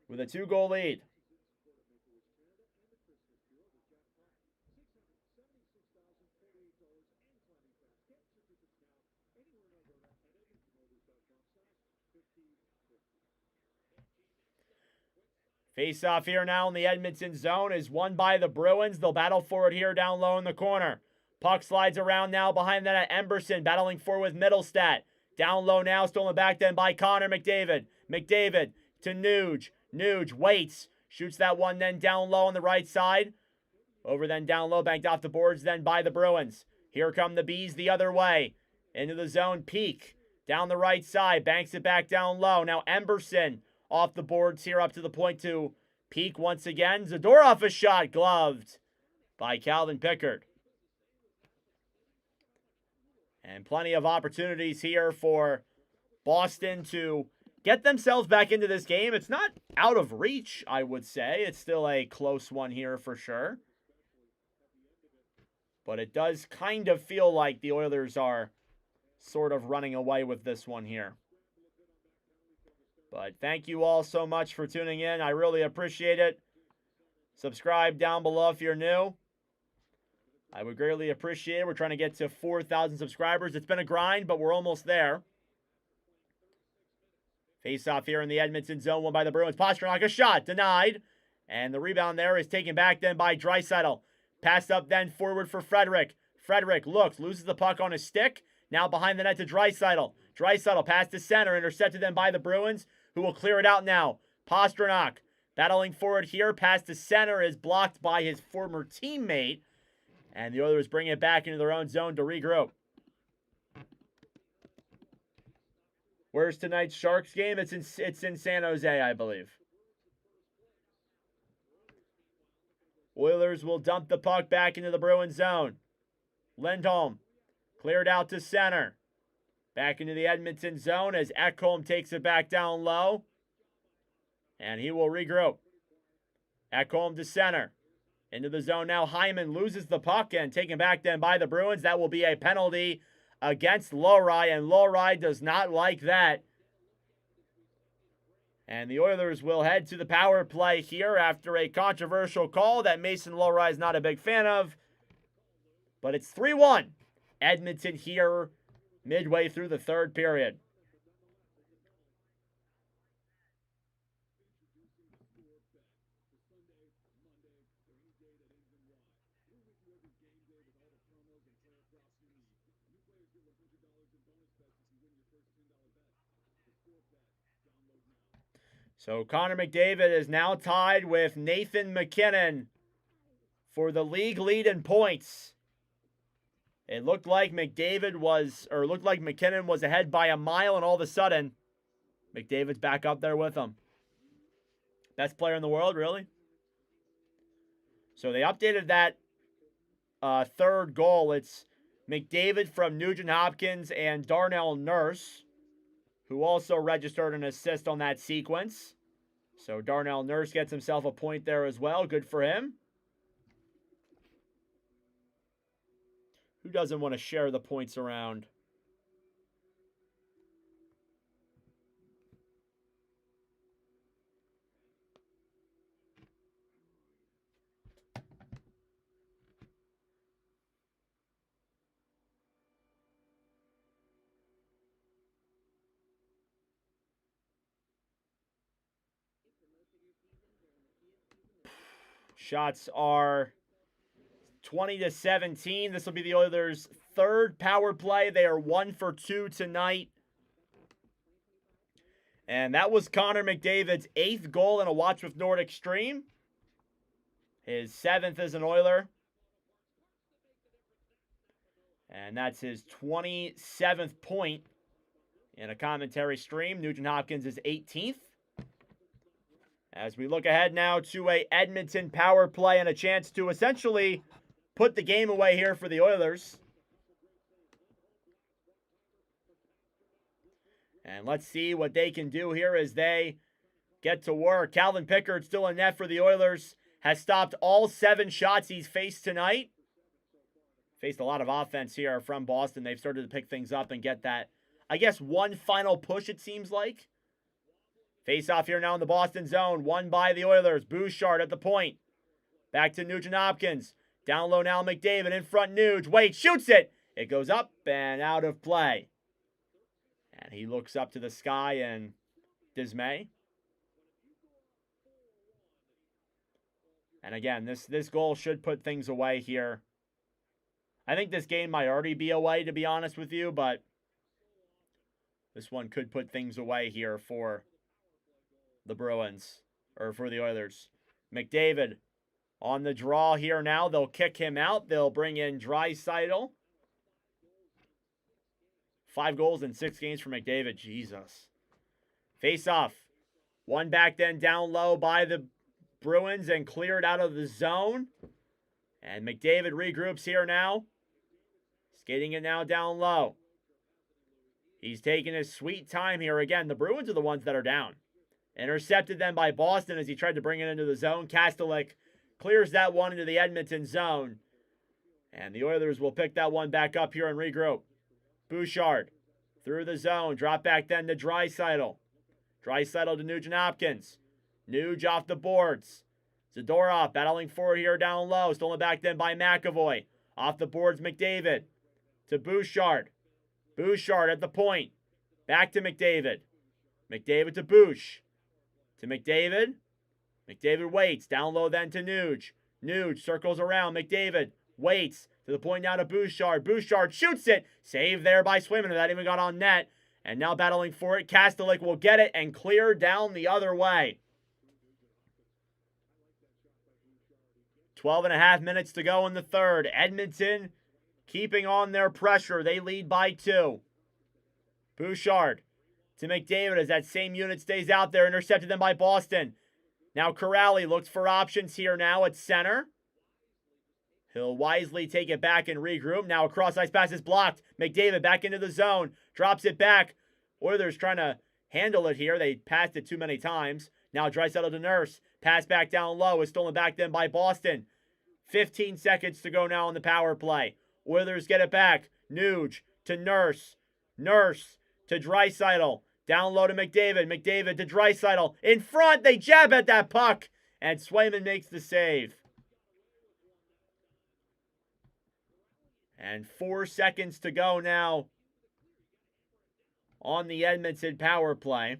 S2: with a 2-goal lead. Face-off here now in the Edmonton zone is won by the Bruins. They'll battle for it here down low in the corner. Puck slides around now behind that at Emberson, battling for with Middlestat. Down low now, stolen back then by Connor McDavid. McDavid to Nuge. Nuge waits, Shoots that one then down low on the right side. Over then down low, banked off the boards then by the Bruins. Here come the Bees the other way. Into the zone, Peak. Down the right side, banks it back down low. Now Emberson off the boards here up to the point to Peak once again. Zadorov a shot, gloved by Calvin Pickard. And plenty of opportunities here for Boston to get themselves back into this game. It's not out of reach, I would say. It's still a close one here for sure. But it does kind of feel like the Oilers are sort of running away with this one here. But thank you all so much for tuning in. I really appreciate it. Subscribe down below if you're new. I would greatly appreciate it. We're trying to get to 4,000 subscribers. It's been a grind, but we're almost there. Face-off here in the Edmonton zone, won by the Bruins. Pastrnak, a shot, denied. And the rebound there is taken back then by Draisaitl. Pass up then forward for Frederick. Frederick looks, loses the puck on his stick. Now behind the net to Draisaitl. Draisaitl pass to center, intercepted then by the Bruins, who will clear it out now. Pastrnak battling forward here. Pass to center is blocked by his former teammate. And the Oilers bring it back into their own zone to regroup. Where's tonight's Sharks game? It's in San Jose, I believe. Oilers will dump the puck back into the Bruins zone. Lindholm cleared out to center. Back into the Edmonton zone as Ekholm takes it back down low. And he will regroup. Ekholm to center. Into the zone now. Hyman loses the puck and taken back then by the Bruins. That will be a penalty against Lowry, and Lowry does not like that. And the Oilers will head to the power play here after a controversial call that Mason Lowry is not a big fan of. But it's 3-1. Edmonton here midway through the third period. So Connor McDavid is now tied with Nathan MacKinnon for the league lead in points. It looked like McKinnon was ahead by a mile, and all of a sudden, McDavid's back up there with him. Best player in the world, really? So they updated that third goal. It's McDavid from Nugent Hopkins and Darnell Nurse, who also registered an assist on that sequence. So Darnell Nurse gets himself a point there as well. Good for him. Who doesn't want to share the points around? Shots are 20-17. This will be the Oilers' third power play. They are 1 for 2 tonight. And that was Connor McDavid's 8th goal in a Watch with Nordic stream. His 7th as an Oiler. And that's his 27th point in a commentary stream. Nugent Hopkins is 18th. As we look ahead now to a Edmonton power play and a chance to essentially put the game away here for the Oilers. And let's see what they can do here as they get to work. Calvin Pickard still in net for the Oilers. Has stopped all 7 shots he's faced tonight. Faced a lot of offense here from Boston. They've started to pick things up and get that, I guess, one final push, it seems like. Face-off here now in the Boston zone. Won by the Oilers. Bouchard at the point. Back to Nugent Hopkins. Down low now McDavid. In front Nuge. Wait, shoots it. It goes up and out of play. And he looks up to the sky in dismay. And again, this goal should put things away here. I think this game might already be away, to be honest with you, but this one could put things away here for the Bruins, or for the Oilers. McDavid on the draw here now. They'll kick him out. They'll bring in Draisaitl. 5 goals in 6 games for McDavid. Jesus. Face off. One back then down low by the Bruins and cleared out of the zone. And McDavid regroups here now. Skating it now down low. He's taking his sweet time here. Again, the Bruins are the ones that are down. Intercepted then by Boston as he tried to bring it into the zone. Kastelik clears that one into the Edmonton zone. And the Oilers will pick that one back up here and regroup. Bouchard through the zone. Drop back then to Draisaitl. Draisaitl to Nugent Hopkins. Nuge off the boards. Zadorov battling forward here down low. Stolen back then by McAvoy. Off the boards, McDavid. To Bouchard. Bouchard at the point. Back to McDavid. McDavid to Bouch. To McDavid. McDavid waits. Down low then to Nuge. Nuge circles around. McDavid waits. To the point now to Bouchard. Bouchard shoots it. Saved there by Swayman. That even got on net. And now battling for it. Kastelik will get it and clear down the other way. 12.5 minutes to go in the third. Edmonton keeping on their pressure. They lead by 2. Bouchard to McDavid as that same unit stays out there. Intercepted then by Boston. Now Corrali looks for options here now at center. He'll wisely take it back and regroup. Now a cross-ice pass is blocked. McDavid back into the zone. Drops it back. Oilers trying to handle it here. They passed it too many times. Now Draisaitl to Nurse. Pass back down low. Is stolen back then by Boston. 15 seconds to go now on the power play. Oilers get it back. Nuge to Nurse. Nurse to Draisaitl. Down low to McDavid. McDavid to Draisaitl. In front, they jab at that puck. And Swayman makes the save. And 4 seconds to go now on the Edmonton power play.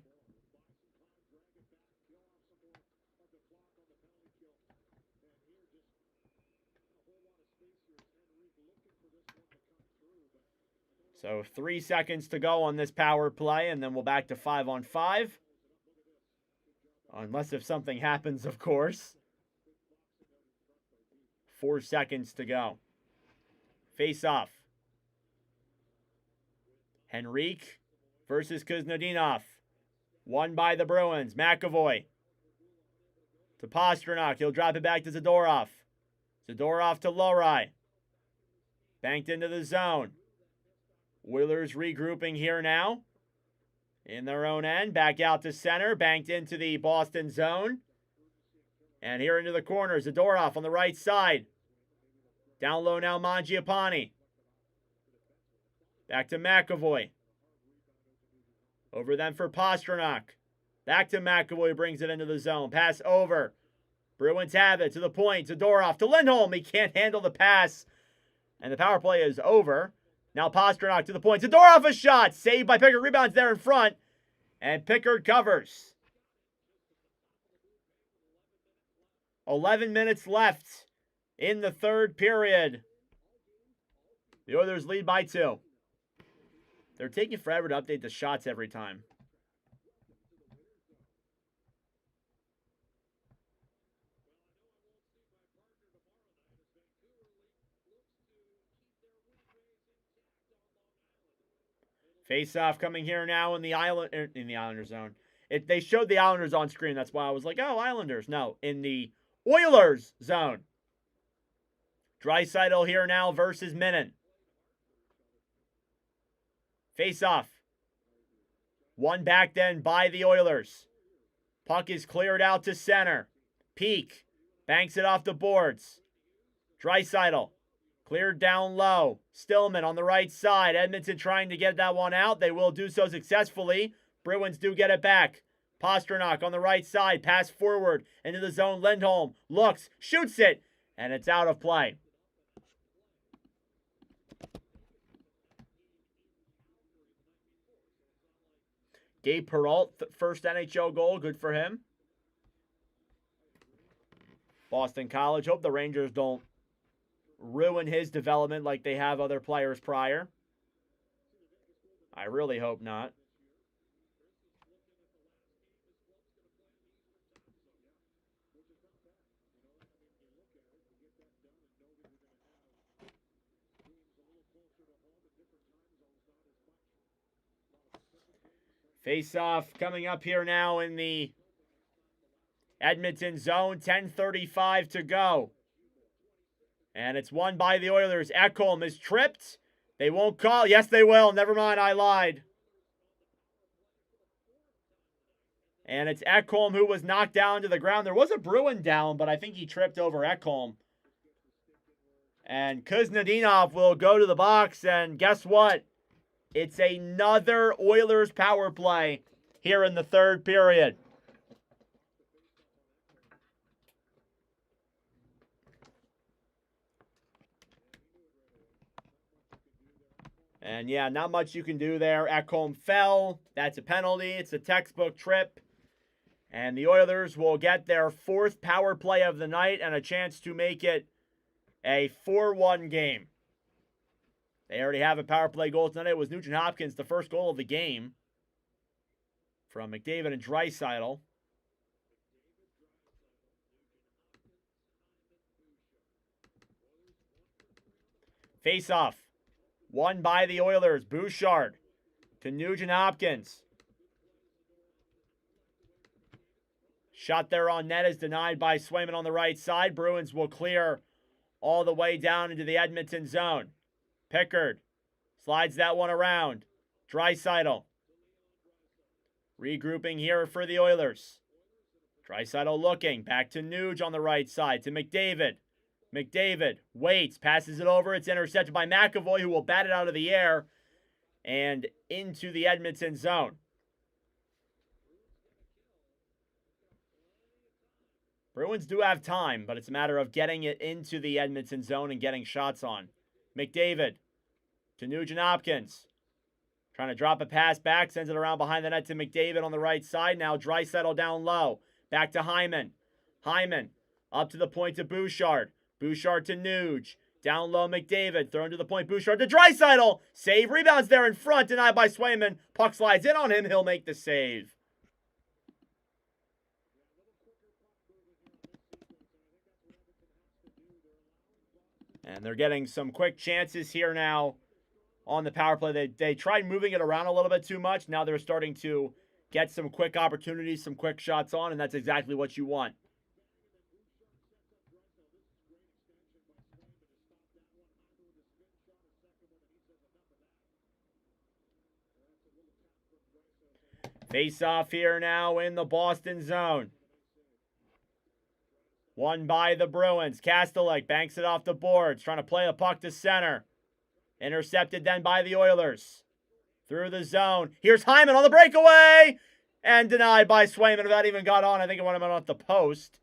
S2: So 3 seconds to go on this power play, and then we'll back to 5-on-5. Unless if something happens, of course. 4 seconds to go. Face off. Henrique versus Kuznetsov. Won by the Bruins. McAvoy to Pastrnak. He'll drop it back to Zadorov. Zadorov to Lowry. Banked into the zone. Oilers regrouping here now. In their own end. Back out to center. Banked into the Boston zone. And here into the corner. Zadorov on the right side. Down low now, Mangiapane. Back to McAvoy. Over then for Pastrnak. Back to McAvoy, brings it into the zone. Pass over. Bruins have it to the point. Zadorov to Lindholm. He can't handle the pass. And the power play is over. Now Pastrnak to the point. Zadorov a shot. Saved by Pickard. Rebounds there in front. And Pickard covers. 11 minutes left in the third period. The Oilers lead by 2. They're taking forever to update the shots every time. Face-off coming here now in the Islander zone. They showed the Islanders on screen. That's why I was like, oh, Islanders. No, in the Oilers zone. Draisaitl here now versus Minnan. Face-off. One back then by the Oilers. Puck is cleared out to center. Peak. Banks it off the boards. Draisaitl. Cleared down low. Stillman on the right side. Edmonton trying to get that one out. They will do so successfully. Bruins do get it back. Pastrnak on the right side. Pass forward into the zone. Lindholm looks, shoots it, and it's out of play. Gabe Perreault, first NHL goal. Good for him. Boston College. Hope the Rangers don't ruin his development like they have other players prior. I really hope not. Face-off coming up here now in the Edmonton zone. 10:35 to go. And it's won by the Oilers. Ekholm is tripped. They won't call. Yes, they will. Never mind, I lied. And it's Ekholm who was knocked down to the ground. There was a Bruin down, but I think he tripped over Ekholm. And Kuznetsov will go to the box, and guess what? It's another Oilers power play here in the third period. And yeah, not much you can do there. Ekholm fell. That's a penalty. It's a textbook trip. And the Oilers will get their fourth power play of the night and a chance to make it a 4-1 game. They already have a power play goal tonight. It was Nugent Hopkins, the first goal of the game from McDavid and Draisaitl. Face-off. Won by the Oilers. Bouchard to Nugent Hopkins. Shot there on net is denied by Swayman on the right side. Bruins will clear all the way down into the Edmonton zone. Pickard slides that one around. Draisaitl. Regrouping here for the Oilers. Draisaitl looking. Back to Nuge on the right side. To McDavid. McDavid waits. Passes it over. It's intercepted by McAvoy, who will bat it out of the air and into the Edmonton zone. Bruins do have time, but it's a matter of getting it into the Edmonton zone and getting shots on. McDavid to Nugent Hopkins. Trying to drop a pass back, sends it around behind the net to McDavid on the right side. Now Draisaitl down low. Back to Hyman. Hyman up to the point to Bouchard. Bouchard to Nuge. Down low McDavid. Thrown to the point. Bouchard to Draisaitl. Save. Rebounds there in front. Denied by Swayman. Puck slides in on him. He'll make the save. And they're getting some quick chances here now on the power play. They tried moving it around a little bit too much. Now they're starting to get some quick opportunities, some quick shots on, and that's exactly what you want. Face off here now in the Boston zone. Won by the Bruins. Kastelik banks it off the boards, trying to play the puck to center. Intercepted then by the Oilers. Through the zone. Here's Hyman on the breakaway! And denied by Swayman. If that even got on, I think it went off the post.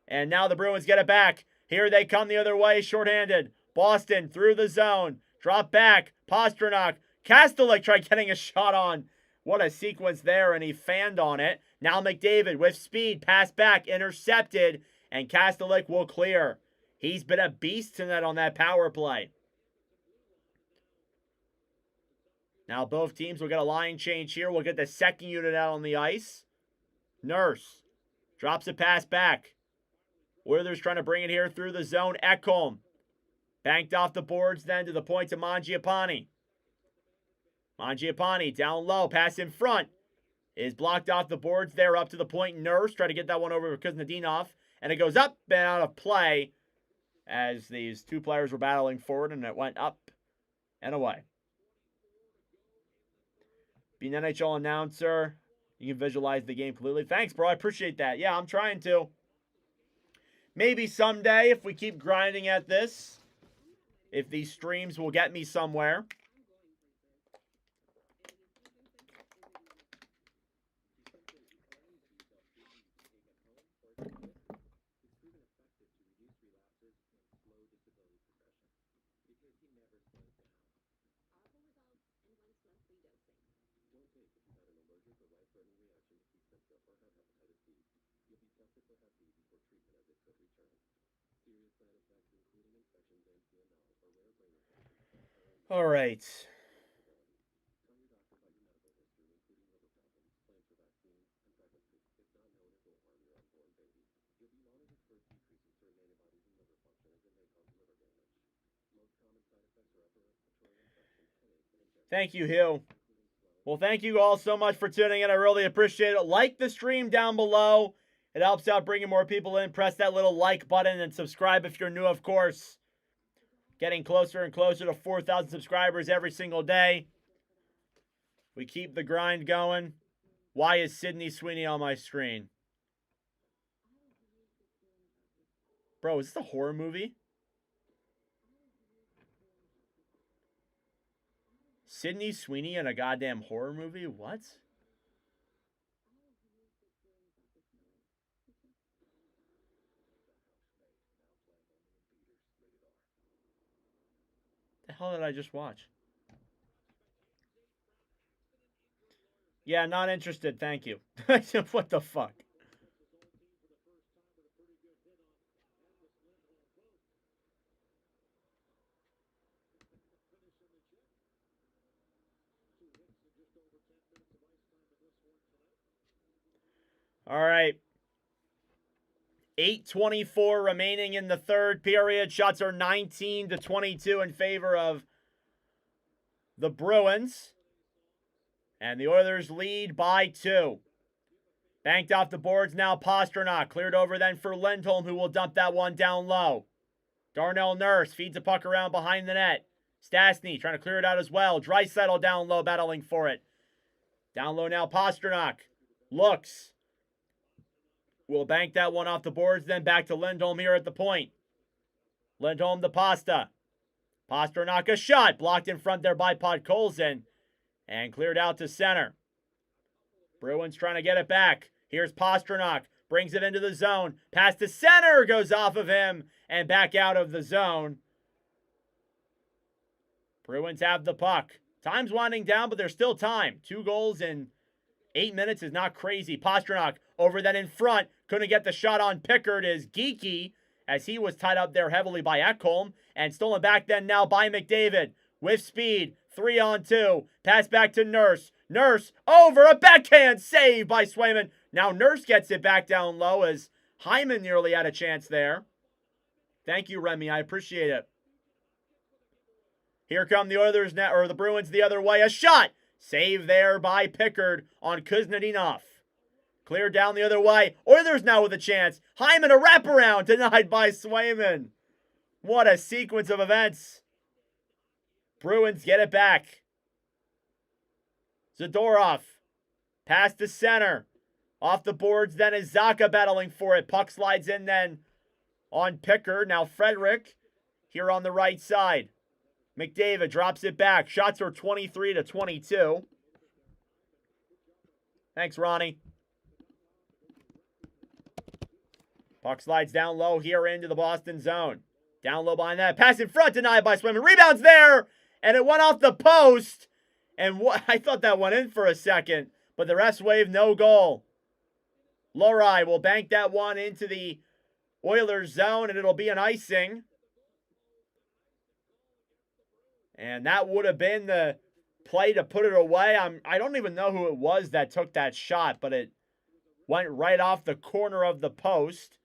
S2: And now the Bruins get it back. Here they come the other way, shorthanded. Boston through the zone. Drop back. Pastrnak. Kastelik tried getting a shot on. What a sequence there, and he fanned on it. Now McDavid with speed. Pass back. Intercepted. And Kastelik will clear. He's been a beast tonight on that power play. Now both teams will get a line change here. We'll get the second unit out on the ice. Nurse drops a pass back. Oilers trying to bring it here through the zone. Ekholm banked off the boards then to the point to Mangiapane. Mangiapane down low. Pass in front. Is blocked off the boards there up to the point. Nurse try to get that one over for Kuznetsov. And it goes up and out of play as these two players were battling forward, and it went up and away. Being an NHL announcer, you can visualize the game completely. Thanks, bro. I appreciate that. Yeah, I'm trying to. Maybe someday, if we keep grinding at this, if these streams will get me somewhere. All right. Thank you, Hugh. Well, thank you all so much for tuning in. I really appreciate it. Like the stream down below. It helps out bringing more people in. Press that little like button and subscribe if you're new, of course. Getting closer and closer to 4,000 subscribers every single day. We keep the grind going. Why is Sydney Sweeney on my screen? Bro, is this a horror movie? Sydney Sweeney in a goddamn horror movie? What? The hell did I just watch? Yeah, not interested, thank you. What the fuck? All right. 8:24 remaining in the third period. Shots are 19-22 in favor of the Bruins. And the Oilers lead by 2. Banked off the boards now, Pastrnak. Cleared over then for Lindholm, who will dump that one down low. Darnell Nurse feeds a puck around behind the net. Stastny trying to clear it out as well. Draisaitl down low, battling for it. Down low now, Pastrnak. Looks. Will bank that one off the boards, then back to Lindholm here at the point. Lindholm to Pasta. Pastrnak a shot. Blocked in front there by Podkolzin. And cleared out to center. Bruins trying to get it back. Here's Pastrnak. Brings it into the zone. Pass to center. Goes off of him. And back out of the zone. Bruins have the puck. Time's winding down, but there's still time. 2 goals in 8 minutes is not crazy. Pastrnak over then in front. Couldn't get the shot on Pickard is Geeky, as he was tied up there heavily by Ekholm. And stolen back then now by McDavid. With speed. 3-on-2. Pass back to Nurse. Nurse over a backhand save by Swayman. Now Nurse gets it back down low as Hyman nearly had a chance there. Thank you, Remy. I appreciate it. Here come the Oilers now, or the Bruins the other way. A shot. Save there by Pickard on Kuznetsov. Cleared down the other way. Oilers now with a chance. Hyman a wraparound denied by Swayman. What a sequence of events. Bruins get it back. Zadorov. Pass to center. Off the boards then is Zacha battling for it. Puck slides in then on Pickard. Now Frederick here on the right side. McDavid drops it back. Shots are 23-22. Thanks, Ronnie. Puck slides down low here into the Boston zone. Down low behind that. Pass in front, denied by Swayman. Rebounds there, and it went off the post. And I thought that went in for a second, but the refs waved no goal. Lohrei will bank that one into the Oilers zone, and it'll be an icing. And that would have been the play to put it away. I don't even know who it was that took that shot, but it went right off the corner of the post.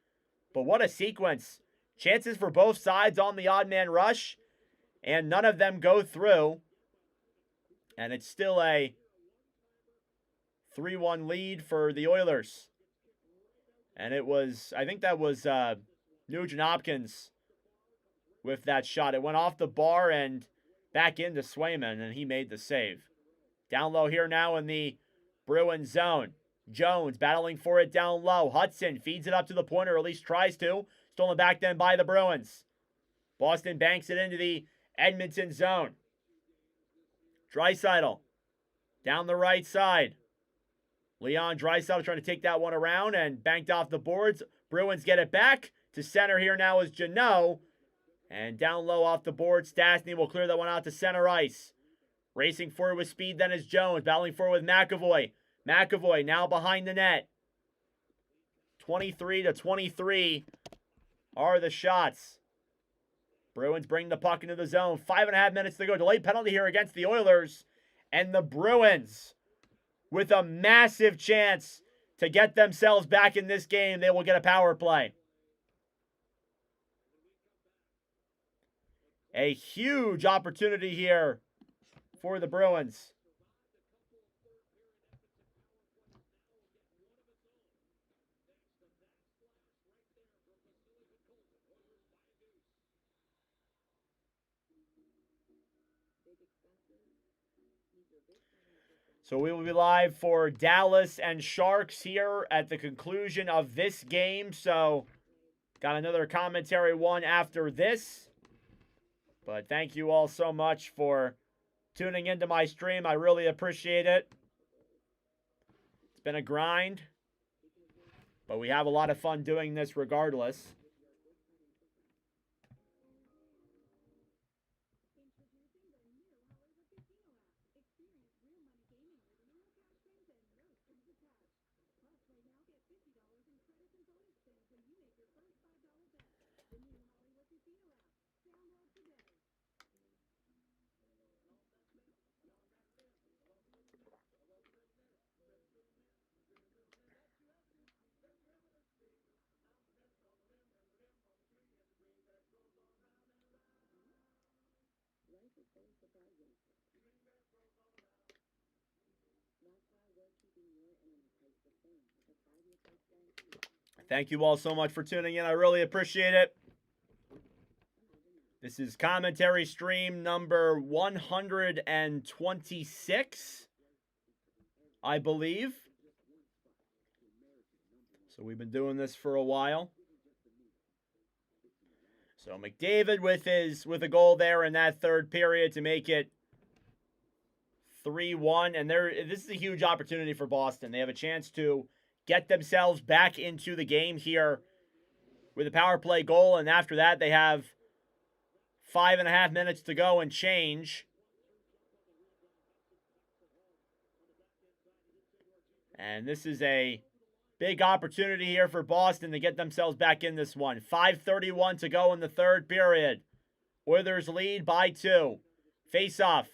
S2: But what a sequence. Chances for both sides on the odd man rush, and none of them go through. And it's still a 3-1 lead for the Oilers. And it was, I think that was Nugent Hopkins with that shot. It went off the bar and back into Swayman, and he made the save. Down low here now in the Bruins zone. Jones battling for it down low. Hudson feeds it up to the point, or at least tries to. Stolen back then by the Bruins. Boston banks it into the Edmonton zone. Draisaitl down the right side. Leon Draisaitl trying to take that one around and banked off the boards. Bruins get it back. To center here now is Janot. And down low off the board, Stastny will clear that one out to center ice. Racing forward with speed then is Jones. Battling forward with McAvoy. McAvoy now behind the net. 23-23 are the shots. Bruins bring the puck into the zone. 5.5 minutes to go. Delayed penalty here against the Oilers. And the Bruins, with a massive chance to get themselves back in this game, they will get a power play. A huge opportunity here for the Bruins. So we will be live for Dallas and Sharks here at the conclusion of this game. So got another commentary one after this. But thank you all so much for tuning into my stream. I really appreciate it. It's been a grind, but we have a lot of fun doing this regardless. Thank you all so much for tuning in. I really appreciate it. This is commentary stream number 126, I believe. So we've been doing this for a while. So McDavid with a goal there in that third period to make it 3-1. And this is a huge opportunity for Boston. They have a chance to get themselves back into the game here with a power play goal. And after that, they have 5.5 minutes to go and change. And this is a big opportunity here for Boston to get themselves back in this one. 5:31 to go in the third period. Oilers lead by 2. Face-off.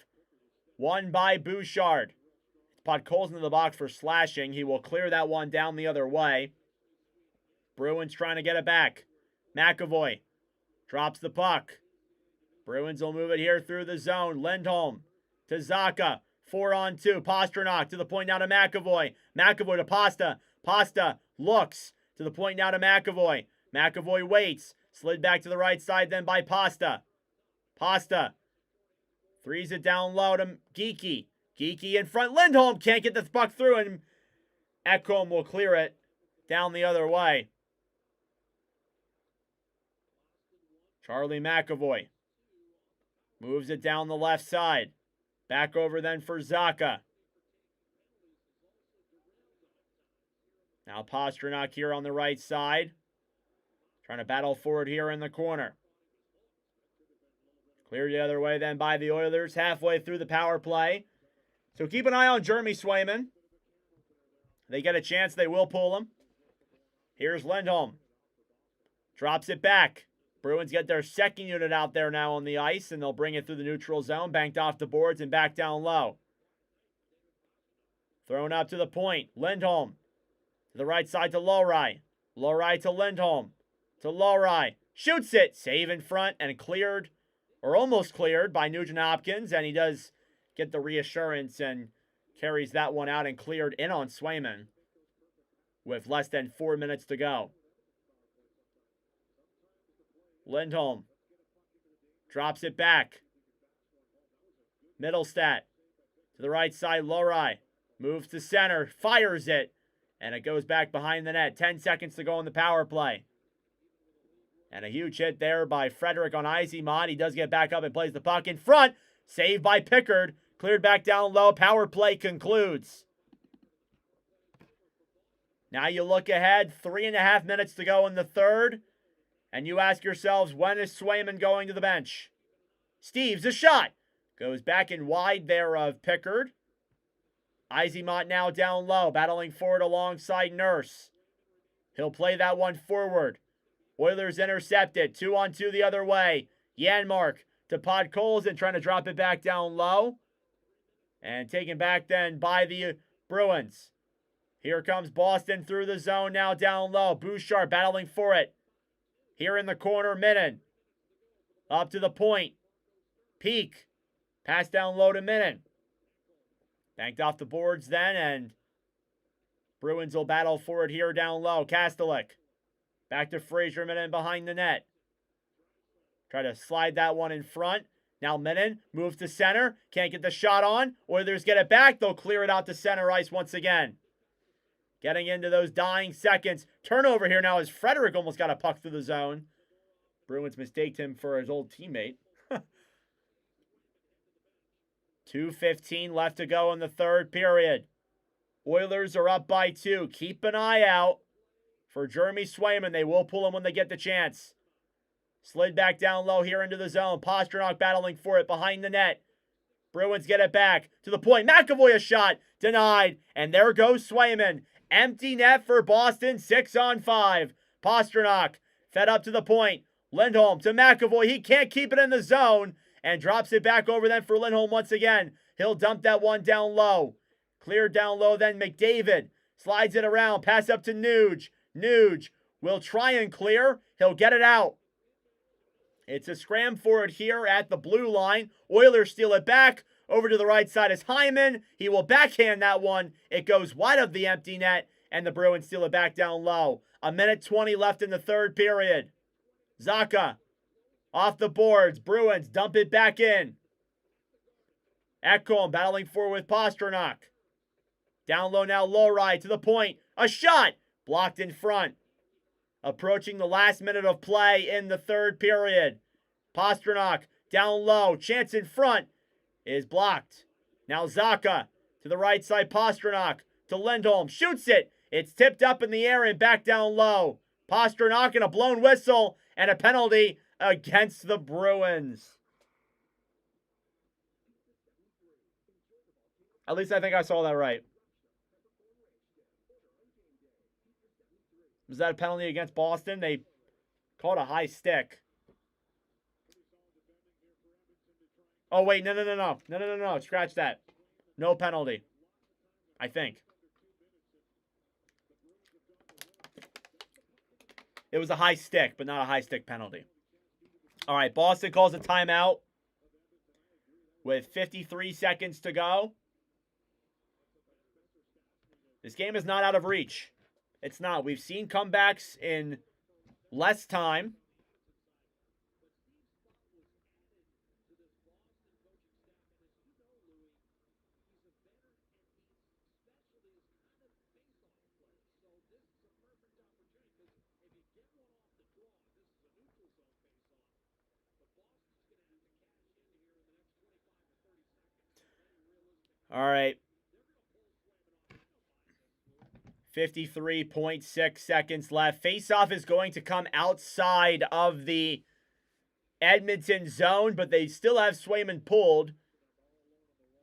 S2: Won by Bouchard. Podkolzin into the box for slashing. He will clear that one down the other way. Bruins trying to get it back. McAvoy drops the puck. Bruins will move it here through the zone. Lindholm to Zacha. 4-on-2. Pastrnak to the point now to McAvoy. McAvoy to Pasta. Pasta looks to the point now to McAvoy. McAvoy waits. Slid back to the right side then by Pasta. Pasta threes it down low to Geekie. Geekie in front. Lindholm can't get the puck through, and Ekholm will clear it down the other way. Charlie McAvoy moves it down the left side. Back over then for Zacha. Now Pastrnak here on the right side. Trying to battle forward here in the corner. Cleared the other way then by the Oilers. Halfway through the power play. So keep an eye on Jeremy Swayman. They get a chance, they will pull him. Here's Lindholm. Drops it back. Bruins get their second unit out there now on the ice, and they'll bring it through the neutral zone, banked off the boards and back down low. Thrown up to the point. Lindholm to the right side to Lowry. Lowry to Lindholm. To Lowry. Shoots it. Save in front and cleared, or almost cleared, by Nugent Hopkins, and he does get the reassurance and carries that one out and cleared in on Swayman with less than 4 minutes to go. Lindholm drops it back. Middlestat to the right side. Lowry moves to center, fires it, and it goes back behind the net. 10 seconds to go in the power play. And a huge hit there by Frederick on Izemont. He does get back up and plays the puck in front. Saved by Pickard. Cleared back down low. Power play concludes. Now you look ahead. 3.5 minutes to go in the third. And you ask yourselves, when is Swayman going to the bench? Steve's a shot. Goes back and wide there of Pickard. Izemont now down low, battling forward alongside Nurse. He'll play that one forward. Oilers intercepted. 2-on-2 the other way. Janmark to Podkolzin, trying to drop it back down low. And taken back then by the Bruins. Here comes Boston through the zone now down low. Bouchard battling for it. Here in the corner, Minnan. Up to the point. Peak. Pass down low to Minnan. Banked off the boards then, and Bruins will battle for it here down low. Kastelik. Back to Fraser, Minnan behind the net. Try to slide that one in front. Now Menon moves to center. Can't get the shot on. Oilers get it back. They'll clear it out to center ice once again. Getting into those dying seconds. Turnover here now as Frederick almost got a puck through the zone. Bruins mistaked him for his old teammate. 2:15 left to go in the third period. Oilers are up by 2. Keep an eye out for Jeremy Swayman. They will pull him when they get the chance. Slid back down low here into the zone. Pastrnak battling for it behind the net. Bruins get it back to the point. McAvoy a shot. Denied. And there goes Swayman. Empty net for Boston. 6-on-5. Pastrnak fed up to the point. Lindholm to McAvoy. He can't keep it in the zone. And drops it back over then for Lindholm once again. He'll dump that one down low. Cleared down low then McDavid. Slides it around. Pass up to Nuge. Nuge will try and clear. He'll get it out. It's a scram for it here at the blue line. Oilers steal it back. Over to the right side is Hyman. He will backhand that one. It goes wide of the empty net. And the Bruins steal it back down low. 1:20 left in the third period. Zacha off the boards. Bruins dump it back in. Ekholm battling forward with Pastrnak. Down low now, Lowry to the point. A shot! Blocked in front. Approaching the last minute of play in the third period. Pastrnak down low. Chance in front is blocked. Now Zacha to the right side. Pastrnak to Lindholm. Shoots it. It's tipped up in the air and back down low. Pastrnak and a blown whistle and a penalty against the Bruins. At least I think I saw that right. Was that a penalty against Boston? They called a high stick. Oh, wait. No. Scratch that. No penalty. I think. It was a high stick, but not a high stick penalty. All right. Boston calls a timeout with 53 seconds to go. This game is not out of reach. It's not. We've seen comebacks in less time. All right. 53.6 seconds left. Faceoff is going to come outside of the Edmonton zone, but they still have Swayman pulled.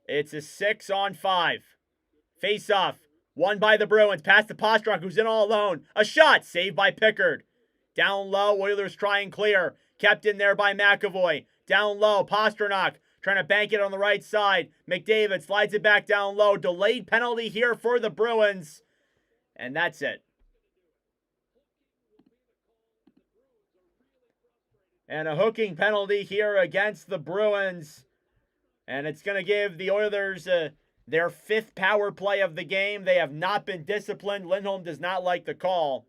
S2: It's a 6-on-5. Faceoff, won by the Bruins. Pass to Pastrnak, who's in all alone. A shot, saved by Pickard. Down low, Oilers try and clear. Kept in there by McAvoy. Down low, Pastrnak trying to bank it on the right side. McDavid slides it back down low. Delayed penalty here for the Bruins. And that's it. And a hooking penalty here against the Bruins. And it's going to give the Oilers their 5th power play of the game. They have not been disciplined. Lindholm does not like the call.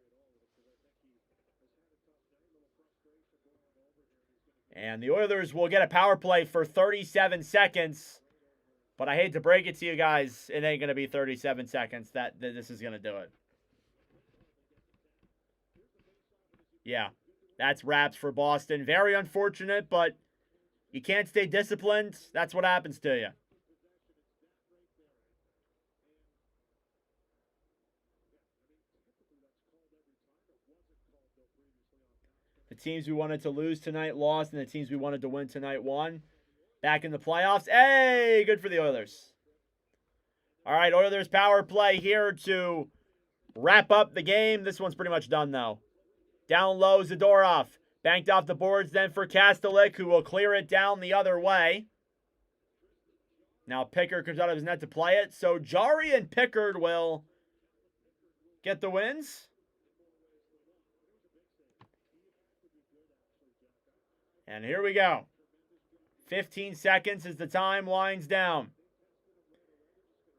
S2: And the Oilers will get a power play for 37 seconds. But I hate to break it to you guys, it ain't going to be 37 seconds that this is going to do it. Yeah, that's wraps for Boston. Very unfortunate, but you can't stay disciplined. That's what happens to you. The teams we wanted to lose tonight lost, and the teams we wanted to win tonight won. Back in the playoffs. Hey, good for the Oilers. All right, Oilers power play here to wrap up the game. This one's pretty much done, though. Down low, Zadorov. Banked off the boards then for Kastelik, who will clear it down the other way. Now Pickard comes out of his net to play it. So Jari and Pickard will get the wins. And here we go. 15 seconds as the time winds down.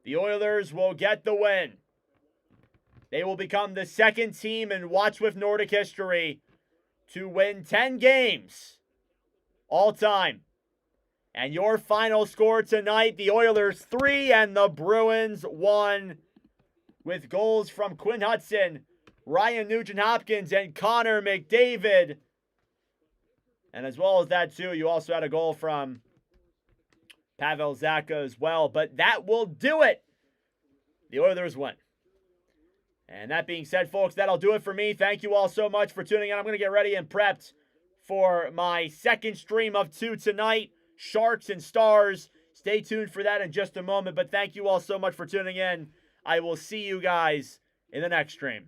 S2: The Oilers will get the win. They will become the second team in Watch with Nordic history to win 10 games all time. And your final score tonight, the Oilers 3 and the Bruins 1, with goals from Quinn Hudson, Ryan Nugent-Hopkins, and Connor McDavid. And as well as that, too, you also had a goal from Pavel Zacha as well. But that will do it. The Oilers win. And that being said, folks, that'll do it for me. Thank you all so much for tuning in. I'm going to get ready and prepped for my second stream of 2 tonight, Sharks and Stars. Stay tuned for that in just a moment. But thank you all so much for tuning in. I will see you guys in the next stream.